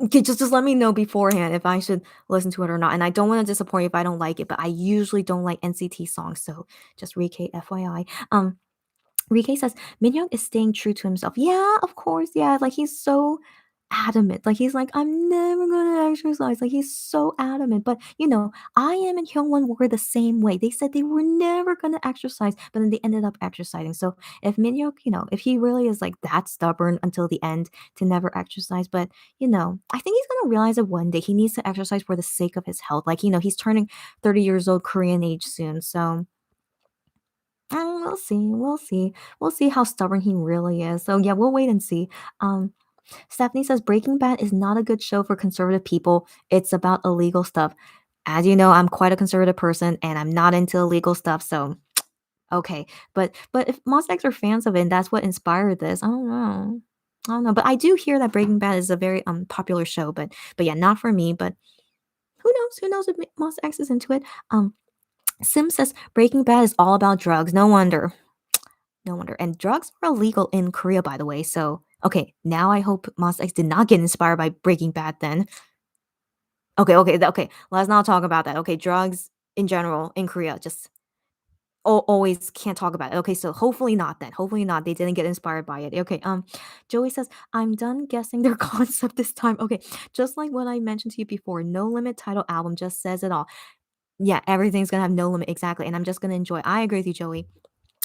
Speaker 1: okay, just let me know beforehand if I should listen to it or not. And I don't want to disappoint you if I don't like it, but I usually don't like NCT songs, so just Rike FYI. Rike says, "Minhyuk is staying true to himself." Yeah, of course. Yeah, like he's so adamant. Like he's like, "I'm never gonna exercise." Like he's so adamant. But I am and Hyungwon were the same way. They said they were never gonna exercise, but then they ended up exercising. So if Minhyuk, if he really is like that stubborn until the end to never exercise, but I think he's gonna realize that one day he needs to exercise for the sake of his health. Like, he's turning 30 years old Korean age soon. So we'll see. We'll see. We'll see how stubborn he really is. So yeah, we'll wait and see. Um, Stephanie says Breaking Bad is not a good show for conservative people. It's about illegal stuff. As you know, I'm quite a conservative person and I'm not into illegal stuff. So okay, but if Mosaics are fans of it, and that's what inspired this. I don't know. I don't know, but I do hear that Breaking Bad is a very popular show, but yeah, not for me. But who knows? Who knows if Mos X is into it? Sim says Breaking Bad is all about drugs. No wonder. No wonder. And drugs are illegal in Korea, by the way. So, okay, now I hope Mos X did not get inspired by Breaking Bad then. Okay. Let's not talk about that. Okay, drugs in general in Korea, just always can't talk about it. Okay, so hopefully not then. Hopefully not. They didn't get inspired by it. Okay, Joey says, "I'm done guessing their concept this time." Okay, just like what I mentioned to you before, No Limit title album just says it all. Yeah, everything's gonna have no limit, exactly, and I'm just gonna enjoy. I agree with you, Joey.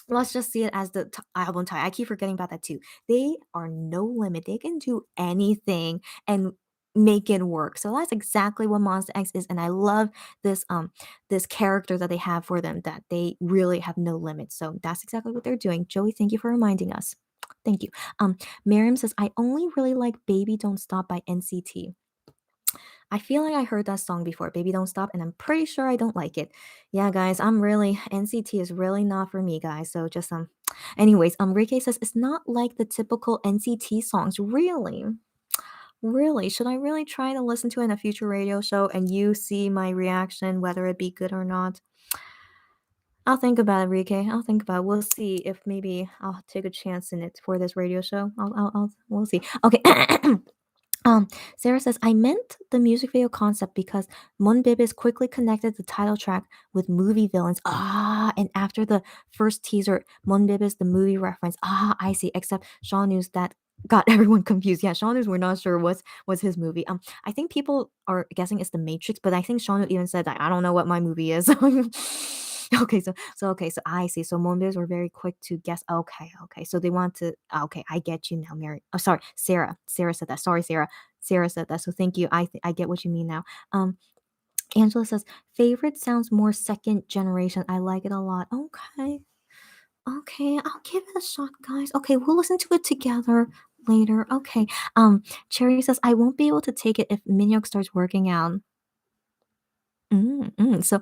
Speaker 1: Let's just see it as the album title. I keep forgetting about that too. They are no limit. They can do anything and make it work. So that's exactly what Monster X is, and I love this character that they have for them, that they really have no limit. So that's exactly what they're doing. Joey, thank you for reminding us. Thank you. Miriam says, "I only really like Baby Don't Stop by NCT." I feel like I heard that song before, Baby Don't Stop, and I'm pretty sure I don't like it. Yeah, guys, I'm really NCT is really not for me, guys. So just anyways, Rike says it's not like the typical NCT songs, really. Really, should I really try to listen to it in a future radio show and you see my reaction, whether it be good or not? I'll think about it, Rike. I'll think about it. We'll see if maybe I'll take a chance in it for this radio show. We'll see. Okay. Um, Sarah says, I meant the music video concept because Monbibis quickly connected the title track with movie villains. Ah, and after the first teaser, Monbibis, the movie reference. Ah, I see. Except Shaw News that got everyone confused. Yeah, Shaw News, we're not sure what's his movie. I think people are guessing it's The Matrix, but I think Shaw News even said that I don't know what my movie is. Okay, so I see. So Monbibis were very quick to guess. Okay. So they want to. Okay, I get you now, Mary. Oh, sorry, Sarah. Sarah said that. Sorry, Sarah. Sarah said that. So thank you. I get what you mean now. Angela says favorite sounds more second generation. I like it a lot. Okay. Okay, I'll give it a shot, guys. Okay, we'll listen to it together later. Okay. Cherry says I won't be able to take it if Minhyuk starts working out. So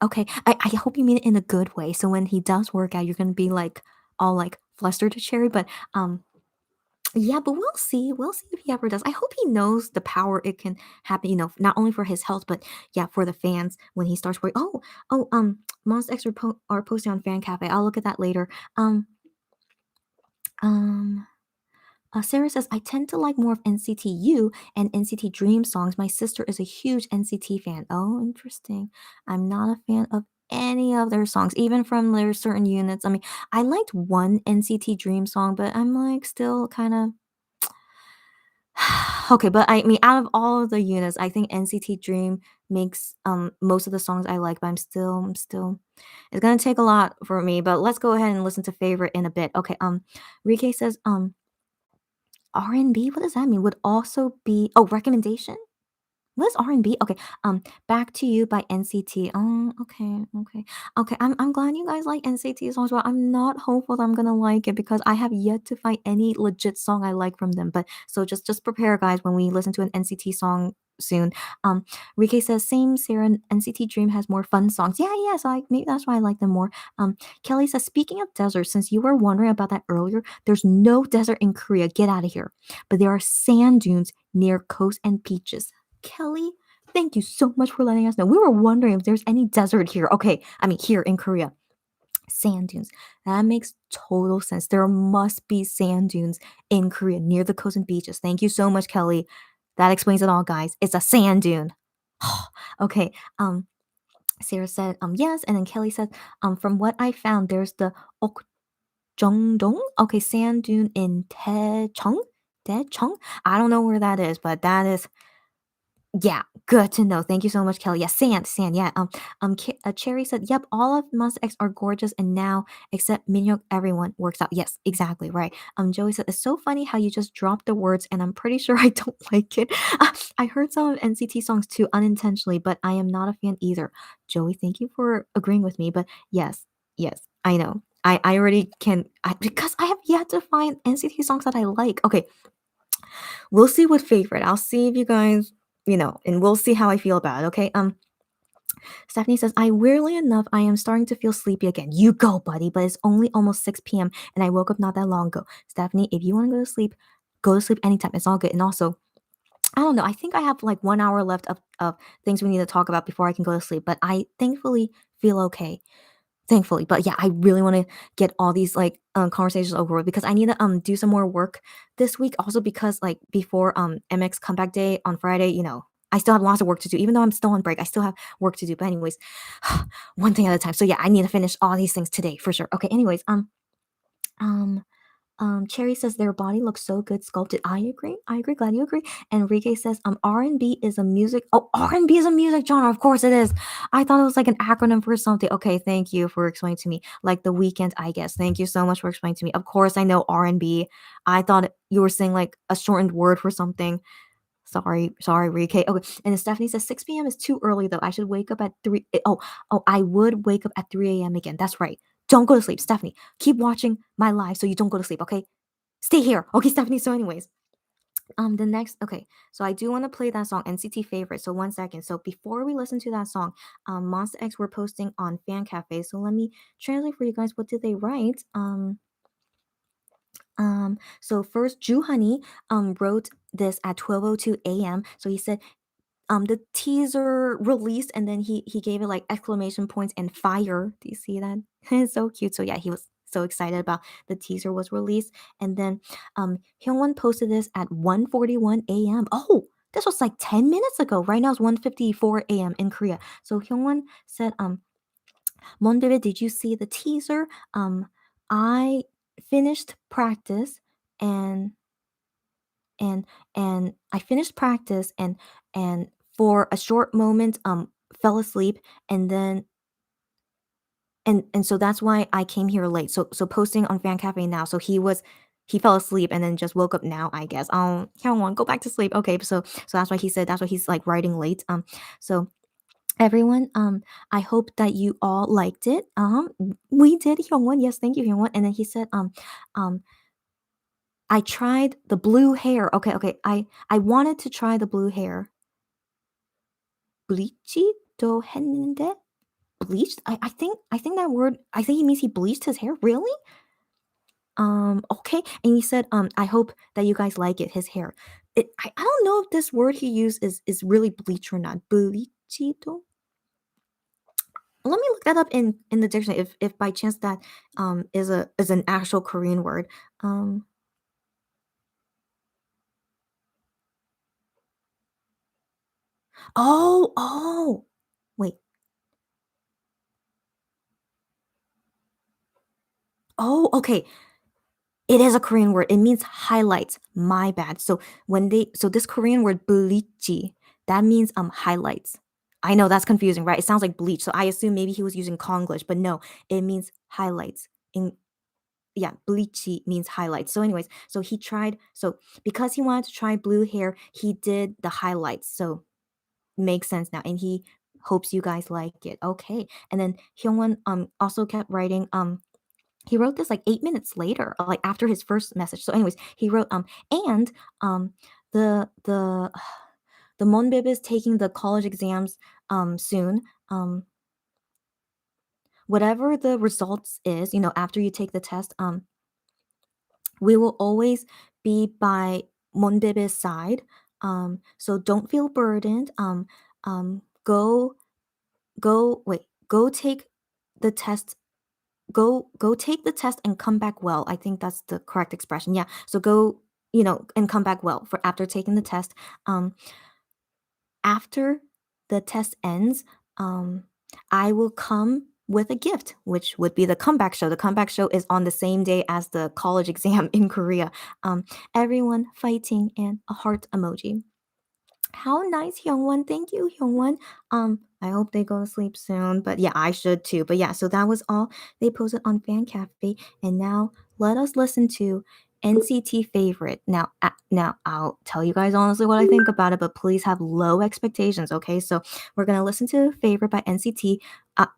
Speaker 1: okay. I hope you mean it in a good way. So when he does work out, you're gonna be like all like flustered to Cherry, but yeah, but we'll see. We'll see if he ever does. I hope he knows the power it can happen, not only for his health, but yeah, for the fans when he starts working. Monster X are posting on Fan Cafe. I'll look at that later. Um, um, Sarah says, I tend to like more of NCT U and NCT Dream songs. My sister is a huge NCT fan. Oh, interesting. I'm not a fan of any of their songs, even from their certain units. I mean, I liked one NCT Dream song, but I'm like still kind of okay, but I mean, out of all of the units, I think NCT Dream makes most of the songs I like, but I'm still it's gonna take a lot for me, but let's go ahead and listen to favorite in a bit. Okay, Rike says R&B, what does that mean? Would also be recommendation? What is R&B? Okay, Back to You by NCT. Okay. I'm glad you guys like NCT songs, but I'm not hopeful that I'm gonna like it because I have yet to find any legit song I like from them. But so just prepare, guys, when we listen to an NCT song soon. Rike says same. Sarah, NCT Dream has more fun songs. Yeah. So maybe that's why I like them more. Kelly says speaking of desert, since you were wondering about that earlier, there's no desert in Korea. Get out of here. But there are sand dunes near coast and beaches. Kelly, thank you so much for letting us know. We were wondering if there's any desert here. Okay, I mean, here in Korea. Sand dunes. That makes total sense. There must be sand dunes in Korea near the coast and beaches. Thank you so much, Kelly. That explains it all, guys. It's a sand dune. Okay, Sarah said, yes, and then Kelly said, from what I found, there's the Okjongdong, okay, sand dune in Daejeong. Daejeong? I don't know where that is, but that is yeah, good to know. Thank you so much, Kelly. Yeah, sand. Yeah. Cherry said, "Yep, all of Monster X are gorgeous, and now except Minhyuk, everyone works out." Yes, exactly right. Joey said, "It's so funny how you just dropped the words, and I'm pretty sure I don't like it. I heard some of NCT songs too unintentionally, but I am not a fan either." Joey, thank you for agreeing with me. But yes, I know. I already can because I have yet to find NCT songs that I like. Okay, we'll see what favorite. I'll see if you guys, and we'll see how I feel about it. Okay. Stephanie says, weirdly enough, I am starting to feel sleepy again. You go, buddy, but it's only almost 6 p.m. and I woke up not that long ago. Stephanie, if you want to go to sleep anytime. It's all good. And also, I don't know. I think I have like 1 hour left of things we need to talk about before I can go to sleep, but I thankfully feel okay. Thankfully, but yeah, I really want to get all these like conversations over with because I need to do some more work this week. Also because like before MX comeback day on Friday, I still have lots of work to do. Even though I'm still on break, I still have work to do. But anyways, one thing at a time. So yeah, I need to finish all these things today for sure. Okay. Anyways, um, Cherry says their body looks so good sculpted. I agree. Glad you agree. And Enrique says, R&B is a music. Oh, R&B is a music genre. Of course it is. I thought it was like an acronym for something. Okay, thank you for explaining to me. Like the weekend, I guess. Thank you so much for explaining to me. Of course, I know R&B. I thought you were saying like a shortened word for something. Sorry, Enrique. Okay, and then Stephanie says 6 p.m. is too early though. I should wake up at 3. I would wake up at 3 a.m. again. That's right. Don't go to sleep, Stephanie. Keep watching my live so you don't go to sleep, okay? Stay here. Okay, Stephanie. So, anyways, The next, okay, so I do want to play that song, NCT Favorite. So 1 second. So before we listen to that song, Monster X were posting on Fan Cafe. So let me translate for you guys. What did they write? So first, Ju Honey wrote this at 12:02 a.m. So he said the teaser released, and then he gave it like exclamation points and fire. Do you see that? It's so cute. So yeah, he was so excited about the teaser was released. And then Hyungwon posted this at 1:41 a.m. Oh, this was like 10 minutes ago. Right now it's 1:54 a.m. in Korea. So Hyungwon said, Monbebe, did you see the teaser? I finished practice and and I finished practice and for a short moment fell asleep, and then and so that's why I came here late. So posting on Fan Cafe now. So he fell asleep and then just woke up now, I guess. Hyungwon, go back to sleep. Okay, so that's why he said that's why he's like writing late. So everyone, I hope that you all liked it. We did, Hyungwon. Yes, thank you, Hyungwon. And then he said um I tried the blue hair. Okay. I wanted to try the blue hair. bleach도 했는데? Bleached? I think that word, I think he means he bleached his hair. Really? Okay. And he said, I hope that you guys like it, his hair. I don't know if this word he used is really bleach or not. Bleachito? Let me look that up in the dictionary if by chance that is an actual Korean word. Oh, wait. Oh, okay. It is a Korean word. It means highlights. My bad. So this Korean word bleachy, that means highlights. I know that's confusing, right? It sounds like bleach. So I assume maybe he was using Konglish, but no, it means highlights. In Yeah, bleachy means highlights. So anyways, so because he wanted to try blue hair, he did the highlights. So makes sense now, and he hopes you guys like it. Okay. And then Hyungwon also kept writing he wrote this like 8 minutes later, like after his first message. So anyways, he wrote and the the Monbib is taking the college exams soon. Whatever the results is, after you take the test, we will always be by Monbib's side. So don't feel burdened. Go go take the test. Go take the test and come back well. I think that's the correct expression. Yeah. So go, and come back well for after taking the test. After the test ends, I will come with a gift, which would be the comeback show. The comeback show is on the same day as the college exam in Korea. Everyone fighting and a heart emoji. How nice, Hyungwon. Thank you, Hyungwon. I hope they go to sleep soon. But yeah, I should too. But yeah, so that was all they posted on Fan Cafe. And now let us listen to NCT Favorite. Now I'll tell you guys honestly what I think about it, but please have low expectations, okay? So we're gonna listen to Favorite by NCT.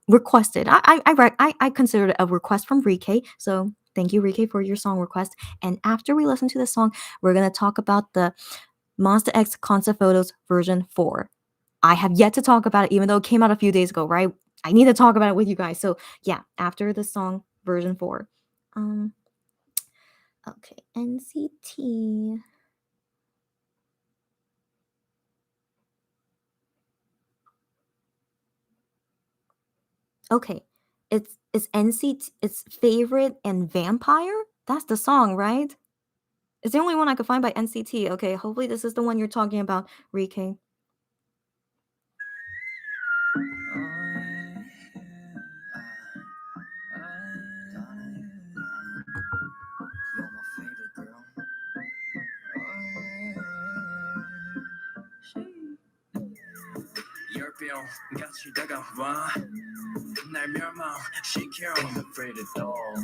Speaker 1: Requested. I considered it a request from Rike. So thank you, Rike, for your song request. And after we listen to the song, we're gonna talk about the Monster X Concept Photos version 4. I have yet to talk about it, even though it came out a few days ago, right? I need to talk about it with you guys. So yeah, after the song version 4. Okay, NCT. Okay, it's NCT. It's Favorite and Vampire. That's the song, right? It's the only one I could find by NCT. Okay, hopefully this is the one you're talking about, Rike.
Speaker 2: You're my favorite girl. 열병 같이 다가와 날 멸망시켜 I'm afraid of all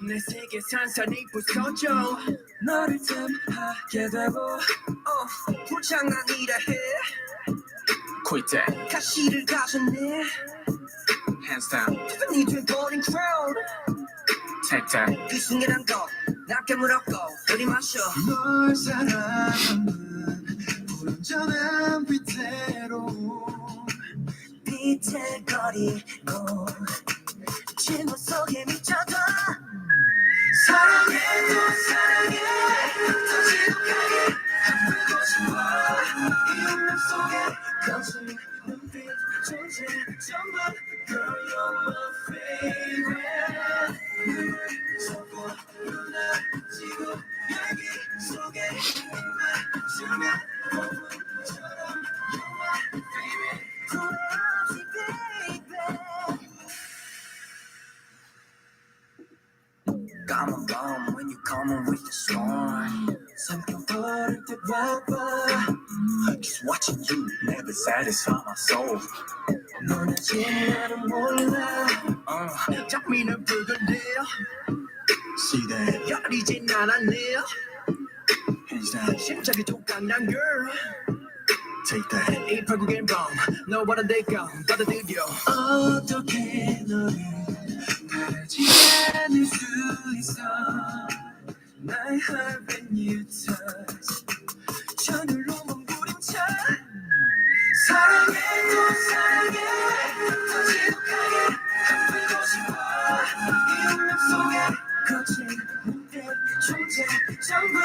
Speaker 2: 내 세계 산산이 부서져 너를 탐하게 되고 불장난이라 해 Quit that 가시를 가졌네 Hands down 네 돼버린 crowd Take that 그 순간한 것 낮게 물었고 들이마셔
Speaker 3: 널 사랑하는 불완전한 빛대로
Speaker 2: 비틀거리고 친구 속에 미쳐도
Speaker 3: 사랑해 또 사랑해 더 지독하게 한물고 싶어 이 운명 속에 거친 눈빛 존재 전부 Girl you're my favorite 서고 무너지고 열기 속에 입만 주면 폭풍처럼 You're my favorite
Speaker 2: 돌아오지 baby Come along when you coming with the storm
Speaker 3: Something 버릴 듯 와봐
Speaker 2: Just watching you never satisfy my soul
Speaker 3: 너나지 나는 몰라 장미는 붉은데요 See that
Speaker 2: 여리진 않았네요
Speaker 3: Hands down
Speaker 2: 심장이 독강난 girl
Speaker 3: Take that
Speaker 2: 이 결국엔 wrong 너와는 내가 받아들여
Speaker 3: 어떻게 너를 바라지 않을 수 있어 My heart when you touch 저절로 몸부림쳐 사랑해 또 사랑해 더 지독하게 한물고 싶어 이 운명 속에 거친 눈빛 존재 전부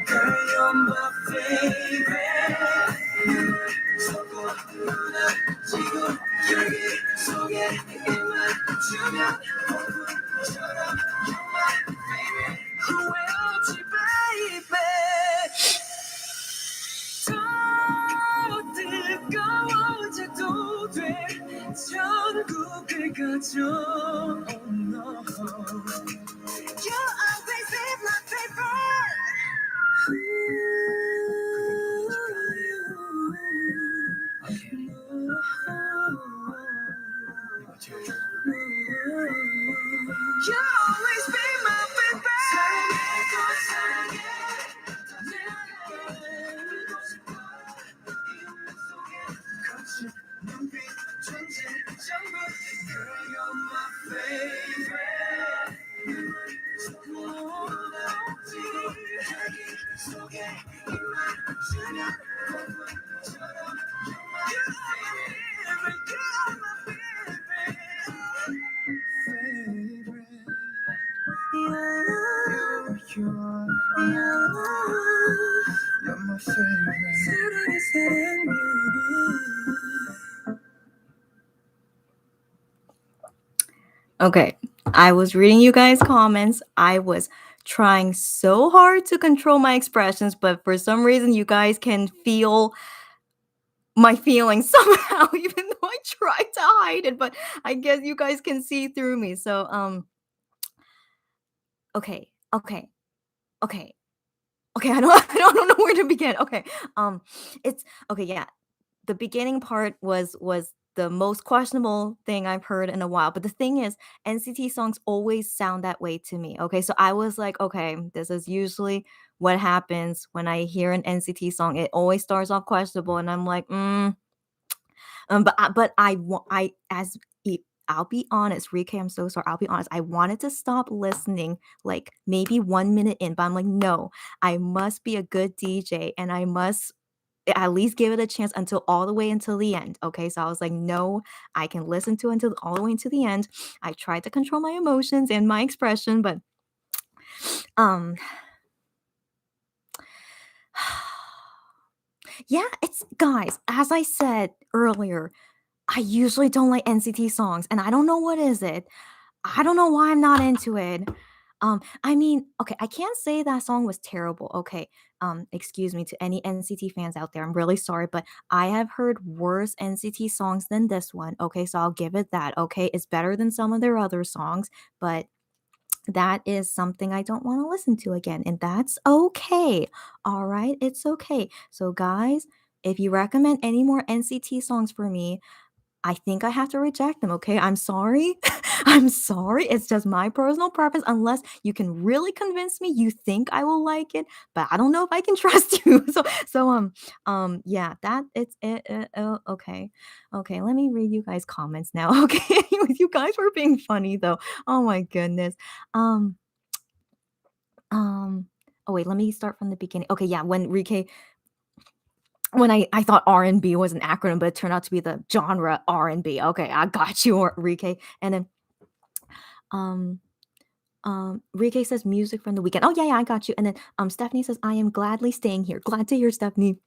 Speaker 3: Girl you're my favorite 서고 무너지고 열기 속에 입만 주면 폭풍처럼 You're my favorite 후회 없이 baby 더 뜨거워져도 돼 천국을 가져 Oh no
Speaker 2: You always be my favorite
Speaker 3: You always be my favorite 사랑해 또 사랑해 울고 싶어 이 운명 속에 거친 눈빛 존재 전부 Girl you're my favorite 지금 열기 속에 입만 주면 폭풍처럼 You're my favorite You're my favorite You're my favorite 사랑해 사랑해
Speaker 1: Okay, I was reading you guys' comments. I was trying so hard to control my expressions, but for some reason, you guys can feel my feelings somehow, even though I tried to hide it. But I guess you guys can see through me. So, okay, okay, okay. Okay, I don't know where to begin. Okay. It's okay, yeah. The beginning part was the most questionable thing I've heard in a while. But the thing is, NCT songs always sound that way to me. Okay. So I was like, okay, this is usually what happens when I hear an NCT song. It always starts off questionable, and I'm like, but I as I'll be honest, Rika, I'm so sorry. I'll be honest. I wanted to stop listening like maybe 1 minute in, but I'm like, no, I must be a good DJ and I must at least give it a chance until all the way until the end. Okay. So I was like, no, I can listen to it until all the way until the end. I tried to control my emotions and my expression, but um yeah, it's guys, as I said earlier, I usually don't like NCT songs, and I don't know what is it. I don't know why I'm not into it. I mean, okay, I can't say that song was terrible. Okay, excuse me to any NCT fans out there. I'm really sorry, but I have heard worse NCT songs than this one. Okay, so I'll give it that. Okay, it's better than some of their other songs, but that is something I don't want to listen to again, and that's okay. All right, it's okay. So, guys, if you recommend any more NCT songs for me, I think I have to reject them, okay? I'm sorry. I'm sorry. It's just my personal preference unless you can really convince me you think I will like it, but I don't know if I can trust you. Yeah, that it's okay. Okay, let me read you guys comments now. Okay. You guys were being funny though. Oh my goodness. Um Um, oh wait, let me start from the beginning. Okay, yeah, when I thought R&B was an acronym, but it turned out to be the genre R&B. Okay, I got you, Rike. And then um Rike says music from the weekend. Oh yeah, I got you. And then Stephanie says I am gladly staying here. Glad to hear, Stephanie.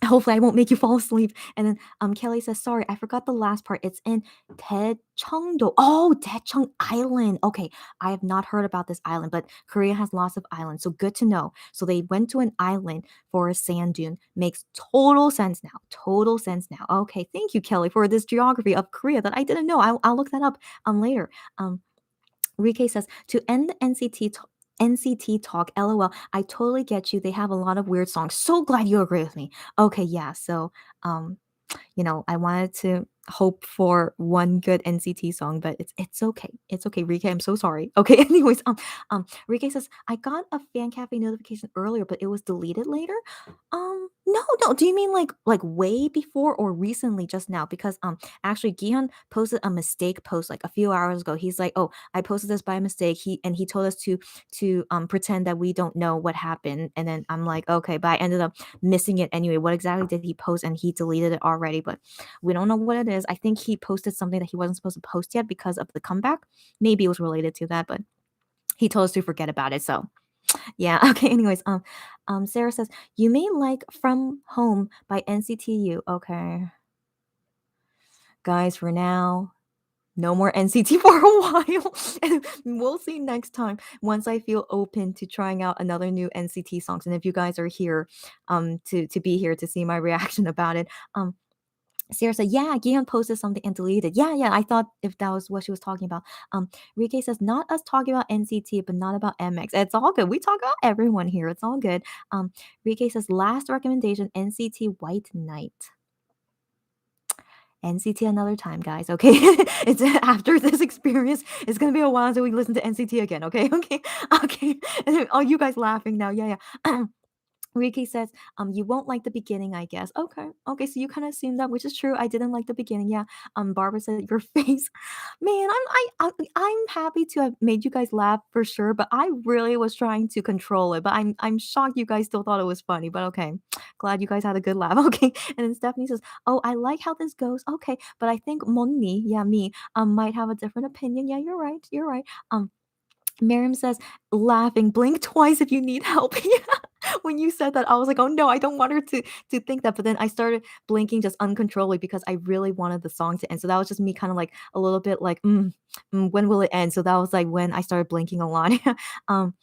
Speaker 1: Hopefully I won't make you fall asleep. And then Kelly says, sorry, I forgot the last part. It's in Daecheongdo. Oh, Daecheong Island. Okay, I have not heard about this island, but Korea has lots of islands, so good to know. So they went to an island for a sand dune. Makes total sense now. Total sense now. Okay, thank you, Kelly, for this geography of Korea that I didn't know. I'll look that up later. Rike says to end the NCT talk, LOL. I totally get you. They have a lot of weird songs. So glad you agree with me. Okay, yeah. So, I wanted to hope for one good NCT song, but it's okay. It's okay, Rike. I'm so sorry. Okay, anyways, Rike says I got a fan cafe notification earlier, but it was deleted later. No, no. Do you mean like way before or recently just now? Because actually Gihan posted a mistake post like a few hours ago. He's like, oh, I posted this by mistake. He told us to pretend that we don't know what happened. And then I'm like, okay, but I ended up missing it anyway. What exactly did he post? And he deleted it already, but we don't know what it is. I think he posted something that he wasn't supposed to post yet because of the comeback. Maybe it was related to that, but he told us to forget about it. So yeah. Okay. Anyways, Sarah says you may like "From Home" by NCTU. Okay, guys. For now, no more NCT for a while. And we'll see next time once I feel open to trying out another new NCT songs. And if you guys are here, to be here to see my reaction about it, Sarah said, "Yeah, Gion posted something and deleted." Yeah, yeah. I thought if that was what she was talking about. Rike says, "Not us talking about NCT, but not about MX." It's all good. We talk about everyone here. It's all good. Rike says, "Last recommendation: NCT White Knight." NCT another time, guys. Okay, it's after this experience. It's gonna be a while until we listen to NCT again. Okay, okay, okay. And then, oh, you guys laughing now? Yeah, yeah. Riki says, you won't like the beginning, I guess. Okay. Okay. So you kind of assumed that, which is true. I didn't like the beginning. Yeah. Barbara said, your face. Man, I'm happy to have made you guys laugh for sure, but I really was trying to control it. But I'm shocked you guys still thought it was funny. But okay. Glad you guys had a good laugh. Okay. And then Stephanie says, oh, I like how this goes. Okay. But I think Monni, yeah, me, might have a different opinion. Yeah, you're right. You're right. Miriam says, laughing, blink twice if you need help. Yeah. When you said that, I was like, oh no, I don't want her to think that. But then I started blinking just uncontrollably because I really wanted the song to end. So that was just me kind of like a little bit like, when will it end? So that was like when I started blinking a lot. um,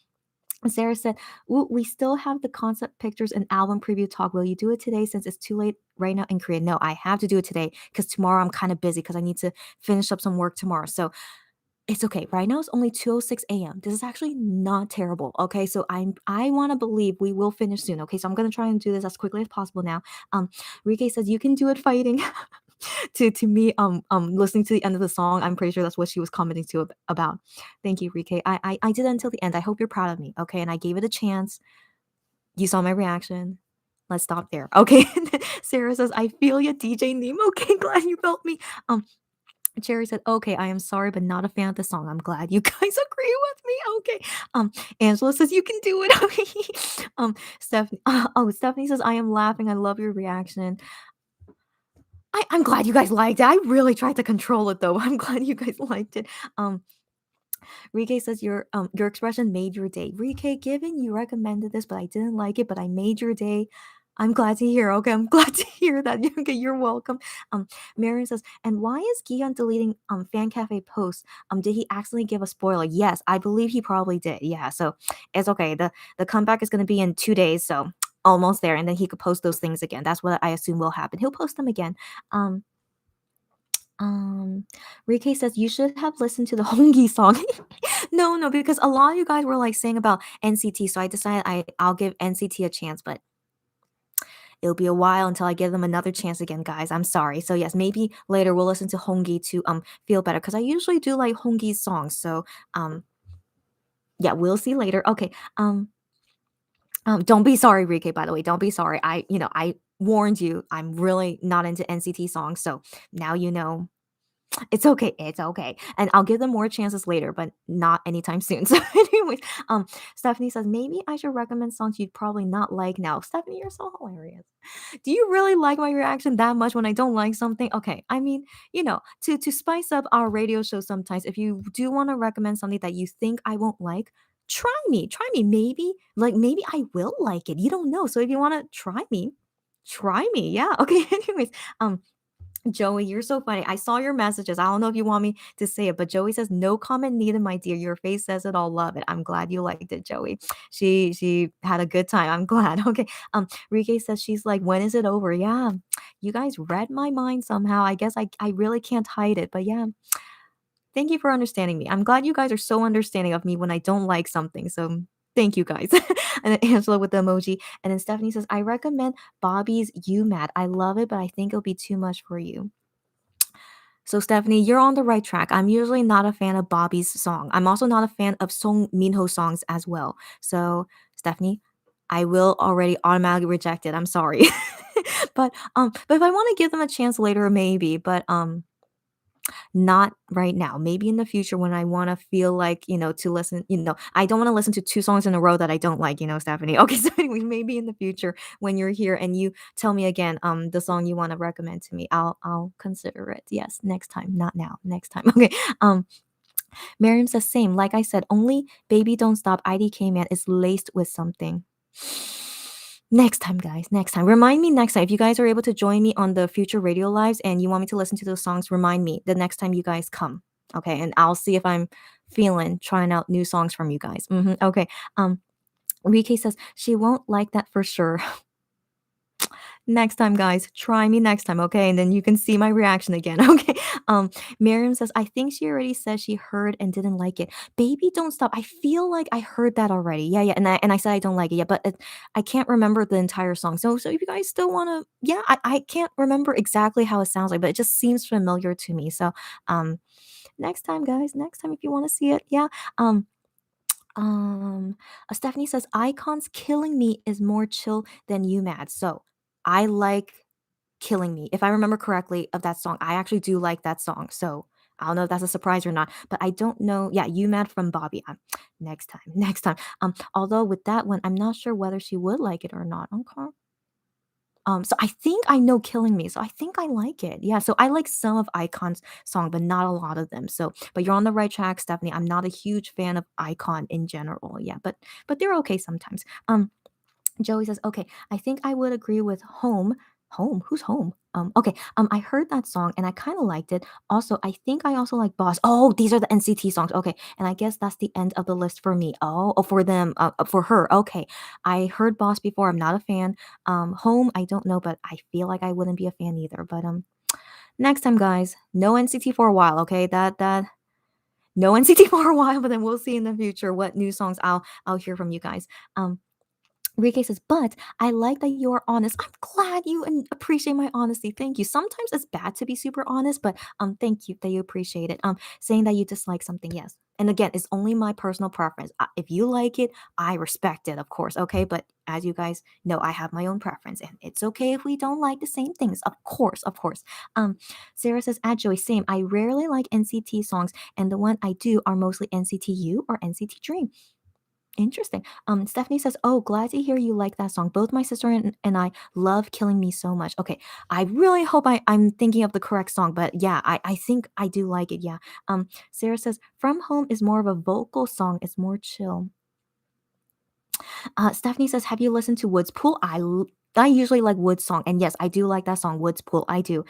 Speaker 1: Sarah said, we still have the concept pictures and album preview talk. Will you do it today since it's too late right now in Korea? No, I have to do it today because tomorrow I'm kind of busy because I need to finish up some work tomorrow. So it's okay. Right now it's only 2:06 AM. This is actually not terrible. Okay. So I want to believe we will finish soon. Okay. So I'm gonna try and do this as quickly as possible now. Rike says you can do it fighting. To me, listening to the end of the song, I'm pretty sure that's what she was commenting to about. Thank you, Rike. I did it until the end. I hope you're proud of me. Okay. And I gave it a chance. You saw my reaction. Let's stop there. Okay. Sarah says, I feel you, DJ Neem. Okay, glad you felt me. Cherry said, "Okay, I am sorry, but not a fan of the song. I'm glad you guys agree with me." Okay. Angela says, "You can do it." Stephanie. Stephanie says, "I am laughing. I love your reaction." I'm glad you guys liked it. I really tried to control it though. I'm glad you guys liked it. Rike says your expression made your day. Rike, given you recommended this, but I didn't like it, but I made your day. I'm glad to hear. Okay, I'm glad to hear that. Okay, you're welcome. Marion says, and why is Gion deleting fan cafe posts? Did he accidentally give a spoiler? Yes, I believe he probably did. Yeah, so it's okay. The comeback is gonna be in 2 days, so almost there, and then he could post those things again. That's what I assume will happen. He'll post them again. Rike says you should have listened to the Hongi song. No, no, because a lot of you guys were like saying about NCT, so I decided I'll give NCT a chance, but it'll be a while until I give them another chance again, guys. I'm sorry. So yes, maybe later we'll listen to Hongi to feel better because I usually do like Hongi's songs. So yeah, we'll see later. Okay. Don't be sorry, Rike, by the way. Don't be sorry. I warned you. I'm really not into NCT songs, so now you know It's okay. It's okay. And I'll give them more chances later, but not anytime soon. So, anyways, Stephanie says, maybe I should recommend songs you'd probably not like now. Stephanie, you're so hilarious. Do you really like my reaction that much when I don't like something? Okay, I mean, to spice up our radio show sometimes, if you do want to recommend something that you think I won't like, try me. Try me. Maybe I will like it. You don't know. So if you want to try me. Yeah. Okay. Anyways, um Joey, you're so funny. I saw your messages. I don't know if you want me to say it, but Joey says, "No comment needed, my dear. Your face says it all. Love it." I'm glad you liked it, Joey. She had a good time. I'm glad. Okay. Rike says she's like, "When is it over?" Yeah. You guys read my mind somehow. I guess I really can't hide it. But yeah, thank you for understanding me. I'm glad you guys are so understanding of me when I don't like something. So thank you guys. And then Angela with the emoji. And then Stephanie says, I recommend Bobby's You Mad. I love it, but I think it'll be too much for you. So Stephanie, you're on the right track. I'm usually not a fan of Bobby's song. I'm also not a fan of Song Minho songs as well. So Stephanie, I will already automatically reject it. I'm sorry. But if I want to give them a chance later, maybe. But not right now. Maybe in the future when I want to feel like, to listen, I don't want to listen to two songs in a row that I don't like, Stephanie. Okay, so anyway, maybe in the future when you're here and you tell me again the song you want to recommend to me, I'll consider it. Yes, next time, not now, next time. Okay. Um Miriam says same. Like I said, only Baby Don't Stop IDK Man is laced with something. Next time, guys. Next time. Remind me next time. If you guys are able to join me on the future radio lives and you want me to listen to those songs, remind me the next time you guys come. Okay. And I'll see if I'm feeling trying out new songs from you guys. Okay. Rike says she won't like that for sure. Next time, guys, try me next time, okay? And then you can see my reaction again, okay? Miriam says, I think she already said she heard and didn't like it. Baby, don't stop. I feel like I heard that already. Yeah, yeah. And I said I don't like it. Yeah, but I can't remember the entire song. So if you guys still want to, yeah, I can't remember exactly how it sounds like, but it just seems familiar to me. So next time, guys, next time if you want to see it, yeah. Um, Stephanie says, Icons Killing Me is more chill than You Mad. So I like Killing Me. If I remember correctly of that song, I actually do like that song. So I don't know if that's a surprise or not, but I don't know. Yeah, You Mad from Bobby. Next time, next time. Although with that one, I'm not sure whether she would like it or not. Okay. So I think I know Killing Me, so I think I like it. Yeah, so I like some of Icon's song, but not a lot of them. So, but you're on the right track, Stephanie. I'm not a huge fan of Icon in general. Yeah, but they're okay sometimes. Joey says, "Okay, I think I would agree with Home." Home? Who's Home? Okay. I heard that song and I kind of liked it. Also, I think I also like Boss. Oh, these are the NCT songs. Okay, and I guess that's the end of the list for me. Oh, for them, for her. Okay, I heard Boss before. I'm not a fan. Home, I don't know, but I feel like I wouldn't be a fan either. But next time, guys, no NCT for a while. Okay, that no NCT for a while, but then we'll see in the future what new songs I'll hear from you guys. Rike says, but I like that you are honest. I'm glad you appreciate my honesty. Thank you. Sometimes it's bad to be super honest, but thank you that you appreciate it. Saying that you dislike something, yes. And again, it's only my personal preference. If you like it, I respect it, of course. Okay, but as you guys know, I have my own preference, and it's okay if we don't like the same things. Of course, of course. Sarah says, at Joey, same. I rarely like NCT songs, and the one I do are mostly NCT U or NCT Dream. Interesting. Stephanie says, "Oh, glad to hear you like that song. Both my sister and I love Killing Me so much." Okay, I really hope I'm thinking of the correct song, but yeah, I think I do like it. Yeah. Sarah says, "From Home is more of a vocal song. It's more chill." Stephanie says, "Have you listened to Woods Pool?" I usually like Woods song, and yes, I do like that song, Woods Pool. I do.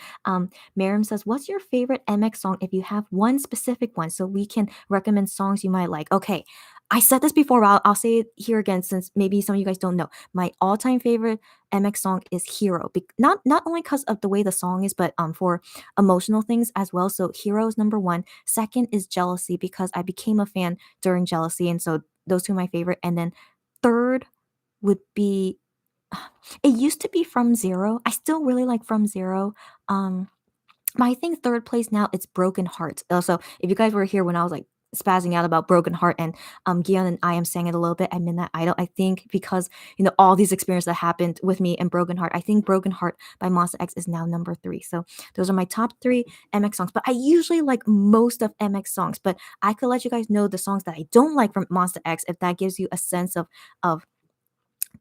Speaker 1: Miriam says, "What's your favorite MX song? If you have one specific one, so we can recommend songs you might like." Okay, I said this before, but I'll say it here again since maybe some of you guys don't know. My all-time favorite MX song is Hero. Not only because of the way the song is, but for emotional things as well. So Hero is number one. Second is Jealousy because I became a fan during Jealousy, and so those two are my favorite. And then third would be it used to be From Zero. I still really like From Zero. But I think third place now it's Broken Hearts. So if you guys were here when I was like spazzing out about Broken Heart, and Gion and I am sang it a little bit at Midnight Idol. I think because all these experiences that happened with me and Broken Heart, I think Broken Heart by Monsta X is now number 3. So those are my top 3 MX songs. But I usually like most of MX songs, but I could let you guys know the songs that I don't like from Monsta X if that gives you a sense of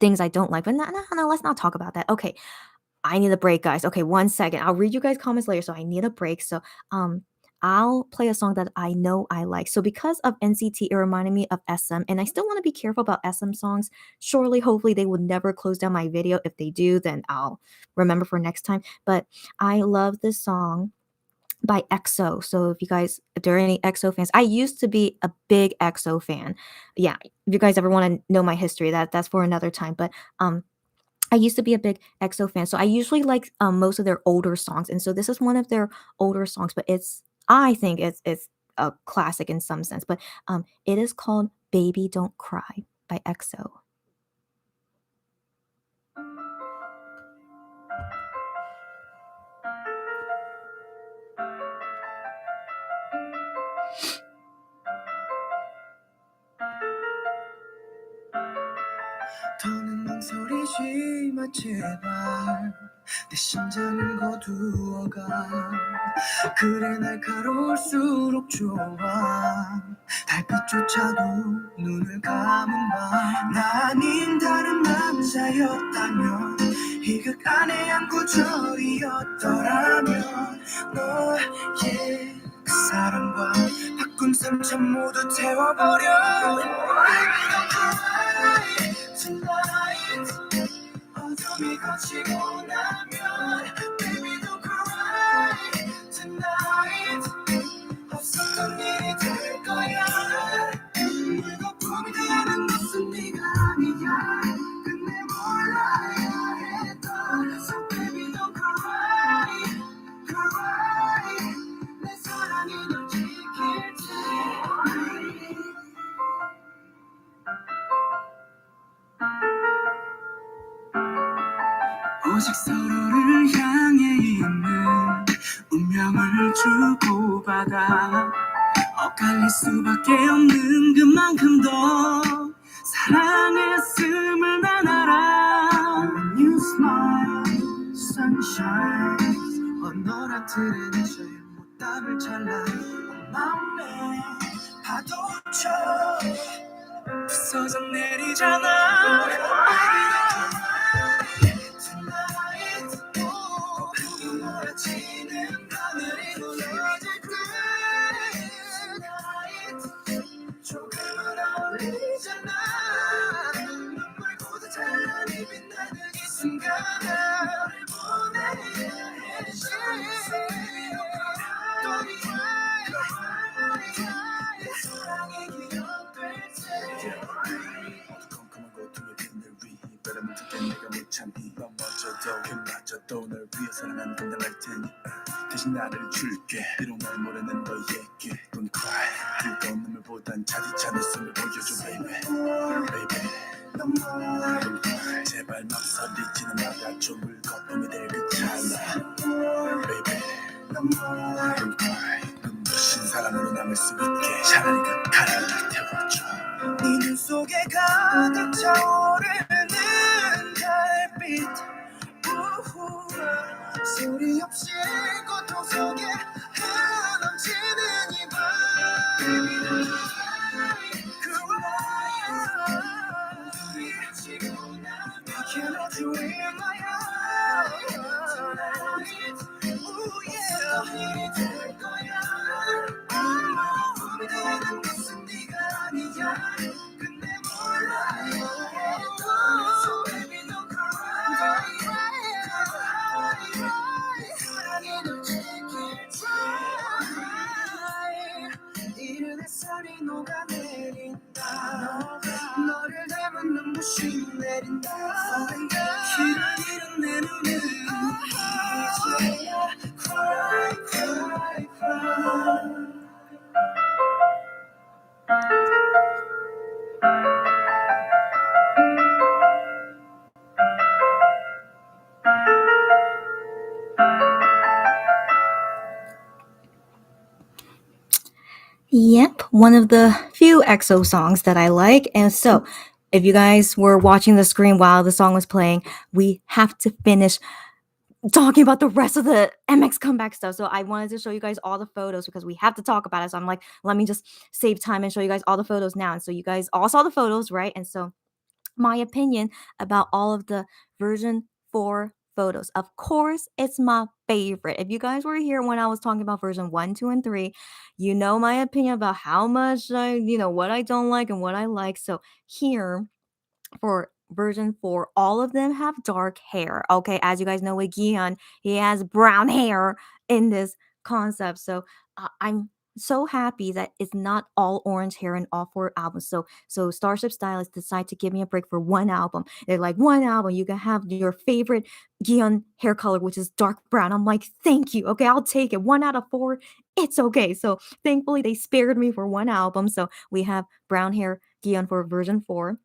Speaker 1: things I don't like. But no, let's not talk about that. Okay, I need a break, guys. Okay, 1 second. I'll read you guys' comments later, so I need a break. So, I'll play a song that I know I like. So because of NCT, it reminded me of SM, and I still want to be careful about SM songs. Surely, hopefully, they would never close down my video. If they do, then I'll remember for next time. But I love this song by EXO. So if there are any EXO fans, I used to be a big EXO fan. Yeah, if you guys ever want to know my history, that's for another time. But I used to be a big EXO fan, so I usually like most of their older songs, and so this is one of their older songs, but I think it's a classic in some sense, but it is called "Baby Don't Cry" by EXO.
Speaker 2: 더는 망설이지 마 제발 내 심장을 거두어가 그래 날카로울수록 좋아 달빛조차도 눈을 감은 밤 나 아닌 다른 남자였다면 이 극 안에 한 구절이었더라면 너의 그 사랑과 바꾼 상처 모두 태워버려 Baby don't cry tonight 어둠이 거치고 나면 Baby don't cry tonight 없었던 일이 될 거야 눈물 거품이 되는 것은 네가 아니야 끝내 몰라야 했던 So baby don't cry cry 내 사랑이 널 지킬 테니 오직 서로를 향해 있는 운명을 주고받아 엇갈릴 수밖에 없는 그만큼 더 사랑했음을 난 알아 When you smile, sunshine 어너란 틀에 내 못담을 찰나 마음에 파도처럼 부서져 내리잖아 Tonight 고풍이 몰아치는 하늘이 무너질 때 Tonight 조금은 어울리잖아 눈물 고도 찬란히 빛나는 이 순간을 보내야 해지 내 사랑이 기억될 때 컴컴한 고통의 빛을 위해 바람을 듣게 내가 못 참니 넘어져도 그마저도 널 위해 사랑하는 감당할 테니 대신 나를 줄게 비록 날 모르는 너에게 Don't cry 뜨거운 눈물보단 차디찬 웃음을 보여줘 baby baby Don't cry 제발 망설이지는 마라 조물 거품이 될 그 찰나 baby Don't cry 눈부신 사랑으로 남을 수 있게 차라리 그 가라를 태워줘 네 눈 속에 가득 차오르는 달빛 우후, 소리 없이 고통 속에 흐느지는 이 밤 Can't you in my heart Ooh yeah 될 거야 꿈이 되는 것은 네가 아니야 근데 몰라요 So baby don't cry 사랑이 널 지킬 try 이른 햇살이 녹아내린다 너를 닮은 눈부심이 내린다 길을 잃은 내 눈은 이제야 cry cry cry
Speaker 1: Yep, one of the few EXO songs that I like. And so, if you guys were watching the screen while the song was playing, we have to finish talking about the rest of the MX comeback stuff. So I wanted to show you guys all the photos because we have to talk about it. So I'm like, let me just save time and show you guys all the photos now. And so you guys all saw the photos, right? And so my opinion about all of the version 4 photos. Of course, it's my favorite. If you guys were here when I was talking about version 1, 2, and 3, you know my opinion about how much what I don't like and what I like. So here for version 4, all of them have dark hair. Okay, as you guys know with Gion, he has brown hair in this concept. So I'm so happy that it's not all orange hair in all 4 albums. So Starship Stylists decide to give me a break for one album. They're like, one album, you can have your favorite Gion hair color, which is dark brown. I'm like, thank you. Okay, I'll take it. 1 out of 4, it's okay. So thankfully they spared me for one album. So we have brown hair Gion for version 4.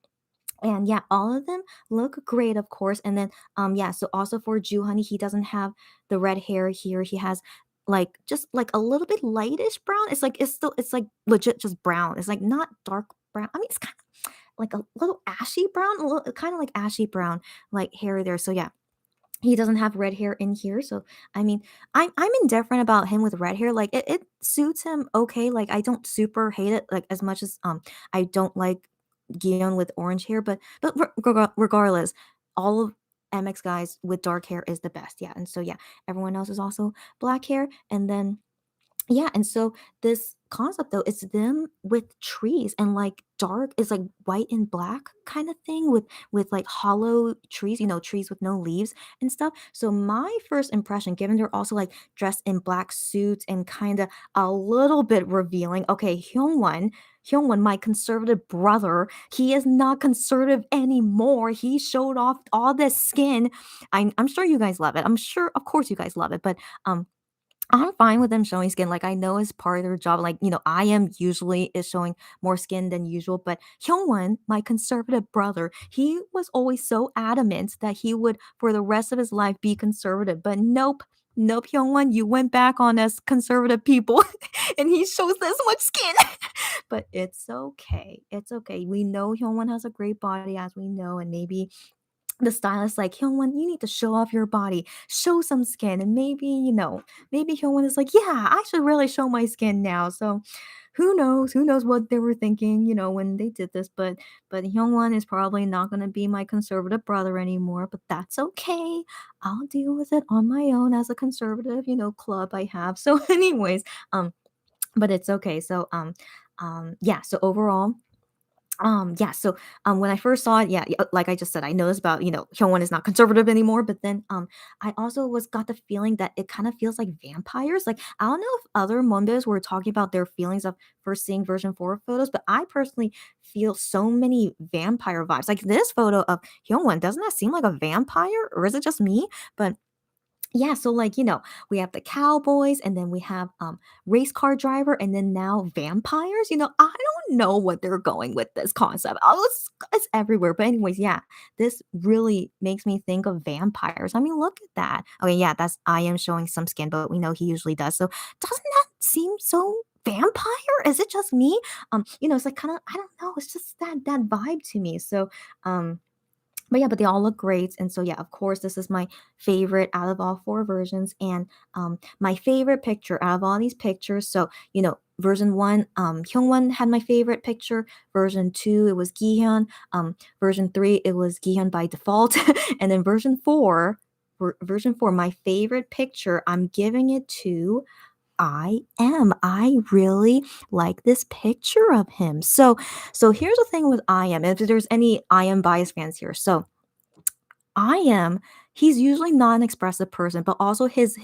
Speaker 1: And yeah, all of them look great, of course. And then yeah, so also for Honey, he doesn't have the red hair here. He has like just like a little bit lightish brown. It's like legit just brown. It's like not dark brown. I mean, it's kind of like a little ashy brown, a little kind of like ashy brown like hair there. So yeah, he doesn't have red hair in here. So I mean, I'm indifferent about him with red hair. Like it suits him okay. Like I don't super hate it like as much as I don't like Gion with orange hair, but regardless, all of MX guys with dark hair is the best. Yeah, and so yeah, everyone else is also black hair, and then yeah, and so this concept though, it's them with trees and like dark is like white and black kind of thing with like hollow trees, trees with no leaves and stuff. So my first impression, given they're also like dressed in black suits and kind of a little bit revealing. Okay, Hyungwon, my conservative brother, he is not conservative anymore. He showed off all this skin. I'm sure you guys love it. I'm sure, of course, you guys love it, but um I'm fine with them showing skin. Like I know it's part of their job. Like, I am usually is showing more skin than usual. But Hyungwon, my conservative brother, he was always so adamant that he would for the rest of his life be conservative. But nope. Nope, Hyungwon, you went back on us conservative people and he shows this much skin. But it's okay. It's okay. We know Hyungwon has a great body, as we know, and maybe the stylist like Hyungwon, you need to show off your body, show some skin, and maybe Hyungwon is like, yeah, I should really show my skin now. So who knows? Who knows what they were thinking, when they did this? But Hyungwon is probably not gonna be my conservative brother anymore. But that's okay. I'll deal with it on my own as a conservative, club I have. So, anyways, but it's okay. So yeah. So overall yeah, so when I first saw it, yeah, like I just said, I noticed about, Hyungwon is not conservative anymore, but then I also was got the feeling that it kind of feels like vampires. Like I don't know if other Monbes were talking about their feelings of first seeing version 4 photos, but I personally feel so many vampire vibes. Like this photo of Hyungwon, doesn't that seem like a vampire or is it just me? But yeah, so like, we have the cowboys and then we have race car driver and then now vampires. I don't know what they're going with this concept. Oh, it's everywhere. But anyways, yeah, this really makes me think of vampires. I mean, look at that. Okay, yeah, that's I am showing some skin, but we know he usually does. So doesn't that seem so vampire? Is it just me? It's like kind of I don't know, it's just that vibe to me. So but yeah, but they all look great. And so yeah, of course, this is my favorite out of all 4 versions. And my favorite picture out of all these pictures. So, version 1, Hyungwon had my favorite picture. Version 2, it was Gihyun. Version 3, it was Gihyun by default. And then version 4, my favorite picture, I'm giving it to I am. I really like this picture of him. So here's the thing with I am. If there's any I am bias fans here. So I am he's usually not an expressive person, but also his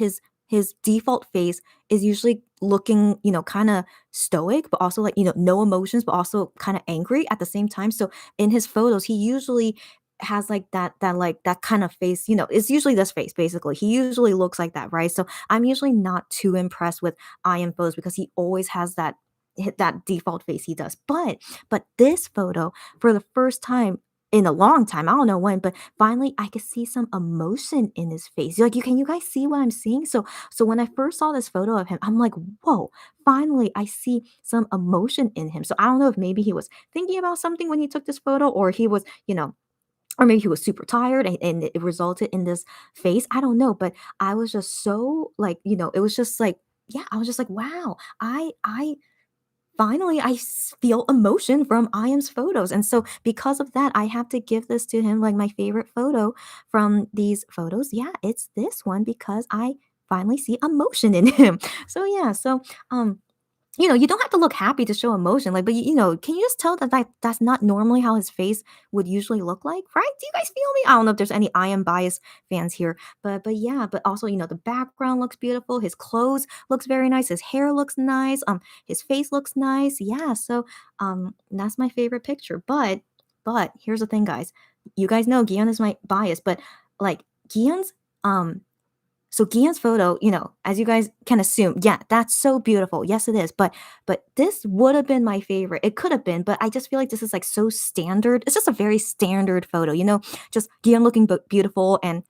Speaker 1: default face is usually looking, kind of stoic, but also like, no emotions, but also kind of angry at the same time. So in his photos, he usually has like that kind of face, it's usually this face basically. He usually looks like that, right? So I'm usually not too impressed with I am photos because he always has that default face he does. But this photo for the first time in a long time. I don't know when, but finally I could see some emotion in his face. Like, you guys see what I'm seeing? So when I first saw this photo of him, I'm like, whoa, finally I see some emotion in him. So I don't know if maybe he was thinking about something when he took this photo, or he was, or maybe he was super tired, and it resulted in this face. I don't know, but I was just so like, it was just like, yeah, I was just like, wow, I finally feel emotion from Iam's photos. And so because of that, I have to give this to him, like my favorite photo from these photos. Yeah, it's this one because I finally see emotion in him. So yeah, so you don't have to look happy to show emotion, like, but can you just tell that that's not normally how his face would usually look like, right? Do you guys feel me? I don't know if there's any I am bias fans here, but yeah, but also, the background looks beautiful, his clothes looks very nice, his hair looks nice, his face looks nice. Yeah, so that's my favorite picture. But here's the thing, guys. You guys know Gian is my bias, but like Gian's um so Gian's photo, as you guys can assume, yeah, that's so beautiful. Yes, it is. But this would have been my favorite. It could have been, but I just feel like this is like so standard. It's just a very standard photo, just Gian looking beautiful, and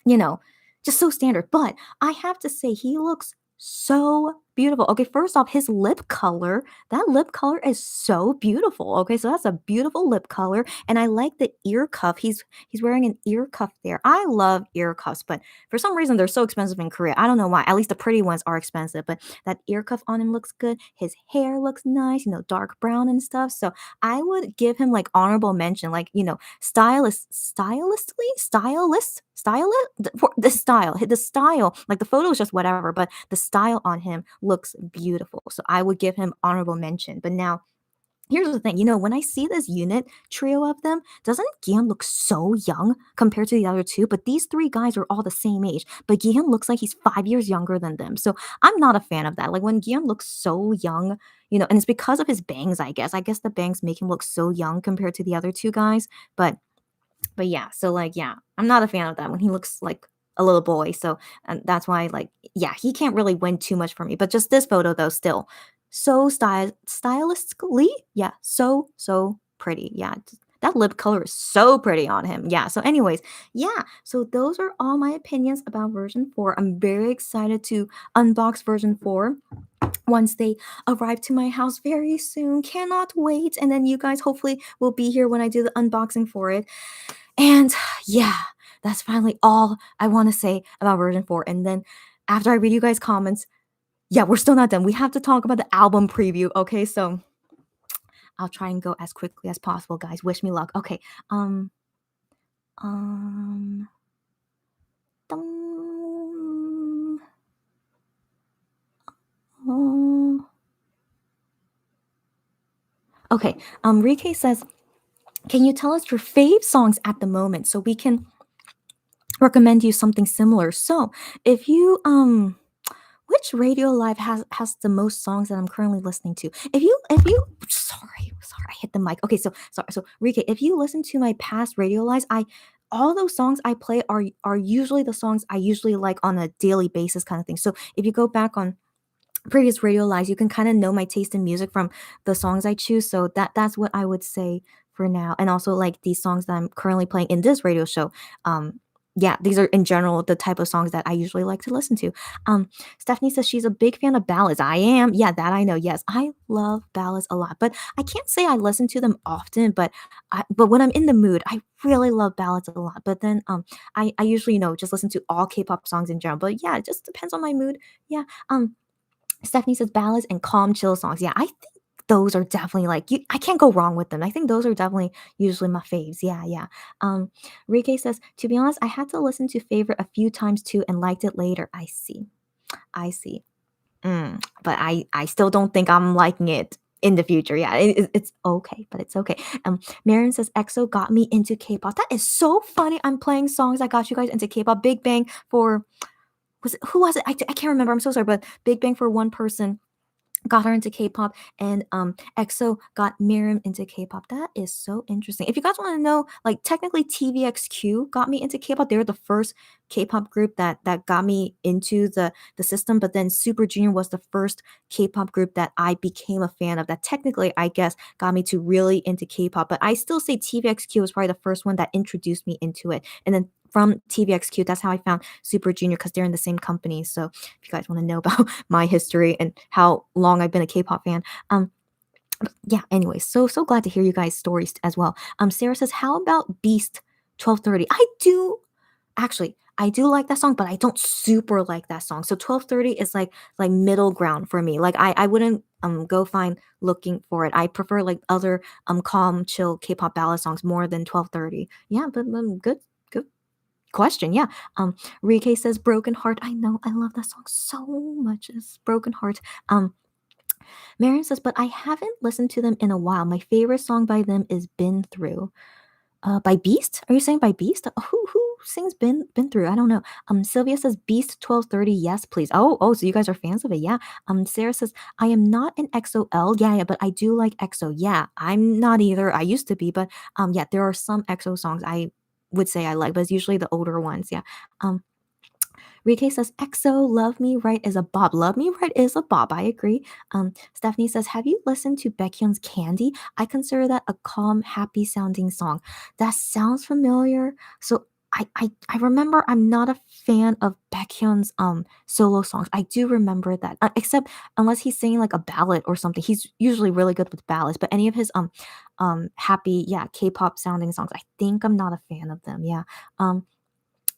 Speaker 1: you know, just so standard. But I have to say, he looks so beautiful. Okay, first off, his lip color, that lip color is so beautiful. Okay, so that's a beautiful lip color. And I like the ear cuff. He's wearing an ear cuff there. I love ear cuffs, but for some reason they're so expensive in Korea. I don't know why. At least the pretty ones are expensive, but that ear cuff on him looks good. His hair looks nice, dark brown and stuff. So I would give him like honorable mention, like, the style, like the photo is just whatever, but the style on him looks beautiful. So I would give him honorable mention. But now, here's the thing, when I see this unit trio of them, doesn't Gian look so young compared to the other two? But these three guys are all the same age, but Gian looks like he's 5 years younger than them. So I'm not a fan of that. Like when Gian looks so young, and it's because of his bangs, I guess. I guess the bangs make him look so young compared to the other two guys. But yeah, so like, yeah, I'm not a fan of that when he looks like a little boy. So and that's why, like, yeah, he can't really win too much for me. But just this photo though, still so stylistically, yeah, so pretty. Yeah, that lip color is so pretty on him. Yeah. So, anyways, yeah. So those are all my opinions about version 4. I'm very excited to unbox version 4 once they arrive to my house very soon. Cannot wait. And then you guys hopefully will be here when I do the unboxing for it. And yeah, that's finally all I want to say about version 4. And then after I read you guys' comments, yeah, we're still not done. We have to talk about the album preview. Okay, so I'll try and go as quickly as possible, guys. Wish me luck. Okay. Um dum, oh. Okay. Rike says, can you tell us your fave songs at the moment so we can recommend you something similar? So if you which radio live has the most songs that I'm currently listening to? If you sorry, I hit the mic. Okay, so sorry. So Rike, if you listen to my past radio lives, all those songs I play are usually the songs I usually like on a daily basis kind of thing. So if you go back on previous radio lives, you can kind of know my taste in music from the songs I choose. So that's what I would say for now. And also like these songs that I'm currently playing in this radio show. Yeah, these are in general the type of songs that I usually like to listen to. Stephanie says she's a big fan of ballads. I am. Yeah, that I know. Yes, I love ballads a lot, but I can't say I listen to them often. But when I'm in the mood, I really love ballads a lot. But then I usually just listen to all K-pop songs in general. But yeah, it just depends on my mood. Yeah. Stephanie says ballads and calm, chill songs. Yeah, I think those are definitely like I can't go wrong with them. I think those are definitely usually my faves. Yeah, yeah. Rike says, to be honest, I had to listen to Favorite a few times too and liked it later. I see. I see. But I still don't think I'm liking it in the future. Yeah, it's okay, but it's okay. Marion says EXO got me into K-pop. That is so funny. I'm playing songs that got you guys into K-pop. Big Bang for who was it? I can't remember. I'm so sorry, but Big Bang for One Person got her into K-pop, and EXO got Miriam into K-pop. That is so interesting. If you guys want to know, like technically TVXQ got me into K-pop. They were the first K-pop group that got me into the system, but then Super Junior was the first K-pop group that I became a fan of. That technically, I guess, got me to really into K-pop. But I still say TVXQ was probably the first one that introduced me into it, and then from TVXQ, that's how I found Super Junior because they're in the same company. So if you guys want to know about my history and how long I've been a K-pop fan, yeah. Anyway, so glad to hear you guys' stories as well. Sarah says, "How about Beast 12:30?" I do actually. I do like that song, but I don't super like that song. So 12:30 is like middle ground for me. Like I wouldn't go find looking for it. I prefer like other calm, chill K-pop ballad songs more than 12:30. Yeah, but good question. Yeah. Rike says Broken Heart. I know. I love that song so much. It's Broken Heart. Marion says, but I haven't listened to them in a while. My favorite song by them is Been Through. By Beast? Are you saying by Beast? Who sings Been Through? I don't know. Sylvia says Beast 12:30. Yes, please. Oh, so you guys are fans of it. Yeah. Sarah says I am not an XOL. Yeah, but I do like EXO. Yeah, I'm not either. I used to be, but yeah, there are some EXO songs I would say I like, but it's usually the older ones. Yeah. Um, Rike says, EXO, Love Me Right is a bop. Love Me Right is a bop. I agree. Stephanie says, have you listened to Baekhyun's Candy? I consider that a calm, happy sounding song. That sounds familiar. So I remember I'm not a fan of Baekhyun's solo songs. I do remember that. Except unless he's singing like a ballad or something. He's usually really good with ballads, but any of his happy, yeah, K-pop sounding songs, I think I'm not a fan of them. Yeah.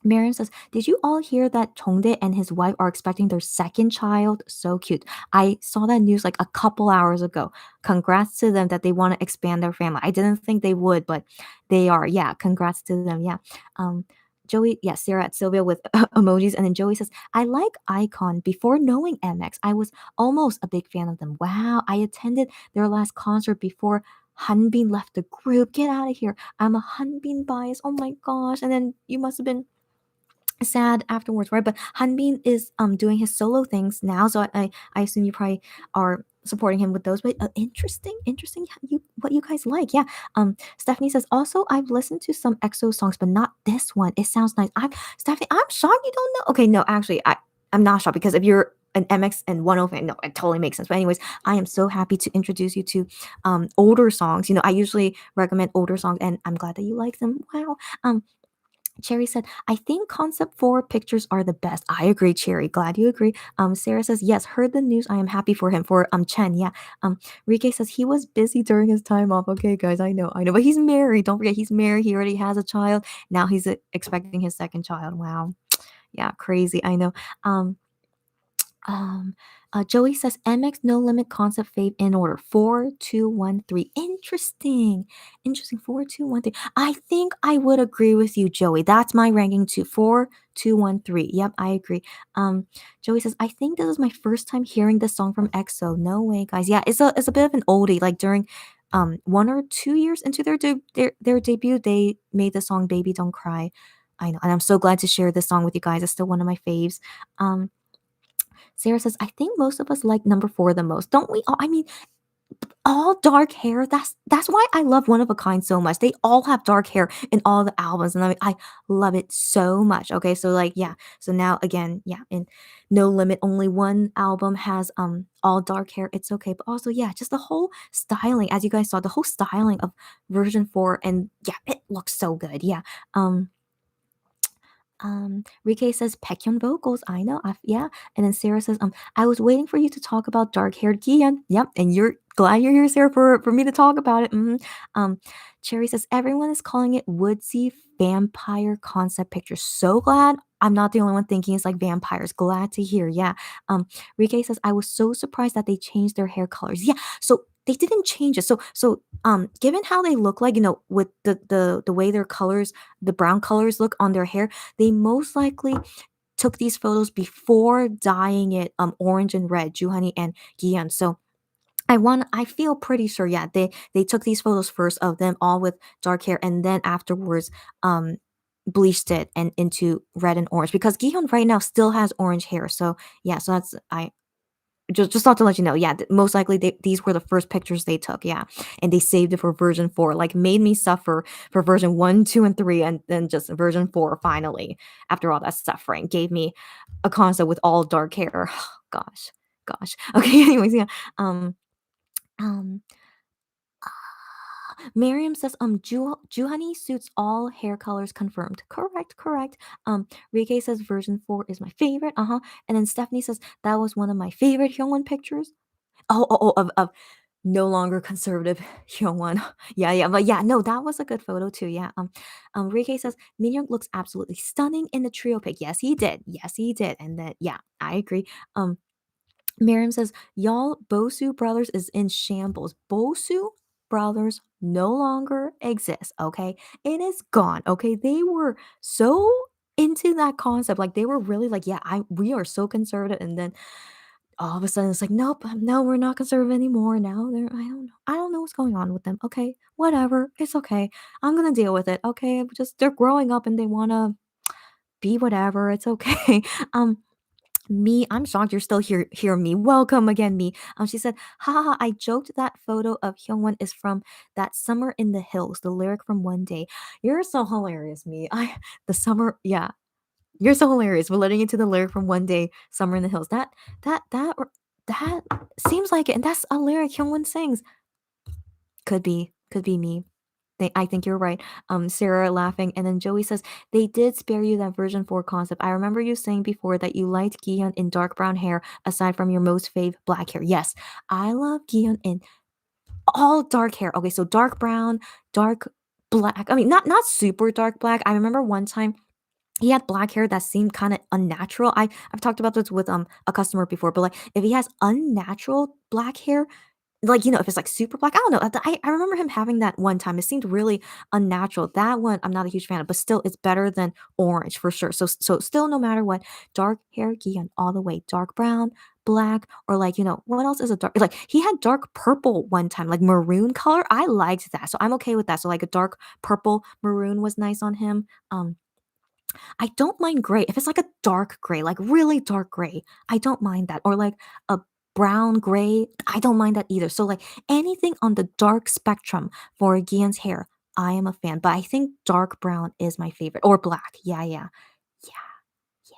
Speaker 1: Marion says, did you all hear that Chongdae and his wife are expecting their second child? So cute. I saw that news like a couple hours ago. Congrats to them that they want to expand their family. I didn't think they would, but they are. Yeah, congrats to them. Yeah. Um, Joey, yeah, Sarah at Sylvia with emojis. And then Joey says, I like Icon. Before knowing MX, I was almost a big fan of them. Wow. I attended their last concert before Hanbin left the group. Get out of here. I'm a Hanbin bias. Oh my gosh. And then you must have been sad afterwards, right? But Hanbin is doing his solo things now, so I assume you probably are supporting him with those. But interesting. You what you guys like, yeah. Stephanie says also I've listened to some EXO songs, but not this one. It sounds nice. Stephanie, I'm shocked you don't know. Okay, no, actually, I'm not shocked because if you're an MX and 10 fan, no, it totally makes sense. But anyways, I am so happy to introduce you to older songs. You know, I usually recommend older songs, and I'm glad that you like them. Wow. Cherry said, I think concept 4 pictures are the best. I agree, Cherry. Glad you agree. Sarah says, yes, heard the news. I am happy for him. For Chen, yeah. Rike says he was busy during his time off. Okay, guys, I know. But he's married. Don't forget, he's married. He already has a child. Now he's expecting his second child. Wow. Yeah, crazy. I know. Um, Joey says MX No Limit concept fave in order 4, 2, 1, 3. Interesting. 4, 2, 1, 3. I think I would agree with you, Joey. That's my ranking too. 4, 2, 1, 3. Yep, I agree. Joey says I think this is my first time hearing this song from EXO. No way, guys. Yeah, it's a bit of an oldie. Like during 1 or 2 years into their debut, they made the song "Baby Don't Cry." I know, and I'm so glad to share this song with you guys. It's still one of my faves. Sarah says, I think most of us like number 4 the most. Don't we all? I mean, all dark hair. That's why I love One of a Kind so much. They all have dark hair in all the albums, and I love it so much. Okay, so like yeah. So now again, yeah, in No Limit, only one album has all dark hair. It's okay. But also, yeah, just the whole styling, as you guys saw, the whole styling of version 4, and yeah, it looks so good. Yeah. Rike says Baekhyun vocals. I know. Yeah. And then Sarah says, I was waiting for you to talk about dark-haired Giyeon. Yep. And you're glad you're here, Sarah, for me to talk about it. Cherry says everyone is calling it woodsy vampire concept picture. So glad I'm not the only one thinking it's like vampires. Glad to hear. Yeah. Rike says I was so surprised that they changed their hair colors. Yeah. So they didn't change it. So given how they look like, with the way their colors, the brown colors look on their hair, they most likely took these photos before dyeing it orange and red, Juhani and Giyeon. So I feel pretty sure, yeah, they took these photos first of them all with dark hair, and then afterwards bleached it and into red and orange, because Giyeon right now still has orange hair. So yeah, so that's just thought to let you know. Yeah, most likely these were the first pictures they took. Yeah, and they saved it for version 4. Like made me suffer for version 1, 2, and 3, and then just version 4 finally. After all that suffering, gave me a concept with all dark hair. Gosh, gosh. Okay. Anyways, yeah. Um. Miriam says, Juhani suits all hair colors confirmed. Correct, correct. Rike says version 4 is my favorite. Uh-huh. And then Stephanie says that was one of my favorite Hyungwon pictures. Of no longer conservative Hyungwon. Yeah, yeah, but yeah, no, that was a good photo too. Yeah. Rike says Minhyuk looks absolutely stunning in the trio pic. Yes, he did. Yes, he did. And then yeah, I agree. Miriam says, y'all, Bosu Brothers is in shambles. Bosu Brothers no longer exist, okay? It is gone, okay? They were so into that concept. Like they were really like, yeah, we are so conservative. And then all of a sudden it's like, nope, no, we're not conservative anymore. Now they're I don't know. I don't know what's going on with them. Okay, whatever. It's okay. I'm gonna deal with it. Okay. Just they're growing up and they wanna be whatever. It's okay. Um Me, I'm shocked you're still here, Me. Welcome again, Me. She said, ha ha ha, I joked that photo of Hyungwon is from that summer in the hills, the lyric from One Day. You're so hilarious, Me. The summer, yeah, you're so hilarious. We're letting into the lyric from One Day, Summer in the Hills. That seems like it, and that's a lyric Hyungwon sings. Could be me. I think you're right. Sarah laughing, and then Joey says they did spare you that version 4 concept. I remember you saying before that you liked Gihyun in dark brown hair, aside from your most fave black hair. Yes, I love Gihyun in all dark hair. Okay, so dark brown, dark black. I mean, not super dark black. I remember one time he had black hair that seemed kind of unnatural. I've talked about this with a customer before, but like if he has unnatural black hair, like, if it's, like, super black, I don't know, I remember him having that one time, it seemed really unnatural. That one, I'm not a huge fan of, but still, it's better than orange for sure. So still, no matter what, dark hair Gion all the way, dark brown, black, or, like, what else is a dark like, he had dark purple one time, like, maroon color, I liked that, so I'm okay with that. So, like, a dark purple maroon was nice on him. I don't mind gray. If it's like a dark gray, like really dark gray, I don't mind that. Or like a brown gray, I don't mind that either. So like anything on the dark spectrum for Gian's hair, I am a fan. But I think dark brown is my favorite. Or black. Yeah, yeah. Yeah, yeah.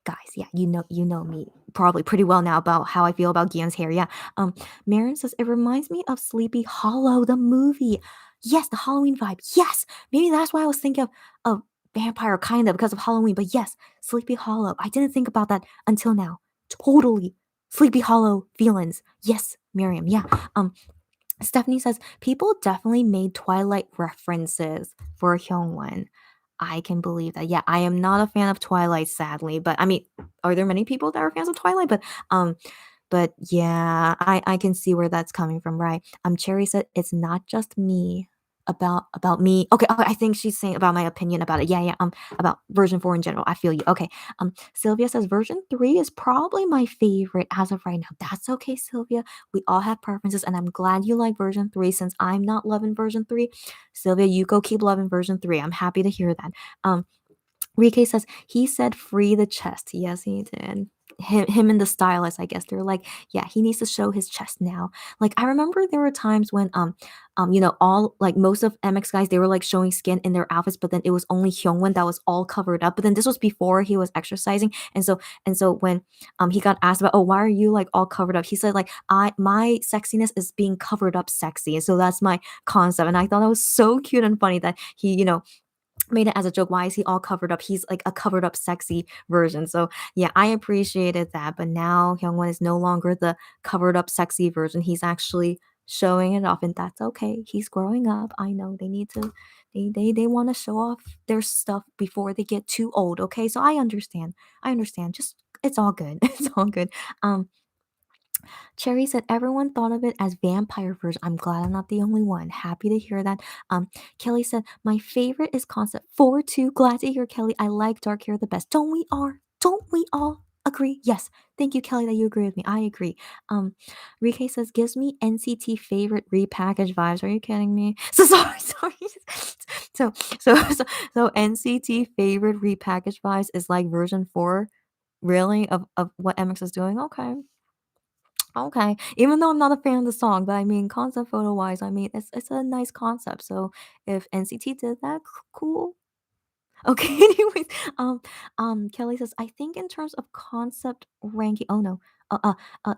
Speaker 1: Guys, yeah, you know me probably pretty well now about how I feel about Gian's hair. Yeah. Marin says it reminds me of Sleepy Hollow, the movie. Yes, the Halloween vibe. Yes. Maybe that's why I was thinking of vampire kind of because of Halloween. But yes, Sleepy Hollow. I didn't think about that until now. Totally. Sleepy Hollow feelings. Yes, Miriam. Yeah. Stephanie says people definitely made Twilight references for Hyungwon. I can believe that. Yeah, I am not a fan of Twilight, sadly, but I mean, are there many people that are fans of Twilight? But yeah, I can see where that's coming from, right? Cherry said it's not just me about me. Okay, I think she's saying about my opinion about it. Yeah, yeah. About version 4 in general. I feel you. Okay. Sylvia says version 3 is probably my favorite as of right now. That's okay, Sylvia. We all have preferences, and I'm glad you like version 3 since I'm not loving version 3. Sylvia, you go keep loving version 3. I'm happy to hear that. Rike says he said free the chest. Yes, he did. Him and the stylist, I guess they're like, yeah, he needs to show his chest now. Like I remember there were times when all like most of MX guys they were like showing skin in their outfits, but then it was only Hyungwon that was all covered up. But then this was before he was exercising, and so when he got asked about, oh, why are you like all covered up? He said like my sexiness is being covered up sexy, and so that's my concept. And I thought that was so cute and funny that he made it as a joke. Why is he all covered up? He's like a covered up sexy version. So yeah, I appreciated that. But now Hyungwon is no longer the covered up sexy version. He's actually showing it off, and that's okay. He's growing up. I know they need to they want to show off their stuff before they get too old. Okay. So I understand. I understand. Just it's all good. It's all good. Um Cherry said everyone thought of it as vampire version. I'm glad I'm not the only one. Happy to hear that. Kelly said my favorite is concept 4 too. Glad to hear, Kelly. I like dark hair the best. Don't we all? Don't we all agree? Yes. Thank you, Kelly, that you agree with me. I agree. Rike says gives me NCT favorite repackaged vibes. Are you kidding me? So sorry, sorry. so so NCT favorite repackaged vibes is like version 4 really of what MX is doing. Okay. Okay. Even though I'm not a fan of the song, but I mean, concept photo wise, I mean, it's a nice concept. So if NCT did that, cool. Okay. Anyways, um, Kelly says, I think in terms of concept ranking. Oh no.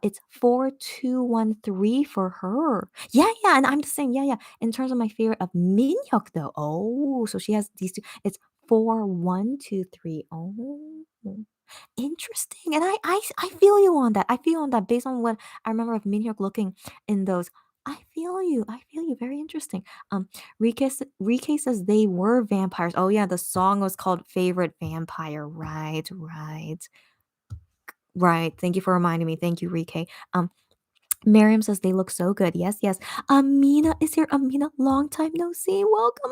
Speaker 1: It's 4213 for her. Yeah, yeah, and I'm just saying, yeah, yeah. In terms of my favorite of Minhyuk, though. Oh, so she has these two. It's 4123. Oh. Interesting, and I feel you on that. I feel on that based on what I remember of Minhyuk looking in those. I feel you. I feel you. Very interesting. Rike says they were vampires. Oh yeah, the song was called "Favorite Vampire." Right, right, right. Thank you for reminding me. Thank you, Rike. Miriam says they look so good. Yes, yes. Amina is here. Amina, long time no see. Welcome,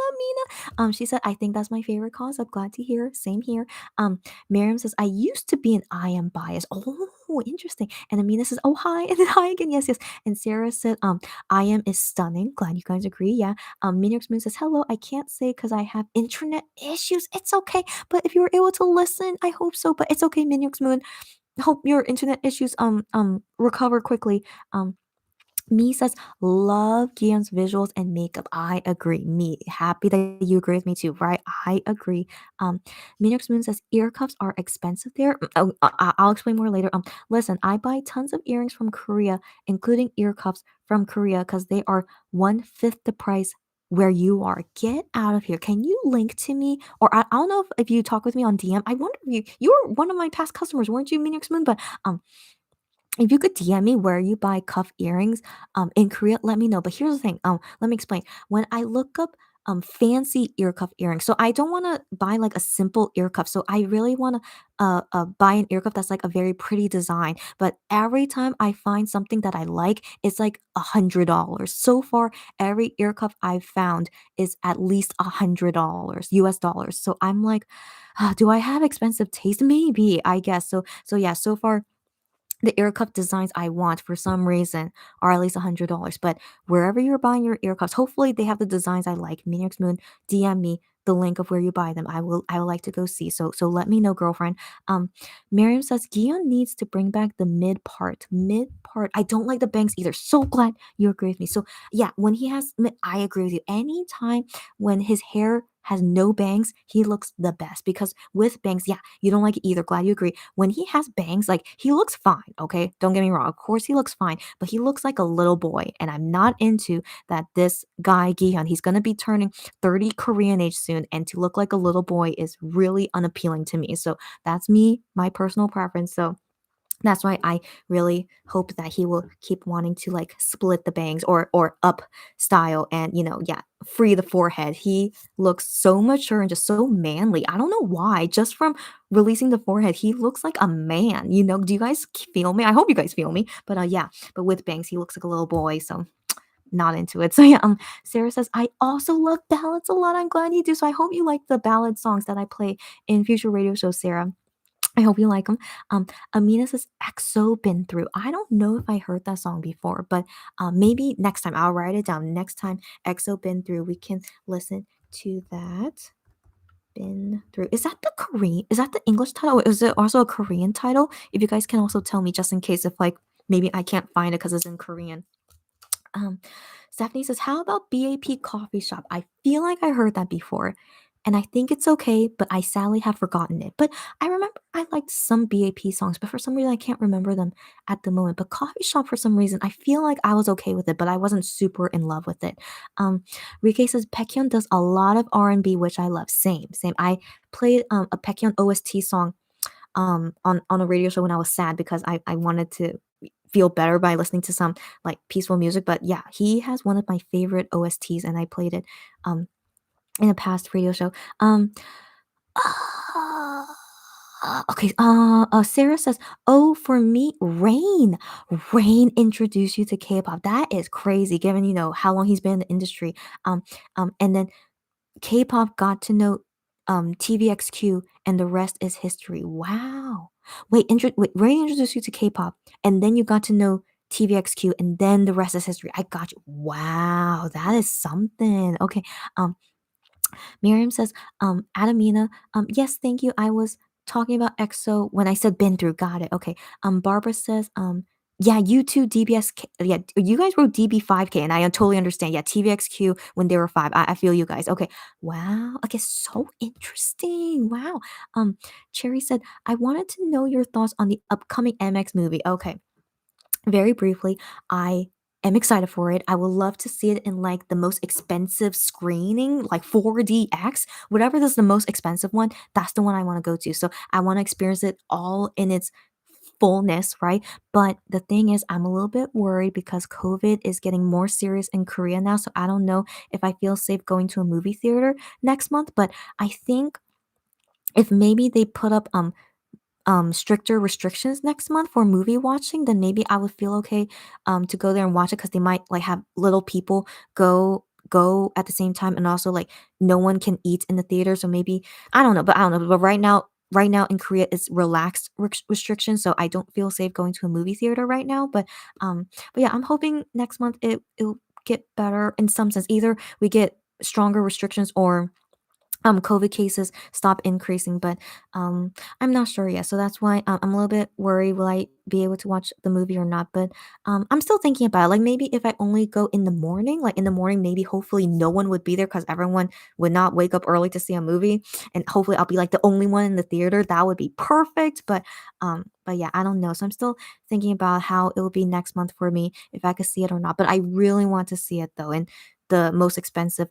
Speaker 1: Amina. She said, I think that's my favorite cause. I'm glad to hear. Same here. Miriam says, I used to be an I am bias. Oh, interesting. And Amina says, oh hi. And then hi again. Yes, yes. And Sarah said, I am is stunning. Glad you guys agree. Yeah. Minix Moon says, hello. I can't say because I have internet issues. It's okay. But if you were able to listen, I hope so. But it's okay, Minix Moon. Hope your internet issues recover quickly. Um Me says, love Gion's visuals and makeup. I agree. Me, happy that you agree with me too, right? I agree. Um, Minux Moon says, ear cuffs are expensive there. Oh, I'll explain more later. Listen, I buy tons of earrings from Korea, including ear cuffs from Korea, because they are 1/5 the price where you are. Get out of here. Can you link to me? Or I don't know if you talk with me on DM. I wonder if you were one of my past customers, weren't you, Minux Moon? But if you could DM me where you buy cuff earrings, in Korea, let me know. But here's the thing. Let me explain. When I look up fancy ear cuff earrings, so I don't want to buy like a simple ear cuff. So I really want to buy an ear cuff that's like a very pretty design. But every time I find something that I like, it's like $100. So far, every ear cuff I've found is at least $100 US dollars. So I'm like, do I have expensive taste? Maybe, I guess. So yeah. So far the ear cuff designs I want for some reason are at least $100. But wherever you're buying your ear cuffs, hopefully they have the designs I like. Minix Moon, DM me the link of where you buy them. I would like to go see. So let me know, girlfriend. Miriam says Gion needs to bring back the mid part. Mid part. I don't like the bangs either. So glad you agree with me. So yeah, when he has I agree with you. Anytime when his hair has no bangs, he looks the best because with bangs, yeah, you don't like it either. Glad you agree. When he has bangs, like he looks fine, okay? Don't get me wrong. Of course he looks fine, but he looks like a little boy. And I'm not into that this guy, Gihyun, he's gonna be turning 30 Korean age soon, and to look like a little boy is really unappealing to me. So that's me, my personal preference. So that's why I really hope that he will keep wanting to like split the bangs or up style and yeah, free the forehead. He looks so mature and just so manly. I don't know why. Just from releasing the forehead, he looks like a man. Do you guys feel me? I hope you guys feel me. But yeah, but with bangs, he looks like a little boy. So not into it. So yeah, Sarah says, I also love ballads a lot. I'm glad you do. So I hope you like the ballad songs that I play in future radio shows, Sarah. I hope you like them. Amina says, EXO Been Through. I don't know if I heard that song before, but maybe next time I'll write it down. Next time EXO Been Through, we can listen to that. Been Through. Is that the Korean? Is that the English title? Is it also a Korean title? If you guys can also tell me, just in case if like maybe I can't find it because it's in Korean. Um, Stephanie says, how about BAP Coffee Shop? I feel like I heard that before. And I think it's okay, but I sadly have forgotten it. But I remember I liked some BAP songs, but for some reason I can't remember them at the moment. But Coffee Shop, for some reason, I feel like I was okay with it, but I wasn't super in love with it. Rike says Baekhyun does a lot of R&B, which I love. Same, same. I played a Baekhyun OST song on a radio show when I was sad because I wanted to feel better by listening to some like peaceful music. But yeah, he has one of my favorite OSTs, and I played it um in a past radio show. Uh, okay. Sarah says, "Oh, for me, Rain. Rain introduced you to K-pop. That is crazy, given how long he's been in the industry. And then K-pop got to know TVXQ, and the rest is history. Wow. Wait, Rain introduced you to K-pop, and then you got to know TVXQ, and then the rest is history. I got you. Wow, that is something. Okay. Um, Miriam says, Adamina, yes, thank you. I was talking about EXO when I said been through. Got it. Okay. Barbara says, Yeah, you two DBSK, yeah, you guys wrote DB5K, and I totally understand. Yeah, TVXQ when they were 5. I feel you guys. Okay. Wow. Okay, so interesting. Wow. Cherry said, I wanted to know your thoughts on the upcoming MX movie. Okay. Very briefly, I am excited for it. I would love to see it in like the most expensive screening, like 4DX, whatever is the most expensive one. That's the one I want to go to. So I want to experience it all in its fullness, right? But the thing is, I'm a little bit worried because COVID is getting more serious in Korea now. So I don't know if I feel safe going to a movie theater next month. But I think if maybe they put up stricter restrictions next month for movie watching, then maybe I would feel okay to go there and watch it because they might like have little people go at the same time, and also like no one can eat in the theater. So maybe I don't know. But right now in Korea it's relaxed restrictions, so I don't feel safe going to a movie theater right now. But yeah, I'm hoping next month it'll get better in some sense. Either we get stronger restrictions or COVID cases stop increasing, but I'm not sure yet. So that's why I'm a little bit worried. Will I be able to watch the movie or not? But I'm still thinking about it. Like maybe if I only go in the morning, like in the morning, maybe hopefully no one would be there because everyone would not wake up early to see a movie, and hopefully I'll be like the only one in the theater. That would be perfect. But yeah, I don't know. So I'm still thinking about how it will be next month for me if I could see it or not. But I really want to see it though in the most expensive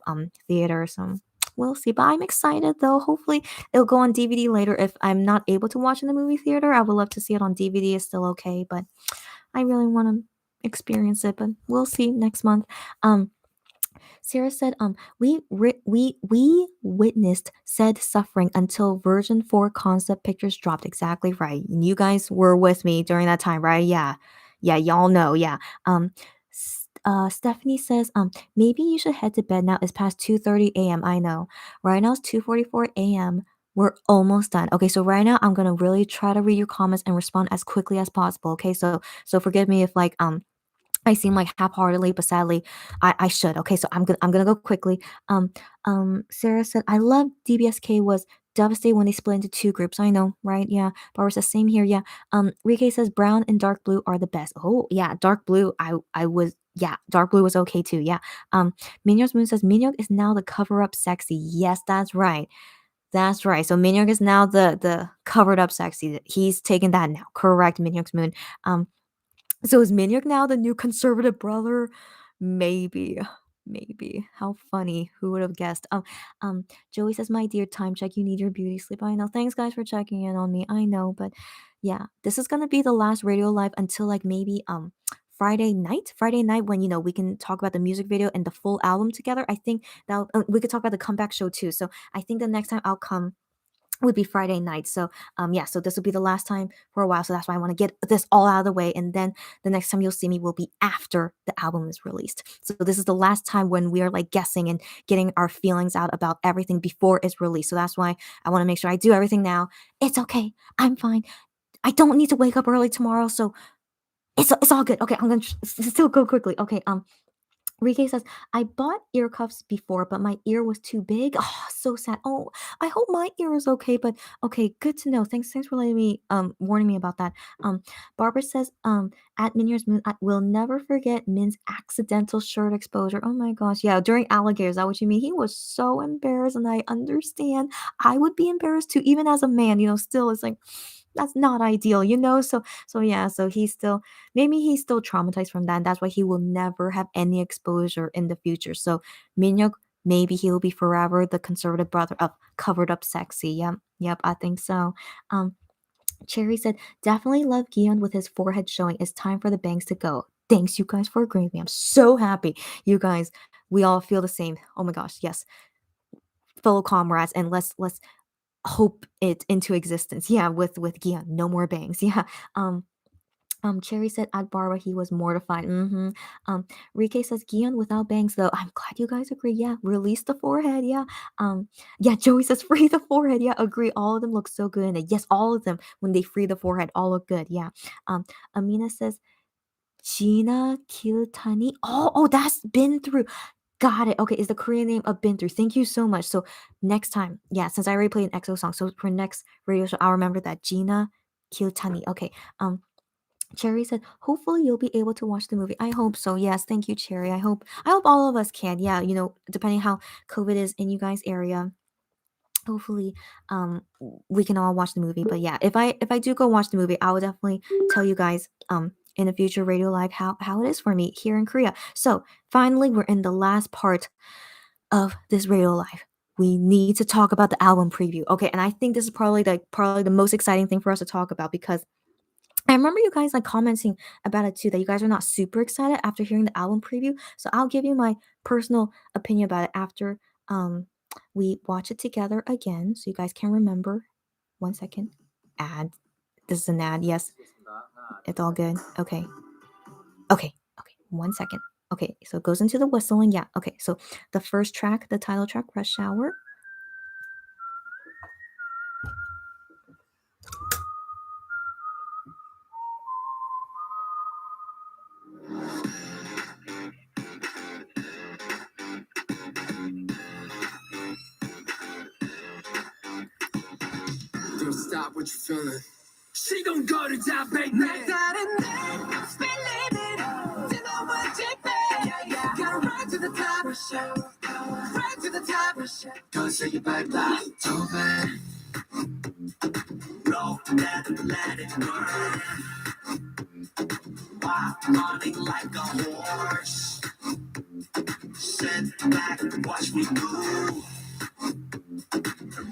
Speaker 1: theater. So we'll see, but I'm excited though. Hopefully, it'll go on DVD later. If I'm not able to watch in the movie theater, I would love to see it on DVD. It's still okay, but I really want to experience it. But we'll see next month. Um, Sarah said, we witnessed said suffering until version 4 concept pictures dropped." Exactly right. And you guys were with me during that time, right? Yeah. Yeah, y'all know. Yeah. Stephanie says, maybe you should head to bed now. It's past 2:30 a.m. I know. Right now it's 2:44 a.m. We're almost done. Okay, so right now I'm gonna really try to read your comments and respond as quickly as possible. Okay, so forgive me if like I seem like half-heartedly, but sadly, I should. Okay, so I'm gonna go quickly. Sarah said, "I love DBSK was devastated when they split into two groups." I know, right? Yeah. Barbara says, "Same here." Yeah. Rike says, "Brown and dark blue are the best." Oh yeah, dark blue. I was yeah, dark blue was okay too. Yeah. Minyo's Moon says, "Minhyuk is now the cover-up sexy." Yes, that's right. That's right. So Minhyuk is now the covered up sexy. He's taken that now. Correct, Minhyuk's Moon. Um, so is Minhyuk now the new conservative brother? Maybe. Maybe. How funny. Who would have guessed? Joey says, "My dear, time check. You need your beauty sleep." I know. Thanks guys for checking in on me. I know, but yeah, this is gonna be the last radio live until like maybe Friday night. Friday night when we can talk about the music video and the full album together. I think that we could talk about the comeback show too. So I think the next time I'll come would be Friday night. So yeah, so this will be the last time for a while. So that's why I want to get this all out of the way. And then the next time you'll see me will be after the album is released. So this is the last time when we are like guessing and getting our feelings out about everything before it's released. So that's why I want to make sure I do everything now. It's okay. I'm fine. I don't need to wake up early tomorrow. So it's all good. Okay, I'm gonna still go quickly. Okay, Rike says, "I bought ear cuffs before, but my ear was too big." Oh, so sad. Oh, I hope my ear is okay. But okay, good to know. Thanks for letting me warning me about that. Barbara says, at Minier's Moon, I will never forget Min's accidental shirt exposure. Oh my gosh. Yeah, during alligator, is that what you mean? He was so embarrassed, and I understand. I would be embarrassed too, even as a man, still it's like that's not ideal. So yeah, so he's still traumatized from that. And that's why he will never have any exposure in the future. So Minhyuk, maybe he'll be forever the conservative brother of covered up sexy. Yep, I think so. Um, Cherry said, "Definitely love Gion with his forehead showing. It's time for the bangs to go." Thanks you guys for agreeing with me. I'm so happy. You guys, we all feel the same. Oh my gosh, yes. Fellow comrades, and let's hope it into existence. Yeah, with Gion. No more bangs. Yeah. Um Cherry said at Barbara he was mortified. Rike says Gion without bangs though. I'm glad you guys agree. Yeah, release the forehead. Yeah. Yeah. Joey says free the forehead. Yeah, agree. All of them look so good in it. Yes, all of them when they free the forehead, all look good. Yeah. Amina says Gina Kiltani. Oh, that's been through. Got it. Okay, is the Korean name of been through? Thank you so much. So next time, yeah, since I already played an EXO song, so for next radio show, I'll remember that Gina Kiltani. Okay. Um Cherry said, hopefully you'll be able to watch the movie. I hope so. Yes, thank you, Cherry. I hope all of us can. Yeah, depending how COVID is in you guys' area, hopefully we can all watch the movie. But yeah, if I do go watch the movie, I will definitely tell you guys in a future radio live how it is for me here in Korea. So finally, we're in the last part of this radio live. We need to talk about the album preview. Okay, and I think this is probably the most exciting thing for us to talk about, because I remember you guys like commenting about it too, that you guys are not super excited after hearing the album preview. So I'll give you my personal opinion about it after we watch it together again, so you guys can remember. 1 second. Ad. This is an ad. Yes. It's all good. Okay. Okay. 1 second. Okay, so it goes into the whistling. Yeah. Okay, so the first track, the title track, Rush Hour.
Speaker 2: Don't stop what you're feeling. She gon' go to top, baby. Gotta run to the top, run to the top. Don't say you bye-bye, don't bad. Roll, let it burn. Wild running like a horse. Sit back and watch me move.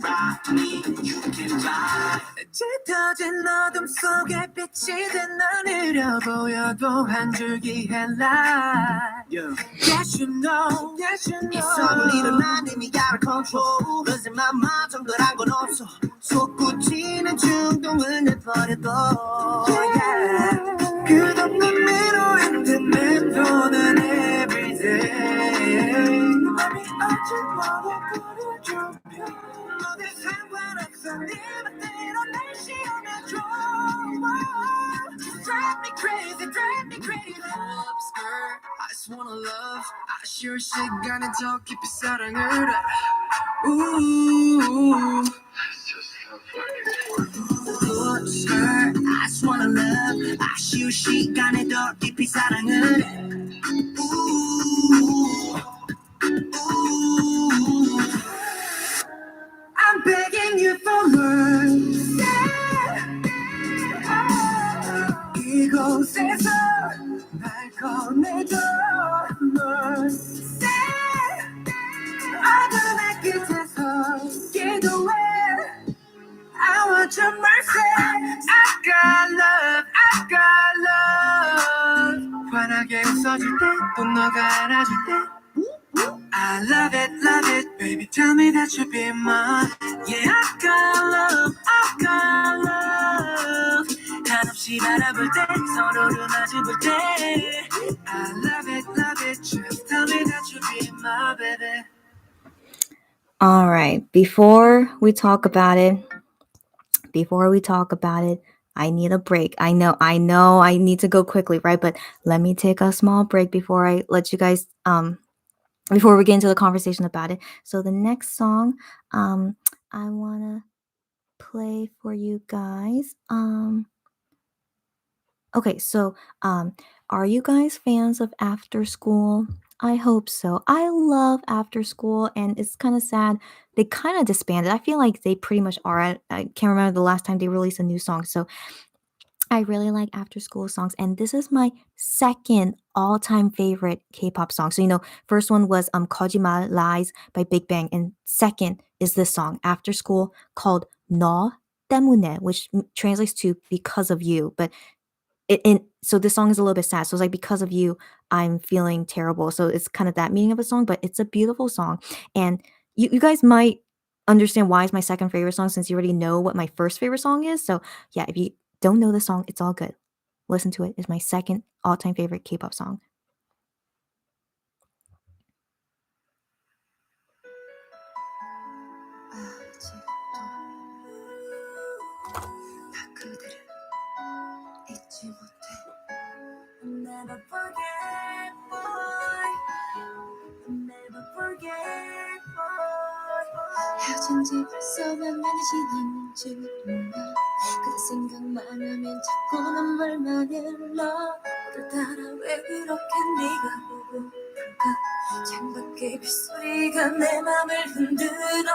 Speaker 2: Ride me, you can ride. 짙어진 어둠 속에 빛이 든 하늘여 보여도 한 줄기 headlight. Yes, you know. 이 섬을 일어난 이미 out of control. Losing my mind, 정글한 건 없어. 솟구치는 충동을 내버려둬. 끝없는 미로인 듯 맴도는 everyday. 맘이 어찌 버려버려줘. 모든 상관없어 네 멋대로 날 시원해줘. Drive me crazy. Love skirt, I just wanna love. 아쉬울 시간에 더 깊이 사랑을 해. Ooh. Love skirt, I just wanna love. 아쉬울 시간에 더 깊이 사랑을 해. Ooh. I'm begging you for mercy. 이곳에서 날 꺼내줘 mercy. 어둠의 끝에서 기도해. I want your mercy. I got love. 환하게 웃어줄 때 또 너가 안아줄 때 I love it, baby. Tell me that you'll be mine. Yeah, I got love. 한없이 바라볼 때, 서로를 마주볼 때. I love it, just tell me that you'll be my baby.
Speaker 1: All right, before we talk about it, I need a break. I know I need to go quickly, right? But let me take a small break before I let you guys before we get into the conversation about it. So the next song I want to play for you guys. Okay, so are you guys fans of After School? I hope so. I love After School, and it's kind of sad. They kind of disbanded. I feel like they pretty much are. I can't remember the last time they released a new song. So I really like After School songs, and this is my second all-time favorite K-pop song. So first one was 거짓말 Lies by Big Bang, and second is this song After School called 너 때문에, which translates to because of you. But so this song is a little bit sad. So it's like because of you, I'm feeling terrible. So it's kind of that meaning of a song, but it's a beautiful song, and you guys might understand why it's my second favorite song since you already know what my first favorite song is. So yeah, if you don't know the song, it's all good. Listen to it. It's my second all-time favorite K-pop song.
Speaker 2: Never forget, boy. Never forget, boy. 헤어진 지 벌써 몇 년이 지난 줄 몰라. 그대 생각만 하면 자꾸 눈물만 흘러 오늘따라 왜 그렇게 네가 보고 그럴까 창밖에 빗소리가 내 맘을 흔들어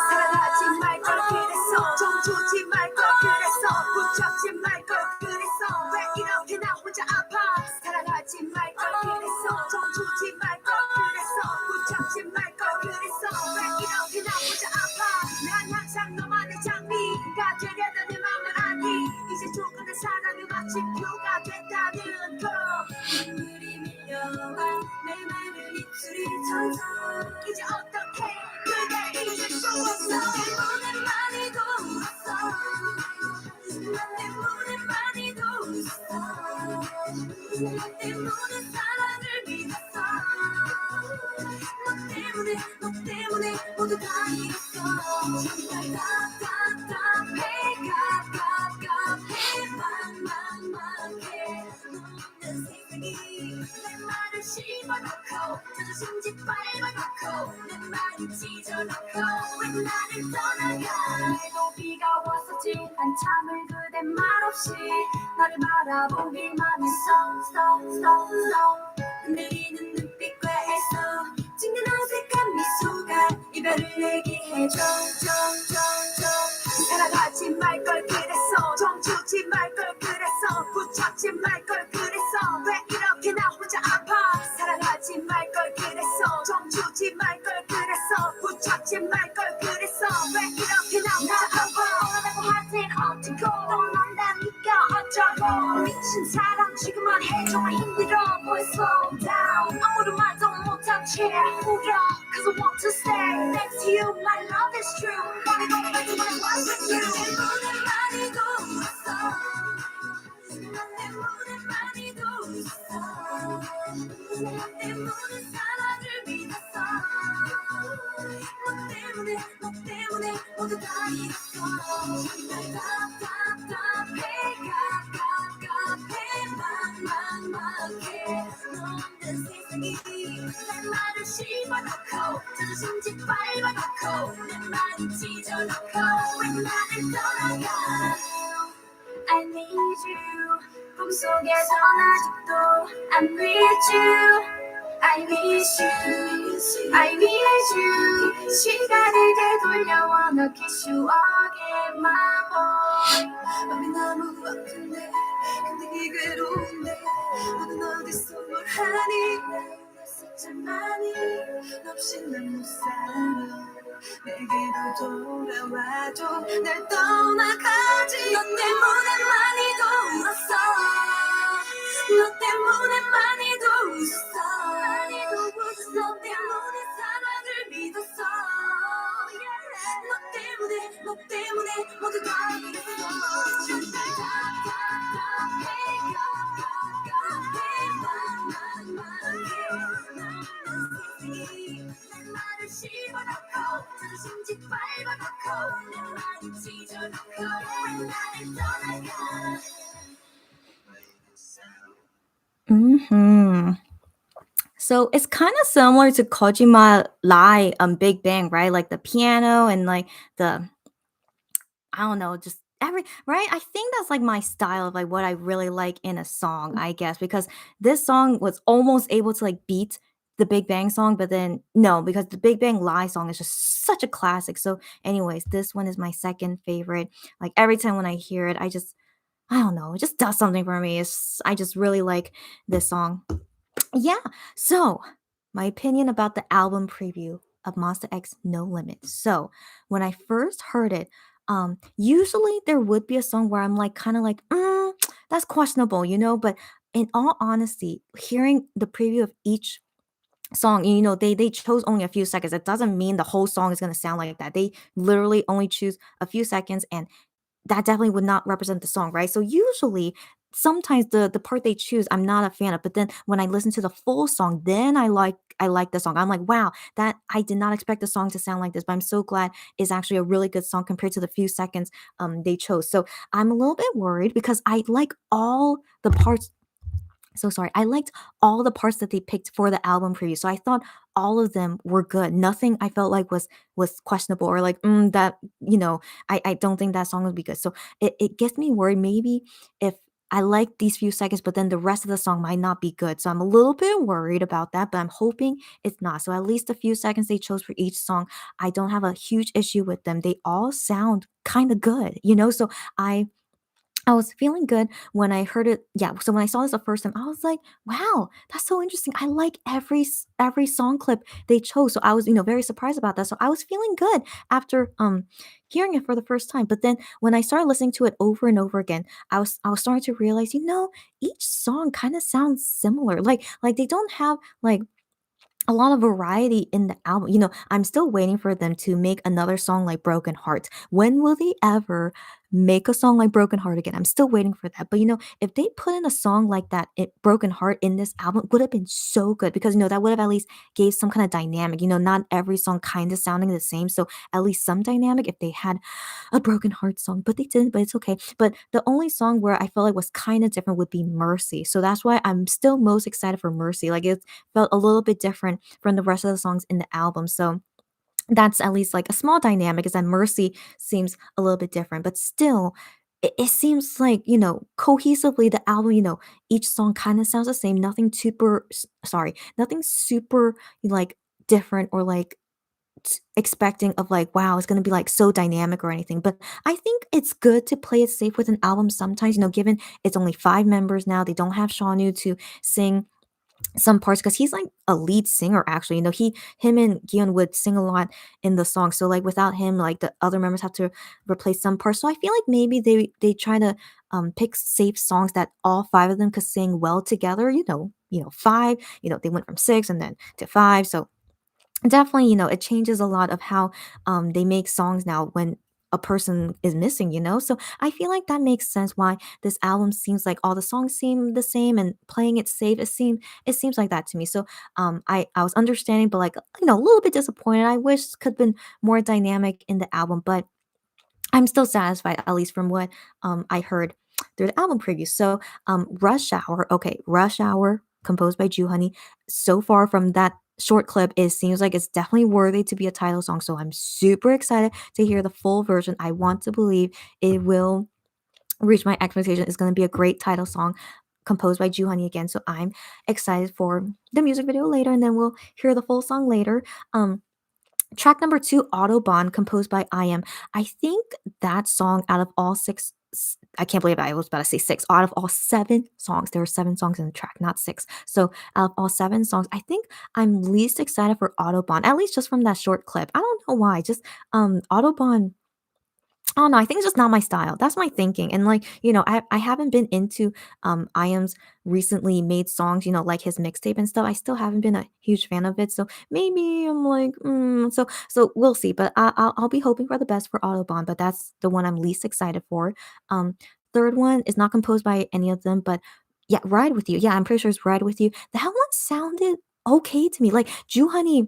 Speaker 4: 사랑하지 말걸 그랬어 좀 주지 말걸 그랬어 붙잡지 말걸 그랬어 왜 이렇게 나 혼자 아파 사랑하지 말걸 그랬어 좀 주지 말걸 그랬어 붙잡지 말걸 그랬어 왜 이렇게 나 혼자 아파 난 항상 너만의 장미가 되려던 내 맘을 아니 이제 조금의 사랑이 마치 표가 됐다는 거
Speaker 2: 눈물이 밀려와 내 맘을 입술이 젖어
Speaker 4: 이제 어떡해 그대 이제 수 없어
Speaker 2: 때문에 많이도 울었어 너 때문에 많이도 웃었어 너 때문에 사랑을 믿었어 너 때문에 모두 다 잃었어 정말 답답해 막막해 너 없는 세상이 내 말을 씹어놓고 자존심 짓밟아놓고 내 말을 찢어놓고 왜 나를 떠나가
Speaker 4: 그래도 비가 왔었지 한참을 그대 말없이 나를 바라보기만 했어
Speaker 2: 흔들리는 눈빛과 애써 찍는 어색한 미소가 이별을 얘기해줘
Speaker 4: 사랑하지 말걸 그랬어 좀 주지 말걸 그랬어 붙잡지 말걸 그랬어 왜 이렇게 나 혼자 아파 사랑하지 말걸 그랬어 좀 주지 말걸 그랬어 붙잡지 말걸 그랬어 왜 이렇게 나 혼자 아파 오늘하고 할땐 어쩌고 또 넌다니까 어쩌고 미친 사랑 지금만 해 정말 힘들어 boy slow down 아무런 말도 못한 채 울어 Cause I want to stay next to you my love is true Money don't make me want with you
Speaker 2: 때문에 많이도 울었어 너 때문에 많이도 웃었어 너 때문에 사랑을 믿었어 너 때문에 모두 다 잃었어 정말 답답해 막막해 너 없는 세상이 내 말을 씹어놓고 자존심 짓밟아놓고 내 말을 찢어놓고 왜 나를 떠나가
Speaker 4: I need you 꿈속에선 아직도 I need you I miss you I miss you 시간을 되돌려와 넣기 추억의 마법
Speaker 2: 맘이 너무 아픈데 근데 이 괴로운데 너는 어디서 뭘 하니 있었지만이 너 없이 난 못 살아 내게로 돌아와줘 날 떠나가지 너 때문에 많이도 울었어 너 때문에 많이도 웃었어 너 때문에 사랑을 믿었어 너 때문에 모두 다 잃었어 정말 내 말을 씹어놓고 자존심 짓밟아놓고 내 말을 찢어놓고 왜 나를 떠나가
Speaker 1: So it's kind of similar to Kojima Lie Big Bang, right? Like the piano and like the I don't know, just every right? I think that's like my style of like what I really like in a song, I guess, because this song was almost able to like beat the Big Bang song, but then no, because the Big Bang Lie song is just such a classic. So, anyways, this one is my second favorite. Like every time when I hear it, I don't know, it just does something for me. I just really like this song. Yeah. So, my opinion about the album preview of Monster X No Limit. So, when I first heard it, usually there would be a song where I'm like kind of like, that's questionable, but in all honesty, hearing the preview of each song, they chose only a few seconds. It doesn't mean the whole song is going to sound like that. They literally only choose a few seconds, and that definitely would not represent the song, right? So usually sometimes the part they choose I'm not a fan of, but then when I listen to the full song, then I like the song. I'm like, wow, that I did not expect the song to sound like this, but I'm so glad it's actually a really good song compared to the few seconds they chose. So I'm a little bit worried because I like all the parts so sorry. I liked all the parts that they picked for the album preview. So I thought all of them were good. Nothing I felt like was questionable or like that I don't think that song would be good. So it gets me worried maybe if I like these few seconds, but then the rest of the song might not be good. So I'm a little bit worried about that, but I'm hoping it's not. So at least the few seconds they chose for each song, I don't have a huge issue with them. They all sound kind of good. So I was feeling good when I heard it. Yeah, so when I saw this the first time, I was like, "Wow, that's so interesting." I like every song clip they chose. So I was, very surprised about that. So I was feeling good after hearing it for the first time. But then when I started listening to it over and over again, I was starting to realize, each song kind of sounds similar. Like they don't have like a lot of variety in the album. I'm still waiting for them to make another song like Broken Heart. When will they ever make a song like Broken Heart again? I'm still waiting for that. But if they put in a song like that, Broken Heart in this album would have been so good because that would have at least gave some kind of dynamic. Not every song kind of sounding the same. So at least some dynamic if they had a Broken Heart song, but they didn't, but it's okay. But the only song where I felt like was kind of different would be Mercy. So that's why I'm still most excited for Mercy. Like it felt a little bit different from the rest of the songs in the album. So that's at least like a small dynamic is that Mercy seems a little bit different, but still it seems like, cohesively the album, each song kind of sounds the same. Nothing super like different or like expecting of like, wow, it's gonna be like so dynamic or anything. But I think it's good to play it safe with an album sometimes, given it's only 5 members now. They don't have Shaunu to sing some parts because he's like a lead singer actually. Him and Gion would sing a lot in the song. So like without him, like the other members have to replace some parts. So I feel like maybe they try to pick safe songs that all 5 of them could sing well together. Five. They went from 6 and then to 5. So definitely, it changes a lot of how they make songs now when a person is missing. So I feel like that makes sense why this album seems like all the songs seem the same and playing it safe. It seems like that to me. So I was understanding, but like a little bit disappointed. I wish could have been more dynamic in the album, but I'm still satisfied, at least from what I heard through the album preview. So, Rush Hour, okay, Rush Hour, composed by Honey. So far from that short clip, it seems like it's definitely worthy to be a title song. So I'm super excited to hear the full version. I want to believe it will reach my expectation. It's going to be a great title song composed by Honey again. So I'm excited for the music video later, and then we'll hear the full song later. Track number 2, Autobahn, composed by I.M. I think that song out of all 6 I can't believe I was about to say 6. Out of all 7 songs, there were 7 songs in the track, not 6. So, out of all 7 songs, I think I'm least excited for Autobahn, at least just from that short clip. I don't know why, just, Autobahn Oh, no, I think it's just not my style. That's my thinking. And like, I haven't been into IAM's recently made songs, like his mixtape and stuff. I still haven't been a huge fan of it. So maybe I'm like, so we'll see. But I'll be hoping for the best for Autobahn, but that's the one I'm least excited for. Um, Third one is not composed by any of them, but yeah, Ride With You. Yeah, I'm pretty sure it's Ride With You. That one sounded okay to me. Like Honey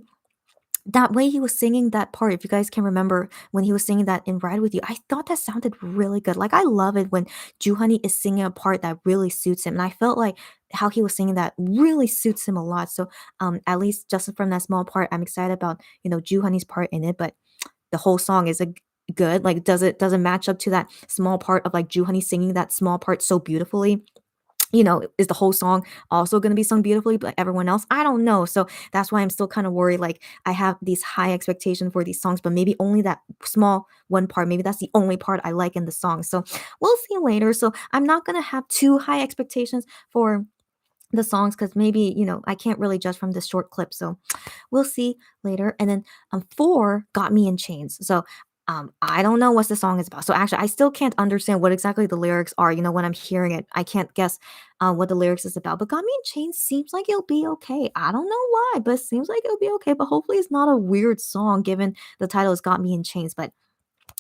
Speaker 1: that way he was singing that part, if you guys can remember when he was singing that in Ride With You, I thought that sounded really good. Like, I love it when Honey is singing a part that really suits him, and I felt like how he was singing that really suits him a lot. So, at least just from that small part, I'm excited about, Honey's part in it, but the whole song is a good. Like, does it match up to that small part of, like, Honey singing that small part so beautifully? Is the whole song also going to be sung beautifully by everyone else? I don't know. So that's why I'm still kind of worried. Like I have these high expectations for these songs, but maybe only that small one part. Maybe that's the only part I like in the song. So we'll see later. So I'm not going to have too high expectations for the songs because maybe, I can't really judge from this short clip. So we'll see later. And then 4 got me in chains. So I don't know what the song is about. So actually, I still can't understand what exactly the lyrics are. When I'm hearing it, I can't guess what the lyrics is about. But "Got Me in Chains" seems like it'll be okay. I don't know why, but it seems like it'll be okay. But hopefully, it's not a weird song given the title is "Got Me in Chains." But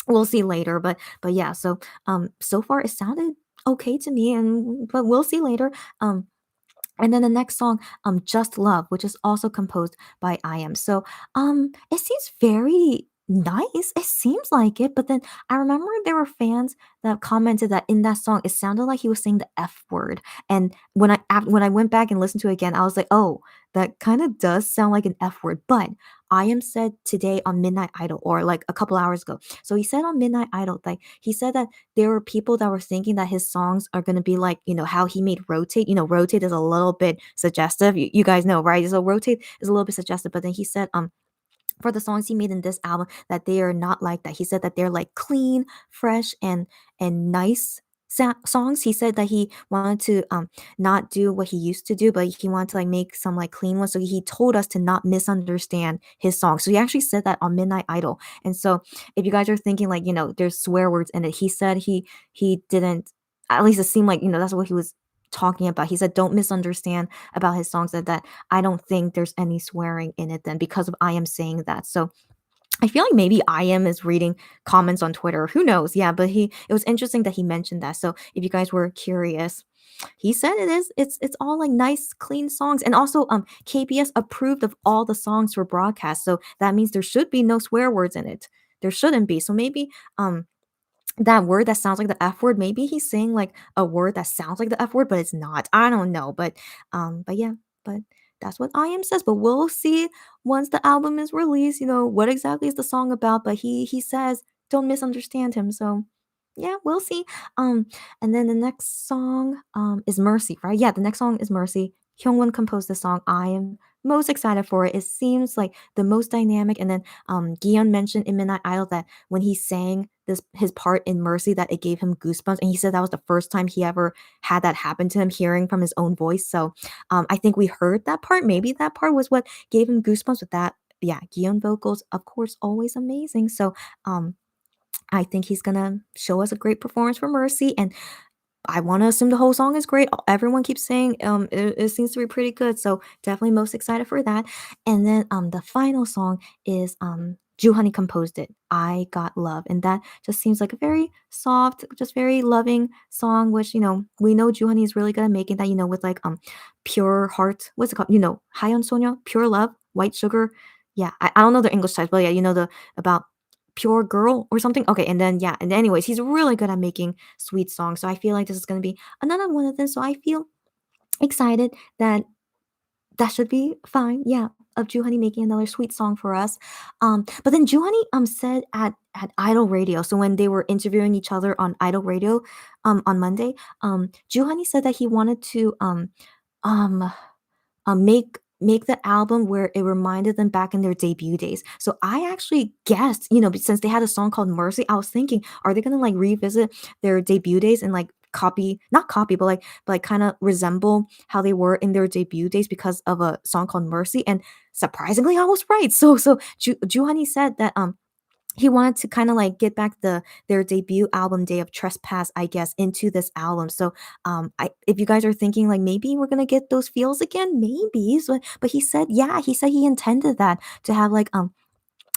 Speaker 1: we'll see later. But yeah. So far it sounded okay to me, and but we'll see later. And then the next song, Just Love, which is also composed by I.M. So, it seems very nice. It seems like it, but then I remember there were fans that commented that in that song, it sounded like he was saying the F word. And when I went back and listened to it again, I was like, oh, that kind of does sound like an F word. But I am said today on Midnight Idol, or like a couple hours ago. So he said on Midnight Idol, like he said that there were people that were thinking that his songs are gonna be like, how he made Rotate. Rotate is a little bit suggestive. You guys know, right? So Rotate is a little bit suggestive, but then he said, for the songs he made in this album, that they are not like that. He said that they're like clean, fresh, and nice songs. He said that he wanted to not do what he used to do, but he wanted to like make some like clean ones. So he told us to not misunderstand his songs. So he actually said that on Midnight Idol. And so if you guys are thinking like, there's swear words in it, he said he didn't, at least it seemed like, that's what he was talking about. He said don't misunderstand about his songs, that I don't think there's any swearing in it then, because of I am saying that. So I feel like maybe I am is reading comments on Twitter. Who knows? Yeah, but it was interesting that he mentioned that. So if you guys were curious, he said it's all like nice, clean songs. And also KBS approved of all the songs for broadcast. So that means there should be no swear words in it. There shouldn't be. So maybe that word that sounds like the F word, maybe he's saying like a word that sounds like the F word, but it's not. I don't know. But yeah, but that's what I am says. But we'll see once the album is released, what exactly is the song about. But he says, don't misunderstand him. So yeah, we'll see. Um, and then the next song is Mercy, right? Yeah, the next song is Mercy. Hyungwon composed the song. I am most excited for it. It seems like the most dynamic. And then Gion mentioned in Midnight Idol that when he sang his part in Mercy, that it gave him goosebumps, and he said that was the first time he ever had that happen to him, hearing from his own voice. So I think we heard that part. Maybe that part was what gave him goosebumps with that. Yeah, Gion vocals, of course, always amazing. So um I think he's gonna show us a great performance for Mercy, and I want to assume the whole song is great. Everyone keeps saying it seems to be pretty good, so definitely most excited for that. And then the final song is Juhani composed it. I Got Love, and that just seems like a very soft, just very loving song. Which we know Juhani is really good at making that. With like pure heart. What's it called? Hayon Sonya, pure love, white sugar. Yeah, I don't know the English types, but yeah, the about pure girl or something. Okay, and then yeah, and anyways, he's really good at making sweet songs. So I feel like this is gonna be another one of them. So I feel excited that that should be fine. Yeah, of Juhani making another sweet song for us. But then Juhani said at Idol Radio. So when they were interviewing each other on Idol Radio on Monday, Juhani said that he wanted to um make the album where it reminded them back in their debut days. So I actually guessed, since they had a song called Mercy, I was thinking, are they gonna like revisit their debut days and like not copy, but like kind of resemble how they were in their debut days because of a song called Mercy? And surprisingly, I was right. So Juhani said that he wanted to kind of like get back their debut album Day of Trespass, I guess, into this album. So if you guys are thinking like maybe we're gonna get those feels again, maybe. So, but he said, yeah, he said he intended that to have like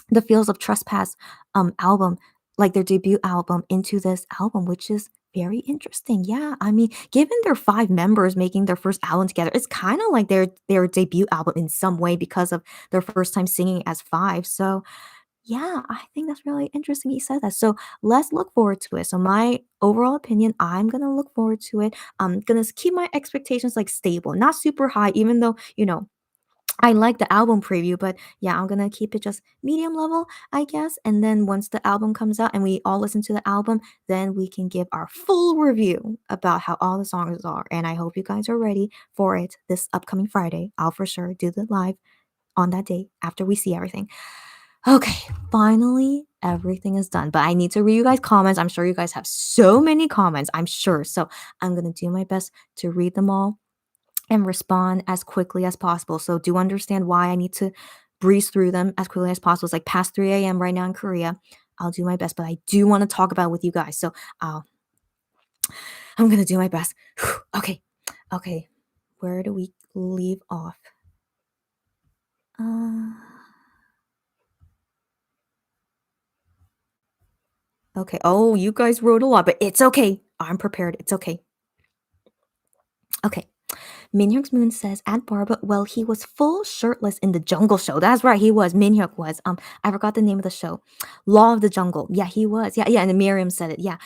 Speaker 1: the feels of Trespass album, like their debut album, into this album, which is very interesting. Yeah, I mean, given their five members making their first album together, it's kind of like their debut album in some way because of their first time singing as five. So yeah, I think that's really interesting he said that. So let's look forward to it. So my overall opinion, I'm gonna look forward to it. I'm gonna keep my expectations like stable, not super high, even though, I like the album preview, but yeah, I'm gonna keep it just medium level, I guess. And then once the album comes out and we all listen to the album, then we can give our full review about how all the songs are. And I hope you guys are ready for it this upcoming Friday. I'll for sure do the live on that day after we see everything. Okay, finally, everything is done. But I need to read you guys' comments. I'm sure you guys have so many comments, I'm sure. So I'm going to do my best to read them all and respond as quickly as possible. So do understand why I need to breeze through them as quickly as possible. It's like past 3 a.m. right now in Korea. I'll do my best, but I do want to talk about it with you guys. So I'm going to do my best. Okay, okay. Where do we leave off? Okay. Oh, you guys wrote a lot, but it's okay. I'm prepared. It's okay. Okay. Minhyuk's Moon says at Barba, well, he was full shirtless in the Jungle Show. That's right, he was. Minhyuk was. I forgot the name of the show. Law of the Jungle. Yeah, he was. Yeah, and Miriam said it. Yeah.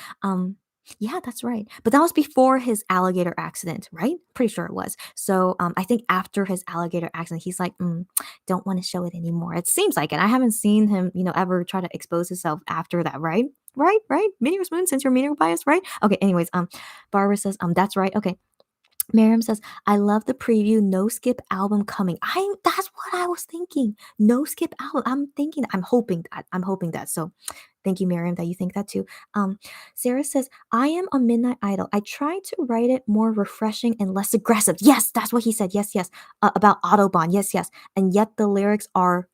Speaker 1: Yeah, that's right. But that was before his alligator accident, right? Pretty sure it was. So I think after his alligator accident, he's like, don't want to show it anymore. It seems like it. I haven't seen him, ever try to expose himself after that, right? Right. Minhyuk's Moon, since you're Minhyuk biased, right? Okay. Anyways, Barbara says, that's right. Okay. Miriam says, I love the preview, no skip album coming. That's what I was thinking. No skip album. I'm hoping that. So thank you, Miriam, that you think that too. Sarah says, I am a Midnight Idol. I tried to write it more refreshing and less aggressive. Yes, that's what he said. Yes. About Autobahn. Yes. And yet the lyrics are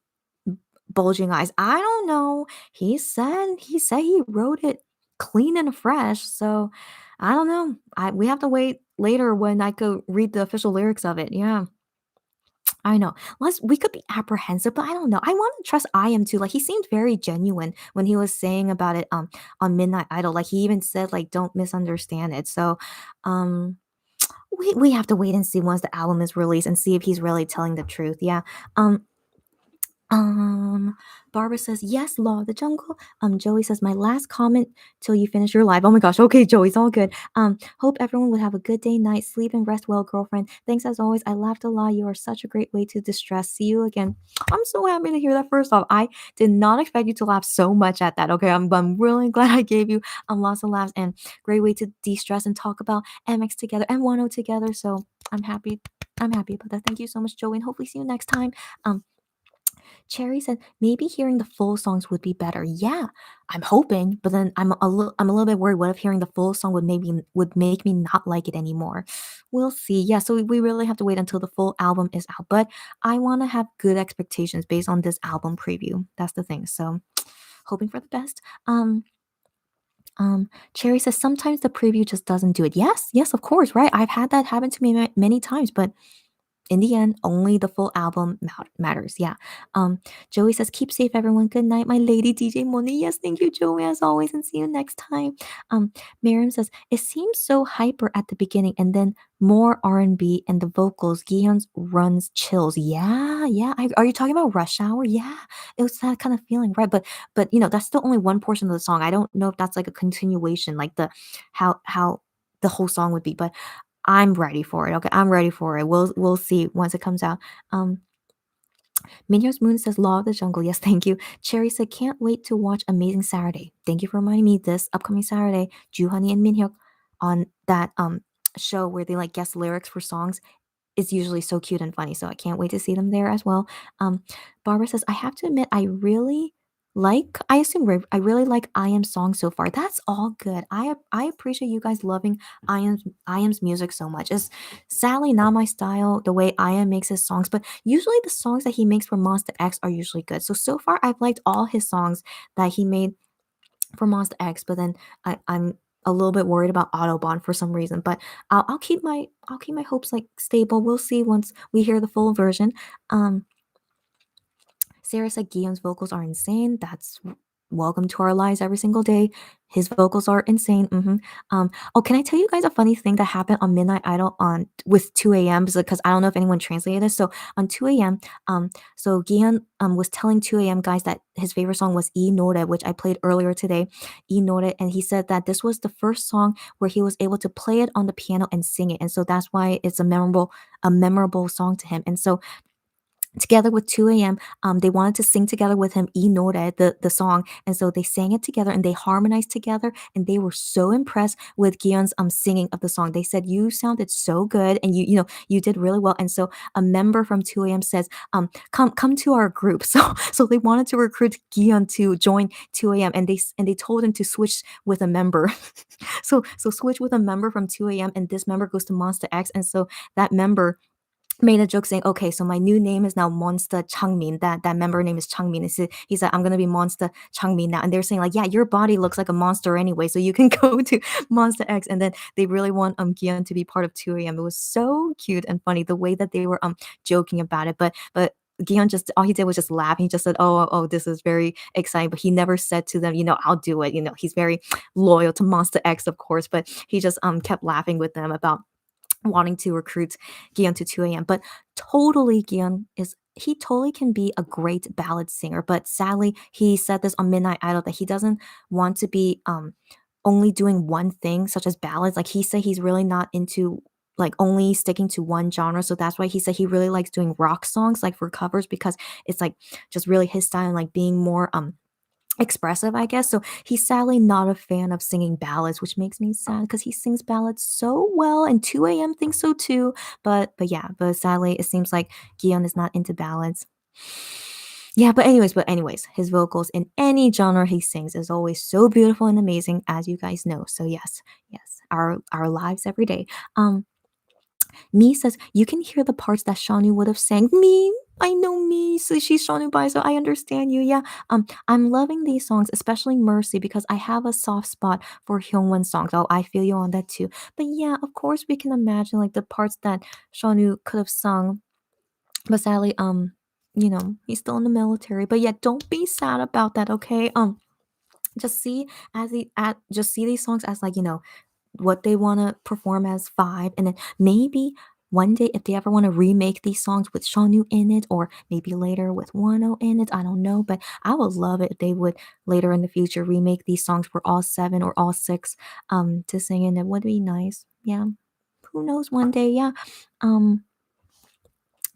Speaker 1: bulging eyes. I don't know. He wrote it clean and fresh. So I don't know. We have to wait later when I could read the official lyrics of it. Yeah. I know. We could be apprehensive, but I don't know. I want to trust I am too. Like he seemed very genuine when he was saying about it on Midnight Idol. Like he even said like don't misunderstand it. So we have to wait and see once the album is released and see if he's really telling the truth. Yeah. Um, Barbara says, yes, Law of the Jungle. Joey says, my last comment till you finish your live. Oh my gosh. Okay, Joey, it's all good. Hope everyone would have a good day, night, sleep, and rest well, girlfriend. Thanks as always. I laughed a lot. You are such a great way to distress. See you again. I'm so happy to hear that. First off, I did not expect you to laugh so much at that. Okay, I'm really glad I gave you lots of laughs and great way to de-stress and talk about MX together and 10 together. So I'm happy. About that. Thank you so much, Joey, and hopefully see you next time. Cherry said maybe hearing the full songs would be better. Yeah, I'm hoping, but then I'm a little bit worried. What if hearing the full song would make me not like it anymore? We'll see. Yeah, so we really have to wait until the full album is out. But I want to have good expectations based on this album preview. That's the thing. So hoping for the best. Cherry says sometimes the preview just doesn't do it. Yes, of course, right? I've had that happen to me many times, but in the end, only the full album matters. Yeah. Joey says, keep safe, everyone. Good night, my lady DJ Moni. Yes, thank you, Joey, as always, and see you next time. Miriam says, it seems so hyper at the beginning and then more R&B and the vocals. Gihyun's runs chills. Yeah. Are you talking about Rush Hour? Yeah. It was that kind of feeling, right? But that's still only one portion of the song. I don't know if that's like a continuation, like how the whole song would be, but I'm ready for it. Okay, I'm ready for it. We'll see once it comes out. Minhyuk's Moon says Law of the Jungle. Yes, thank you. Cherry said can't wait to watch Amazing Saturday. Thank you for reminding me this upcoming Saturday. Juhani and Minhyuk on that show where they like guess lyrics for songs is usually so cute and funny. So I can't wait to see them there as well. Barbara says, I have to admit, I really like, I really like I Am song so far. That's all good. I appreciate you guys loving I Am's music so much. It's sadly not my style, the way I Am makes his songs, but usually the songs that he makes for Monster X are usually good. So far I've liked all his songs that he made for Monster X, but then I'm a little bit worried about Autobahn for some reason. But I'll keep my hopes like stable. We'll see once we hear the full version. Sarah said Guillaume's vocals are insane. That's welcome to our lives every single day. His vocals are insane. Can I tell you guys a funny thing that happened on Midnight Idol with 2 a.m. because I don't know if anyone translated this. So on 2 a.m. So Guillaume was telling 2 a.m. guys that his favorite song was E Nore, which I played earlier today. E Nore, and he said that this was the first song where he was able to play it on the piano and sing it, and so that's why it's a memorable song to him. And so together with 2 a.m. They wanted to sing together with him E Nore, the song, and so they sang it together and they harmonized together, and they were so impressed with Gion's singing of the song. They said you sounded so good and you did really well. And so a member from 2 a.m. says come to our group. So they wanted to recruit Gion to join 2 a.m. and they told him to switch with a member. so switch with a member from 2 a.m. and this member goes to Monster X, and so that member made a joke saying, okay, so my new name is now Monster Changmin. That member name is Changmin. He said, I'm gonna be Monster Changmin now. And they're saying like, yeah, your body looks like a monster anyway, so you can go to Monster X. And then they really want Gian to be part of 2 a.m. It was so cute and funny the way that they were joking about it. But Gian just all he did was just laugh. He just said, oh, this is very exciting. But he never said to them, I'll do it. He's very loyal to Monster X, of course, but he just kept laughing with them about wanting to recruit Gion to 2 a.m. But totally, Gion is he totally can be a great ballad singer. But sadly, he said this on Midnight Idol that he doesn't want to be only doing one thing, such as ballads. Like he said, he's really not into like only sticking to one genre. So that's why he said he really likes doing rock songs like for covers because it's like just really his style and like being more expressive, I guess. So he's sadly not a fan of singing ballads, which makes me sad because he sings ballads so well, and 2 a.m. thinks so too. But yeah, but sadly, it seems like Gion is not into ballads. Yeah, but anyways, his vocals in any genre he sings is always so beautiful and amazing, as you guys know. So yes, our lives every day. Me says you can hear the parts that Shanu would have sang. Me, I know me. So she's Shanu Bai, so I understand you. Yeah. I'm loving these songs, especially Mercy, because I have a soft spot for Hyungwon songs. Oh, I feel you on that too. But yeah, of course we can imagine like the parts that Shanu could have sung. But sadly, he's still in the military. But yeah, don't be sad about that, okay? Just see these songs as like, what they want to perform as five, and then maybe one day if they ever want to remake these songs with Shonu in it, or maybe later with Wano in it, I don't know, but I would love it if they would later in the future remake these songs for all seven or all six to sing in. It would be nice. Yeah, who knows, one day. Yeah. um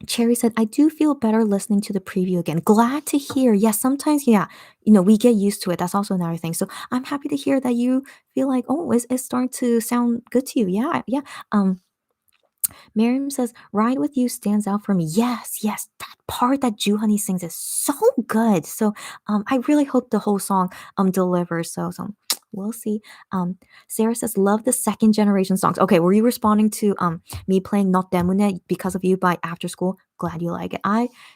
Speaker 1: Cherry said, I do feel better listening to the preview again. Glad to hear. Yes, sometimes, yeah, we get used to it. That's also another thing. So I'm happy to hear that you feel like, oh, it's starting to sound good to you. Yeah, yeah. Miriam says, Ride With You stands out for me. Yes, that part that Honey sings is so good. So I really hope the whole song delivers. So we'll see. Sarah says, love the second generation songs. Okay, were you responding to me playing Not 때문에 because of you by After School? Glad you like it.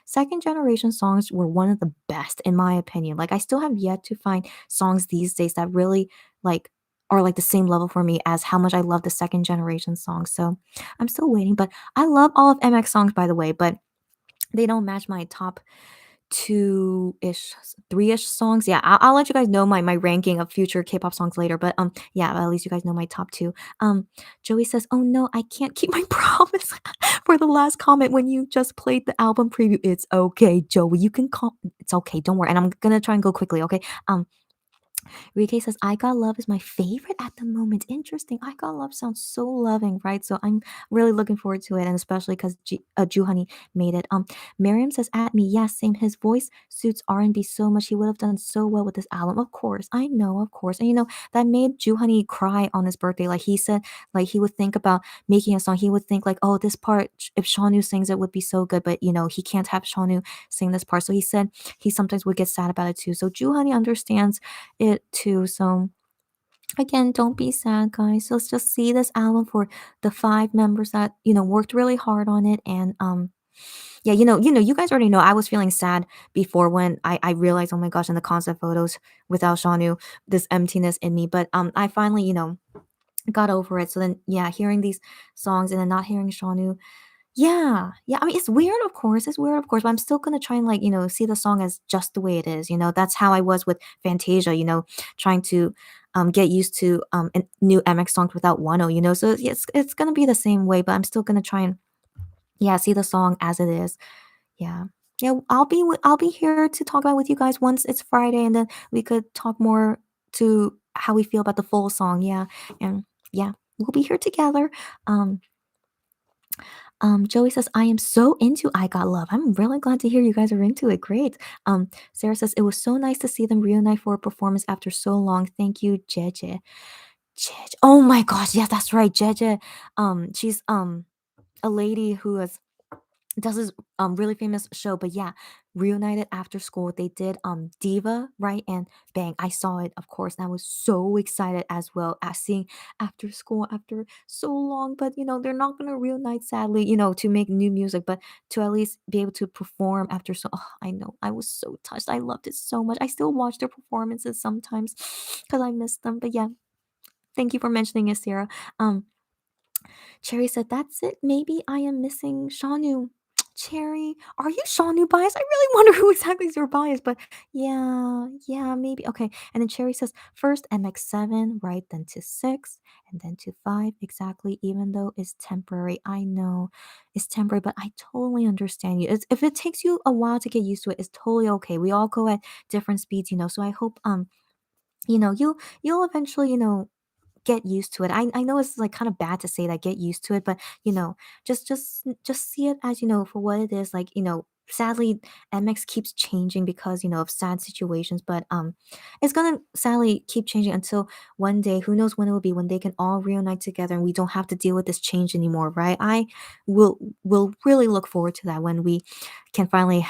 Speaker 1: Second generation songs were one of the best in my opinion. Like I still have yet to find songs these days that really like are like the same level for me as how much I love the second generation songs. So I'm still waiting, but I love all of MX songs by the way, but they don't match my top two-ish, three-ish songs. Yeah, I'll let you guys know my ranking of future K-pop songs later. But yeah, at least you guys know my top two. Joey says, "Oh no, I can't keep my promise for the last comment when you just played the album preview." It's okay, Joey. You can call. It's okay. Don't worry. And I'm gonna try and go quickly. Okay. Rike says, I Got Love is my favorite at the moment. Interesting. I Got Love sounds so loving, right? So I'm really looking forward to it, and especially because Juhani made it. Miriam says, at me, yes, same. His voice suits R&B so much. He would have done so well with this album. Of course. I know, of course. And that made Juhani cry on his birthday. Like he said, like he would think about making a song. He would think like, oh, this part, if Shanu sings it would be so good, but he can't have Shanu sing this part. So he said he sometimes would get sad about it too. So Juhani understands it too. So again, don't be sad, guys. Let's just see this album for the five members that worked really hard on it. And yeah, you guys already know I was feeling sad before when I realized, oh my gosh, in the concept photos without Shanu, this emptiness in me. But I finally got over it. So then yeah, hearing these songs and then not hearing Shanu, yeah, yeah. I mean, it's weird, of course. It's weird, of course. But I'm still gonna try and like see the song as just the way it is. That's how I was with Fantasia. Trying to get used to new MX songs without Wano. So it's gonna be the same way. But I'm still gonna try and yeah see the song as it is. Yeah. Yeah, I'll be here to talk about with you guys once it's Friday, and then we could talk more to how we feel about the full song. Yeah, and yeah, we'll be here together. Um, Joey says, I am so into I Got Love. I'm really glad to hear you guys are into it. Great. Sarah says, it was so nice to see them reunite for a performance after so long. Thank you, Jeje. Jeje. Oh my gosh, yes, that's right. Jeje. She's a lady who does this really famous show. But yeah, reunited after school. They did Diva, right? And bang, I saw it, of course, and I was so excited as well as seeing after school after so long. But they're not gonna reunite, sadly, to make new music, but to at least be able to perform after so I know. I was so touched. I loved it so much. I still watch their performances sometimes because I miss them. But yeah, thank you for mentioning it, Sarah. Cherry said, that's it. Maybe I am missing Shanu. Cherry, are you Shawnee bias? I really wonder who exactly is your bias, but yeah, maybe. Okay. And then Cherry says, first MX7, right? Then to 6, and then to 5. Exactly. Even though it's temporary. I know it's temporary, but I totally understand you. If it takes you a while to get used to it, it's totally okay. We all go at different speeds, So I hope, you'll eventually, get used to it. I know it's like kind of bad to say that get used to it, but just see it as, for what it is. Like, sadly MX keeps changing because, of sad situations, but it's gonna sadly keep changing until one day, who knows when it will be, when they can all reunite together and we don't have to deal with this change anymore, right? I will really look forward to that when we can finally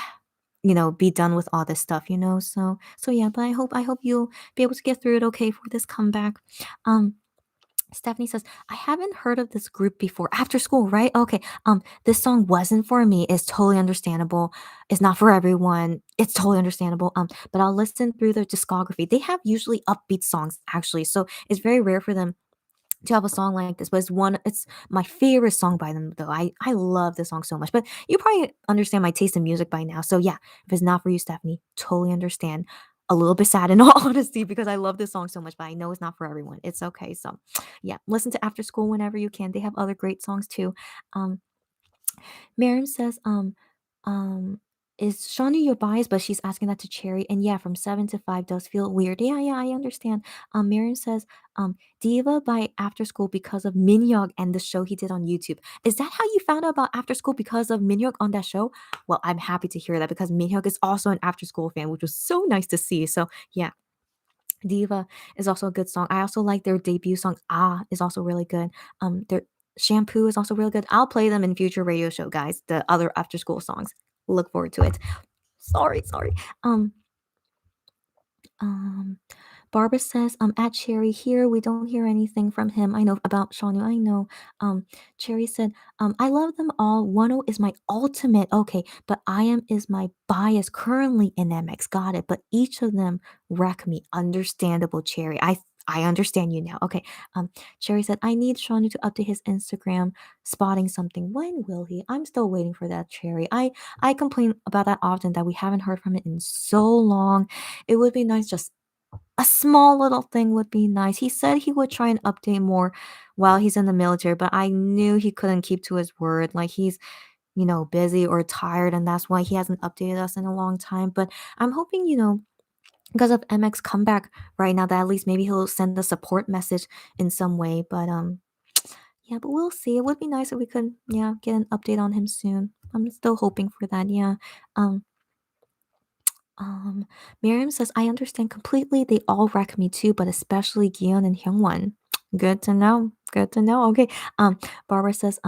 Speaker 1: be done with all this stuff, so yeah, but I hope you'll be able to get through it okay for this comeback. um Stephanie says, I haven't heard of this group before. After school, right? Okay. This song wasn't for me. It's totally understandable. It's not for everyone. It's totally understandable. But I'll listen through their discography. They have usually upbeat songs, actually. So it's very rare for them to have a song like this, but it's my favorite song by them though. I love this song so much. But you probably understand my taste in music by now. So yeah, if it's not for you, Stephanie, totally understand. A little bit sad in all honesty because I love this song so much, but I know it's not for everyone. It's okay. So yeah, listen to After School whenever you can. They have other great songs too. Um Miriam says, is Shawnee your bias? But she's asking that to Cherry. And yeah, from 7 to 5 does feel weird. Yeah, I understand. Miriam says, Diva by After School because of Minyog and the show he did on YouTube. Is that how you found out about After School, because of Minyog on that show? Well, I'm happy to hear that because Minyog is also an After School fan, which was so nice to see. So yeah, Diva is also a good song. I also like their debut song, Ah, is also really good. Their Shampoo is also really good. I'll play them in future radio show, guys. The other after school songs. Look forward to it. Sorry. Um, um, Barbara says, at Cherry here, we don't hear anything from him. I know about Shanu. I know. Cherry said, I love them all. Wano is my ultimate. Okay, but I am is my bias currently in MX. Got it. But each of them wreck me. Understandable, Cherry. I understand you now. Okay. Cherry said, I need Shanu to update his Instagram, spotting something. When will he? I'm still waiting for that, Cherry. I complain about that often, that we haven't heard from it in so long. It would be nice, just a small little thing would be nice. He said he would try and update more while he's in the military, but I knew he couldn't keep to his word. Like he's, busy or tired, and that's why he hasn't updated us in a long time. But I'm hoping, because of MX comeback right now, that at least maybe he'll send a support message in some way. But yeah, but we'll see. It would be nice if we could, yeah, get an update on him soon. I'm still hoping for that. Yeah. Um, Um, Miriam says, I understand completely. They all wreck me too, but especially Gion and Hyungwon. Good to know. Good to know. Okay. Barbara says,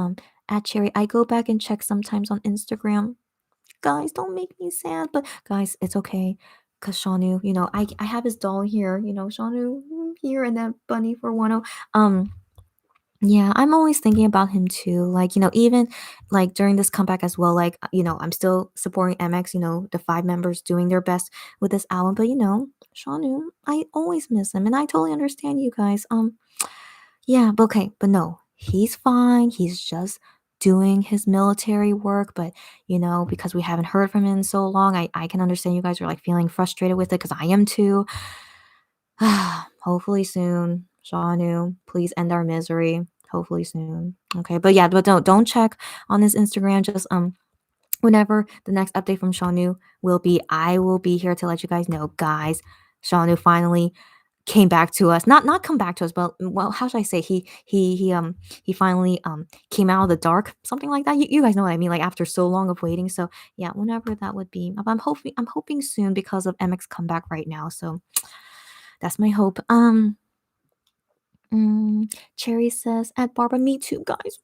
Speaker 1: at Cherry, I go back and check sometimes on Instagram. Guys, don't make me sad, but guys, it's okay. Cause Shanu, I have his doll here, Shanu here and that bunny for Wano. Yeah, I'm always thinking about him too. Like, even like during this comeback as well, like, I'm still supporting MX, the 5 members doing their best with this album. But Shanu, I always miss him and I totally understand you guys. Yeah, but okay, but no, he's fine. He's just doing his military work. But because we haven't heard from him in so long, I can understand you guys are like feeling frustrated with it because I am too. Hopefully soon, Shanu. Please end our misery. Hopefully soon. Okay, but yeah, but don't check on his Instagram. Just whenever the next update from Shanu will be, I will be here to let you guys know, guys. Shanu finally came back to us. Not come back to us, but well, how should I say? He finally came out of the dark, something like that. You guys know what I mean, like after so long of waiting. So yeah, whenever that would be. I'm hoping soon because of MX comeback right now. So that's my hope. Cherry says, at Barbara, me too, guys.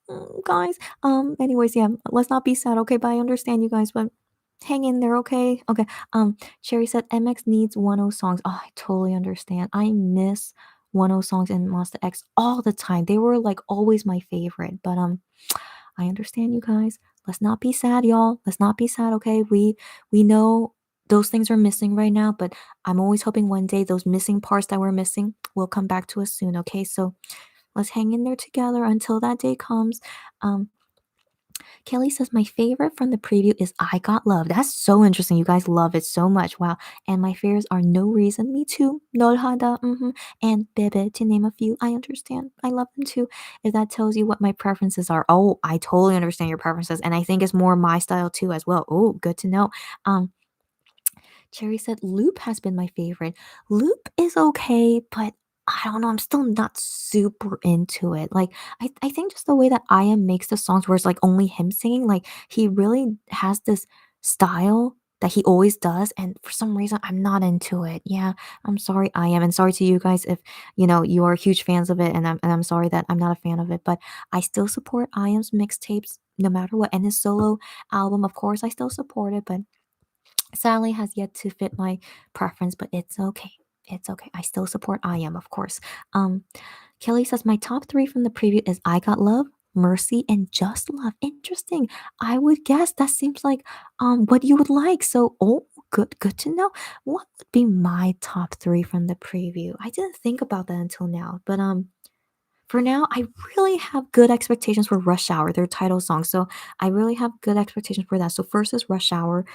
Speaker 1: Guys. Anyways, yeah, let's not be sad, okay? But I understand you guys, but hang in there, okay? Okay. Cherry said MX needs 10 songs. Oh, I totally understand. I miss 10 songs in Monster X all the time. They were like always my favorite. But I understand you guys. Let's not be sad, y'all. Let's not be sad, okay? We know those things are missing right now, but I'm always hoping one day those missing parts that we're missing will come back to us soon, okay? So let's hang in there together until that day comes. Um, Kelly says, my favorite from the preview is I Got Love. That's so interesting. You guys love it so much. Wow. And my favorites are No Reason, Me Too, Nolhada, and Bebe, to name a few. I understand. I love them too. If that tells you what my preferences are. Oh, I totally understand your preferences. And I think it's more my style too as well. Oh, good to know. Cherry said Loop has been my favorite. Loop is okay, but I don't know. I'm still not super into it. Like, I think just the way that I.M makes the songs where it's like only him singing, like, he really has this style that he always does. And for some reason, I'm not into it. Yeah, I'm sorry, I.M. And sorry to you guys if, you are huge fans of it. And I'm sorry that I'm not a fan of it. But I still support I.M.'s mixtapes no matter what. And his solo album, of course, I still support it. But sadly has yet to fit my preference, but it's okay. It's okay. I still support I.M, of course. Um, Kelly says my top three from the preview is I Got Love, Mercy, and Just Love. Interesting. I would guess that seems like what you would like. So good to know. What would be my top three from the preview? I didn't think about that until now. But for now, I really have good expectations for Rush Hour, their title song. So I really have good expectations for that. So first is Rush Hour.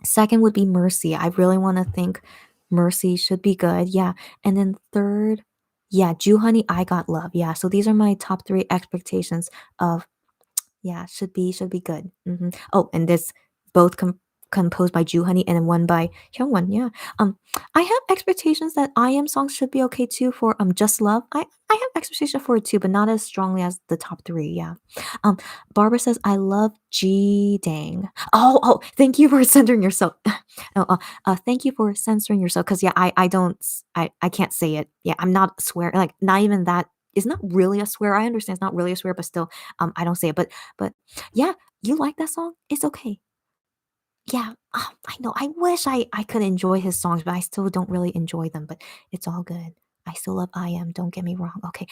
Speaker 1: Second would be Mercy. I really wanna think Mercy should be good, yeah, and then third, yeah, Ju Honey, I Got Love, yeah, so these are my top 3 expectations of yeah, should be good. Oh, and this both composed by Ju Honey and then one by Hyungwon. Yeah. I have expectations that I.M songs should be okay too for Just Love. I have expectations for it too, but not as strongly as the top three. Yeah. Um, Barbara says I love G Dang. Oh, thank you for censoring yourself. No, thank you for censoring yourself because yeah, I don't I can't say it. Yeah, I'm not swearing like not even that. It's not really a swear. I understand it's not really a swear, but still, I don't say it. But yeah, you like that song? It's okay. Yeah, I know. I wish I could enjoy his songs, but I still don't really enjoy them. But it's all good. I still love I.M. Don't get me wrong. Okay.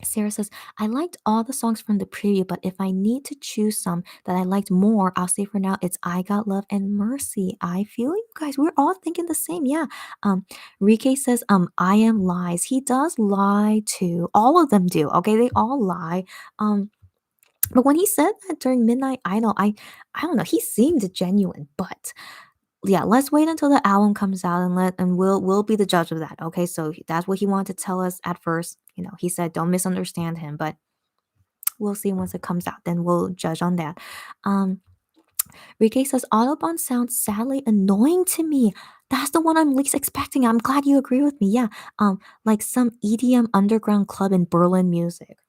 Speaker 1: Sarah says, I liked all the songs from the preview, but if I need to choose some that I liked more, I'll say for now it's I Got Love and Mercy. I feel you guys. We're all thinking the same. Yeah. Rike says, I.M lies. He does lie too. All of them do. Okay. They all lie. But when he said that during Midnight Idol, I don't know, he seemed genuine, but yeah, let's wait until the album comes out and we'll be the judge of that. Okay, so that's what he wanted to tell us at first. He said don't misunderstand him, but we'll see once it comes out. Then we'll judge on that. Um, Rike says Autobahn sounds sadly annoying to me. That's the one I'm least expecting. I'm glad you agree with me. Yeah, like some EDM underground club in Berlin music.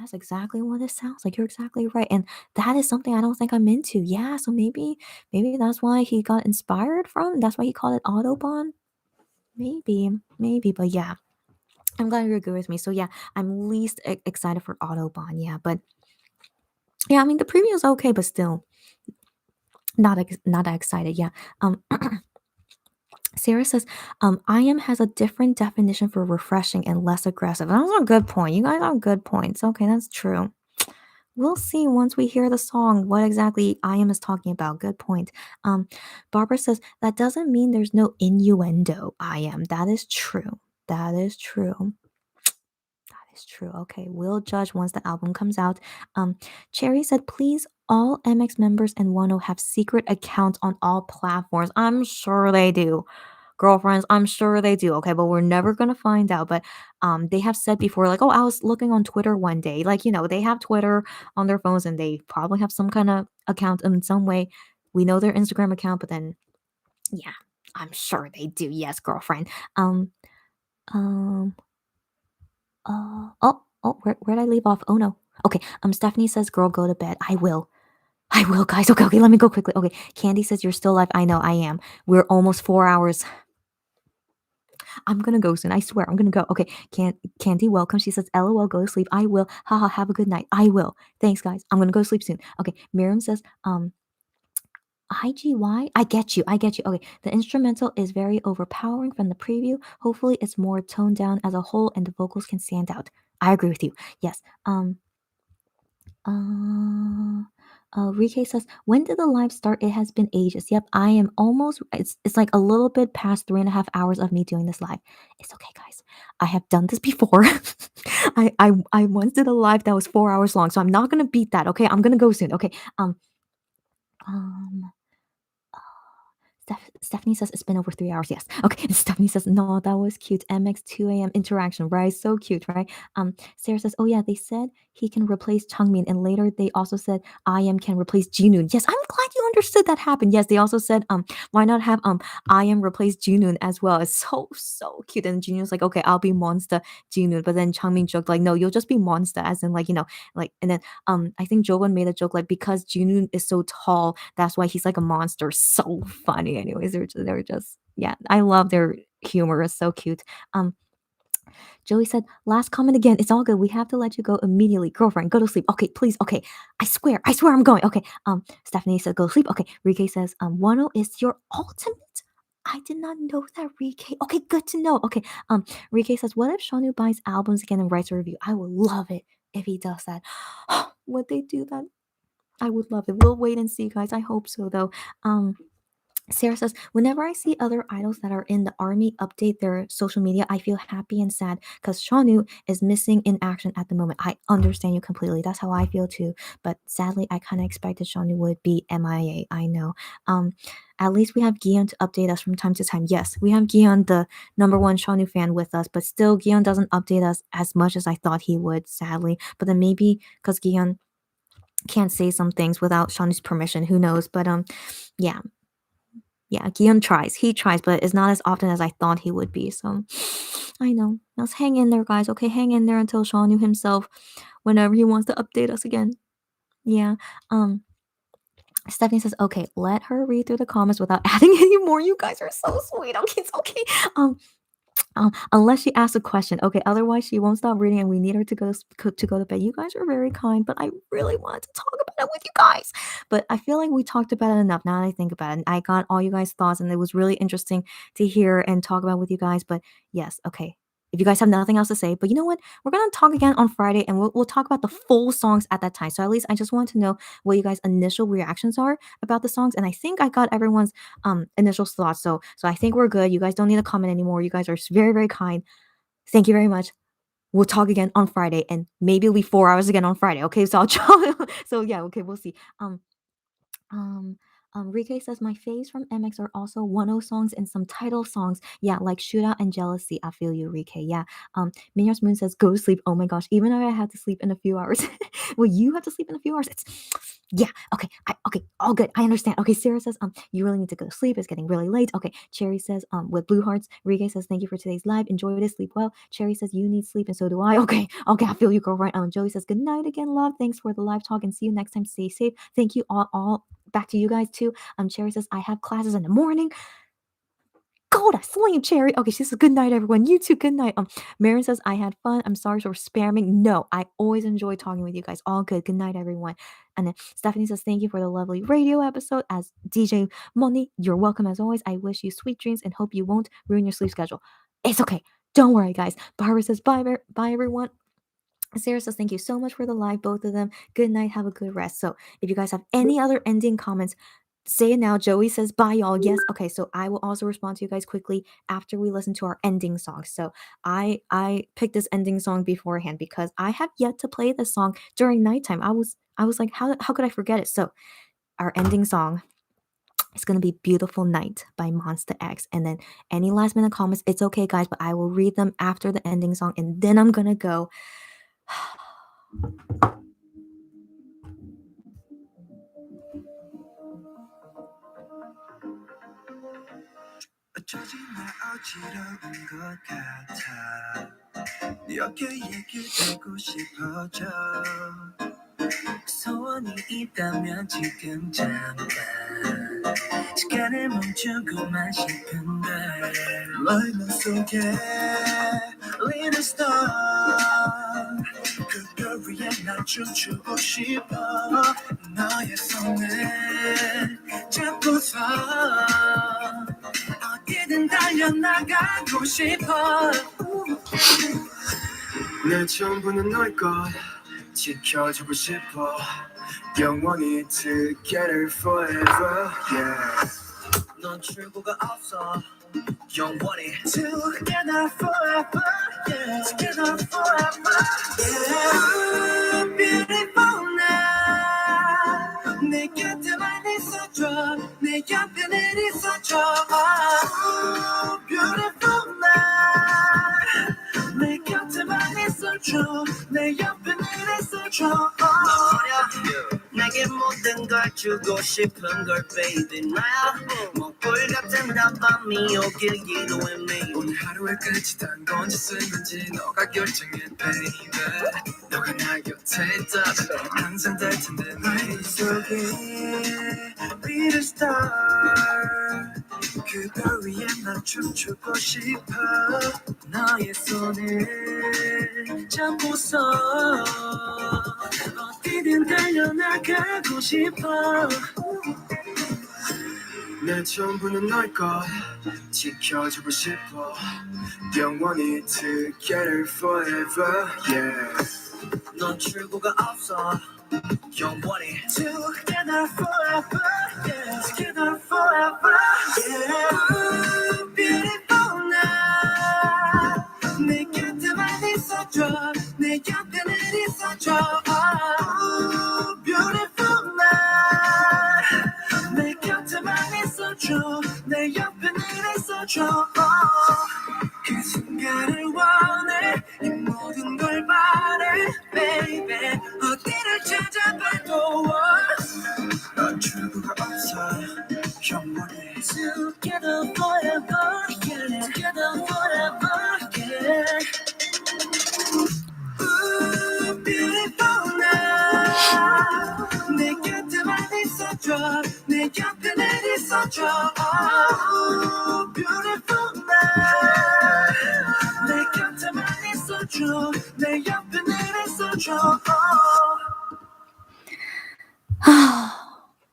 Speaker 1: That's exactly what it sounds like. You're exactly right. And that is something I don't think I'm into. Yeah, so maybe that's why he got inspired from. That's why he called it Autobahn. Maybe, but yeah. I'm glad you agree with me. So yeah, I'm least excited for Autobahn. Yeah, but yeah, I mean the preview is okay, but still not that excited. Yeah. Sarah says, I.M has a different definition for refreshing and less aggressive. That's a good point. You guys have good points. Okay, that's true. We'll see once we hear the song what exactly I.M is talking about. Good point. Barbara says that doesn't mean there's no innuendo. I.M. That is true. That is true. That is true. Okay, we'll judge once the album comes out. Cherry said, please, all MX members and Wano have secret accounts on all platforms. I'm sure they do. Girlfriends, I'm sure they do, okay, but we're never gonna find out. But they have said before, like, oh, I was looking on Twitter one day. Like, they have Twitter on their phones and they probably have some kind of account in some way. We know their Instagram account, but then yeah, I'm sure they do. Yes, girlfriend. Um, um, where'd I leave off? Oh no. Okay. Stephanie says, girl, go to bed. I will. I will, guys. Okay, let me go quickly. Okay. Candy says you're still alive. I know I am. We're almost 4 hours. I'm gonna go soon. I swear, I'm gonna go. Okay, Candy, welcome. She says, "LOL, go to sleep." I will. Haha, have a good night. I will. Thanks, guys. I'm gonna go to sleep soon. Okay, Miriam says, IGY. I get you. I get you. Okay, the instrumental is very overpowering from the preview. Hopefully, it's more toned down as a whole, and the vocals can stand out. I agree with you. Yes. Uh, Rike says, when did the live start? It has been ages. Yep, I am almost, it's like a little bit past 3.5 hours of me doing this live. It's okay, guys. I have done this before. I once did a live that was 4 hours long, so I'm not gonna beat that, okay? I'm gonna go soon. Okay. Um Stephanie says it's been over 3 hours. Yes. Okay. Stephanie says, no, that was cute. MX 2 a.m. interaction, right? So cute, right? Sarah says, oh yeah, they said he can replace Changmin, and later they also said IM can replace Jinwoon. Yes, I'm glad you understood that happened. Yes, they also said why not have IM replace Jinwoon as well? It's so cute. And Jinwoon's like, okay, I'll be Monster Jinwoon, but then Changmin joked like, no, you'll just be Monster, as in like like, and then I think Jogan made a joke like, because Jinwoon is so tall, that's why he's like a monster. So funny. Anyways, they're just yeah. I love their humor. It's so cute. Joey said, last comment again. It's all good. We have to let you go immediately. Girlfriend, go to sleep. Okay, please. Okay. I swear I'm going. Okay. Stephanie said, go to sleep. Okay. Rike says, Wano is your ultimate. I did not know that, Rike. Okay, good to know. Okay. Rike says, what if Shanu buys albums again and writes a review? I would love it if he does that. Would they do that? I would love it. We'll wait and see, guys. I hope so, though. Sarah says, whenever I see other idols that are in the army update their social media, I feel happy and sad because Shanu is missing in action at the moment. I understand you completely. That's how I feel too. But sadly, I kind of expected Shanu would be MIA. I know. At least we have Gion to update us from time to time. Yes, we have Gion, the #1 Shanu fan, with us, but still, Gion doesn't update us as much as I thought he would, sadly. But then maybe because Gion can't say some things without Shanu's permission, who knows? But yeah. Yeah, Guillaume tries. He tries, but it's not as often as I thought he would be. So I know. Let's hang in there, guys. Okay, hang in there until Sean knew himself whenever he wants to update us again. Yeah. Stephanie says, okay, let her read through the comments without adding any more. You guys are so sweet. Okay, it's okay. Unless she asks a question. Okay, otherwise she won't stop reading and we need her to go to bed. You guys are very kind, but I really wanted to talk about it with you guys. But I feel like we talked about it enough now that I think about it. And I got all you guys' thoughts and it was really interesting to hear and talk about with you guys. But yes, okay. If you guys have nothing else to say, but you know what? We're gonna talk again on Friday and we'll talk about the full songs at that time. So at least I just want to know what you guys' initial reactions are about the songs. And I think I got everyone's initial thoughts. So I think we're good. You guys don't need to comment anymore. You guys are very, very kind. Thank you very much. We'll talk again on Friday, and maybe it'll be 4 hours again on Friday. Okay, so I'll try. So yeah, okay, we'll see. Um, Rike says my faves from MX are also 1O songs and some title songs. Yeah, like Shootout and Jealousy. I feel you, Rike. Yeah. Minyar's Moon says go to sleep. Oh my gosh, even though I have to sleep in a few hours. Well, you have to sleep in a few hours. It's yeah. Okay. Okay. All good. I understand. Okay. Sarah says you really need to go to sleep. It's getting really late. Okay. Cherry says with blue hearts. Rike says thank you for today's live. Enjoy it. Sleep well. Cherry says you need sleep and so do I. Okay. Okay. I feel you, girlfriend. Joey says good night again, love. Thanks for the live talk and see you next time. Stay safe. Thank you all. Back to you guys too. Cherry says I have classes in the morning. Go to sleep, Cherry. Okay, she says good night, everyone. You too. Good night. Marion says I had fun. I'm sorry for spamming. No, I always enjoy talking with you guys. All good. Good night, everyone. And then Stephanie says thank you for the lovely radio episode. As DJ Moni, you're welcome as always. I wish you sweet dreams and hope you won't ruin your sleep schedule. It's okay. Don't worry, guys. Barbara says bye, everyone. Sarah says thank you so much for the live, both of them. Good night. Have a good rest. So if you guys have any other ending comments, say it now. Joey says bye, y'all. Yes. Okay. So I will also respond to you guys quickly after we listen to our ending song. So I picked this ending song beforehand because I have yet to play this song during nighttime. I was like, how could I forget it? So our ending song is gonna be Beautiful Night by Monster X. And then any last minute comments, it's okay, guys, but I will read them after the ending song and then I'm gonna go.
Speaker 2: 어쩌지 나 어지러운 것 같아 네 어깨 얘기되고 싶어져 소원이 있다면 지금 잠깐 시간을 멈추고만 싶은데 라이너 속에 Little Star 그별 위에 날 춤추고 싶어 너의 손을 잡고서 어디든 달려나가고 싶어 내 전부는 널 것 지켜주고 싶어
Speaker 3: 영원히 together forever yeah
Speaker 2: 넌 출구가 없어 영원히
Speaker 3: Together forever yeah Together forever yeah Beautiful now 내 곁에만 있어줘 내 옆에는 있어줘 oh, Beautiful now 내 곁에만 있어줘 내 옆에는 있어줘 oh.
Speaker 2: 내게 모든 걸 주고 싶은 걸 baby 나야 먹불 같은 단밤이 오길 기도해
Speaker 3: 오늘 하루의 끝이 단 건지 쓴 건지 너가 결정해 baby 너가 나 곁에 있다면 항상 될 텐데 내 속에 Be the star 그걸 위해 난 춤추고 싶어 너의 손을 잡고서 어디든 달려나가고 싶어 내 전부는 너일걸 지켜주고 싶어 영원히 together forever yeah
Speaker 2: 넌 출구가 없어 영원히
Speaker 3: Together forever yeah Together forever yeah Beautiful now 내 곁에만 있어줘 내 옆에는 있어줘 oh, Beautiful now 내 곁에만 있어줘 내 옆에는 있어줘 oh. 그 순간을 원해 이 모든 걸 바래 baby 어디를 찾아봐도 넌 출구가 없어 영원히 Together forever yeah Together forever yeah Ooh, beautiful now 내 곁에만 있어줘 내 옆에는 있어줘 oh, Beautiful now 내 곁에만 있어줘 내 옆에는 있어줘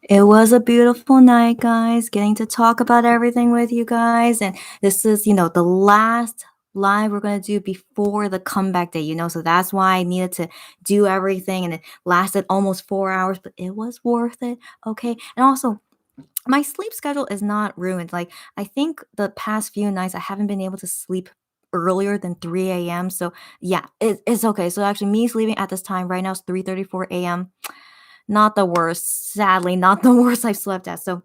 Speaker 1: It was a beautiful night, guys, getting to talk about everything with you guys. And this is, the last live we're going to do before the comeback day, so that's why I needed to do everything. And it lasted almost 4 hours, but it was worth it. Okay. And also, my sleep schedule is not ruined. Like, I think the past few nights I haven't been able to sleep earlier than 3 a.m. So yeah, it's okay. So actually me sleeping at this time right now is 3:34 a.m. Not the worst, sadly, not the worst I've slept at. So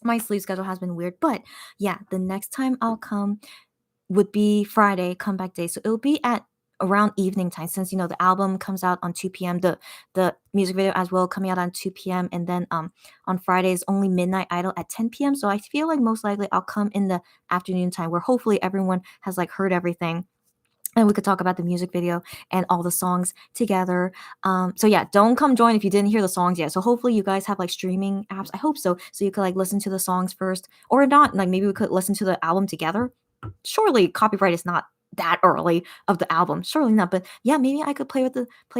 Speaker 1: my sleep schedule has been weird. But yeah, the next time I'll come would be Friday, comeback day. So it'll be at around evening time since the album comes out on 2 p.m. The music video as well coming out on 2 p.m. and then on Friday is only Midnight Idol at 10 p.m. So I feel like most likely I'll come in the afternoon time where hopefully everyone has like heard everything. And we could talk about the music video and all the songs together. So yeah, don't come join if you didn't hear the songs yet. So hopefully you guys have like streaming apps. I hope so. So you could like listen to the songs first or not. Like maybe we could listen to the album together. Surely copyright is not that early of the album. Surely not. But yeah, maybe I could play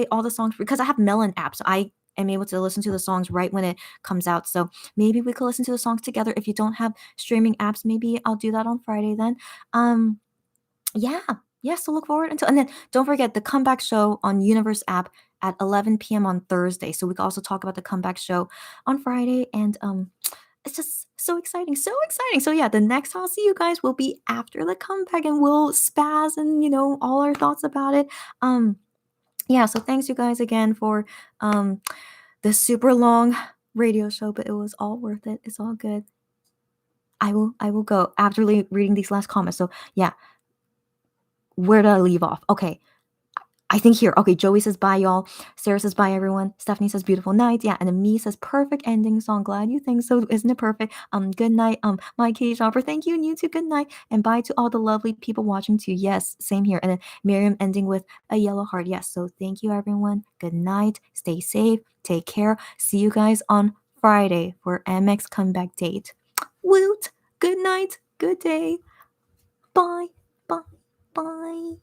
Speaker 1: all the songs because I have Melon app. So I am able to listen to the songs right when it comes out. So maybe we could listen to the songs together. If you don't have streaming apps, maybe I'll do that on Friday then. Yeah, so look forward and then don't forget the comeback show on Universe app at 11 p.m. on Thursday. So we can also talk about the comeback show on Friday and it's just so exciting, so exciting. So yeah, the next I'll see you guys will be after the comeback and we'll spaz and all our thoughts about it. Yeah, so thanks you guys again for this super long radio show, but it was all worth it. It's all good. I will go after reading these last comments. So yeah. Where did I leave off? Okay. I think here. Okay, Joey says bye, y'all. Sarah says bye, everyone. Stephanie says beautiful night. Yeah, and then me says perfect ending song. Glad you think so. Isn't it perfect? Good night. My Katie Shopper. Thank you, and you too. Good night. And bye to all the lovely people watching too. Yes, same here. And then Miriam ending with a yellow heart. Yes. So thank you, everyone. Good night. Stay safe. Take care. See you guys on Friday for MX comeback date. Woot. Good night. Good day. Bye. Bye. Bye.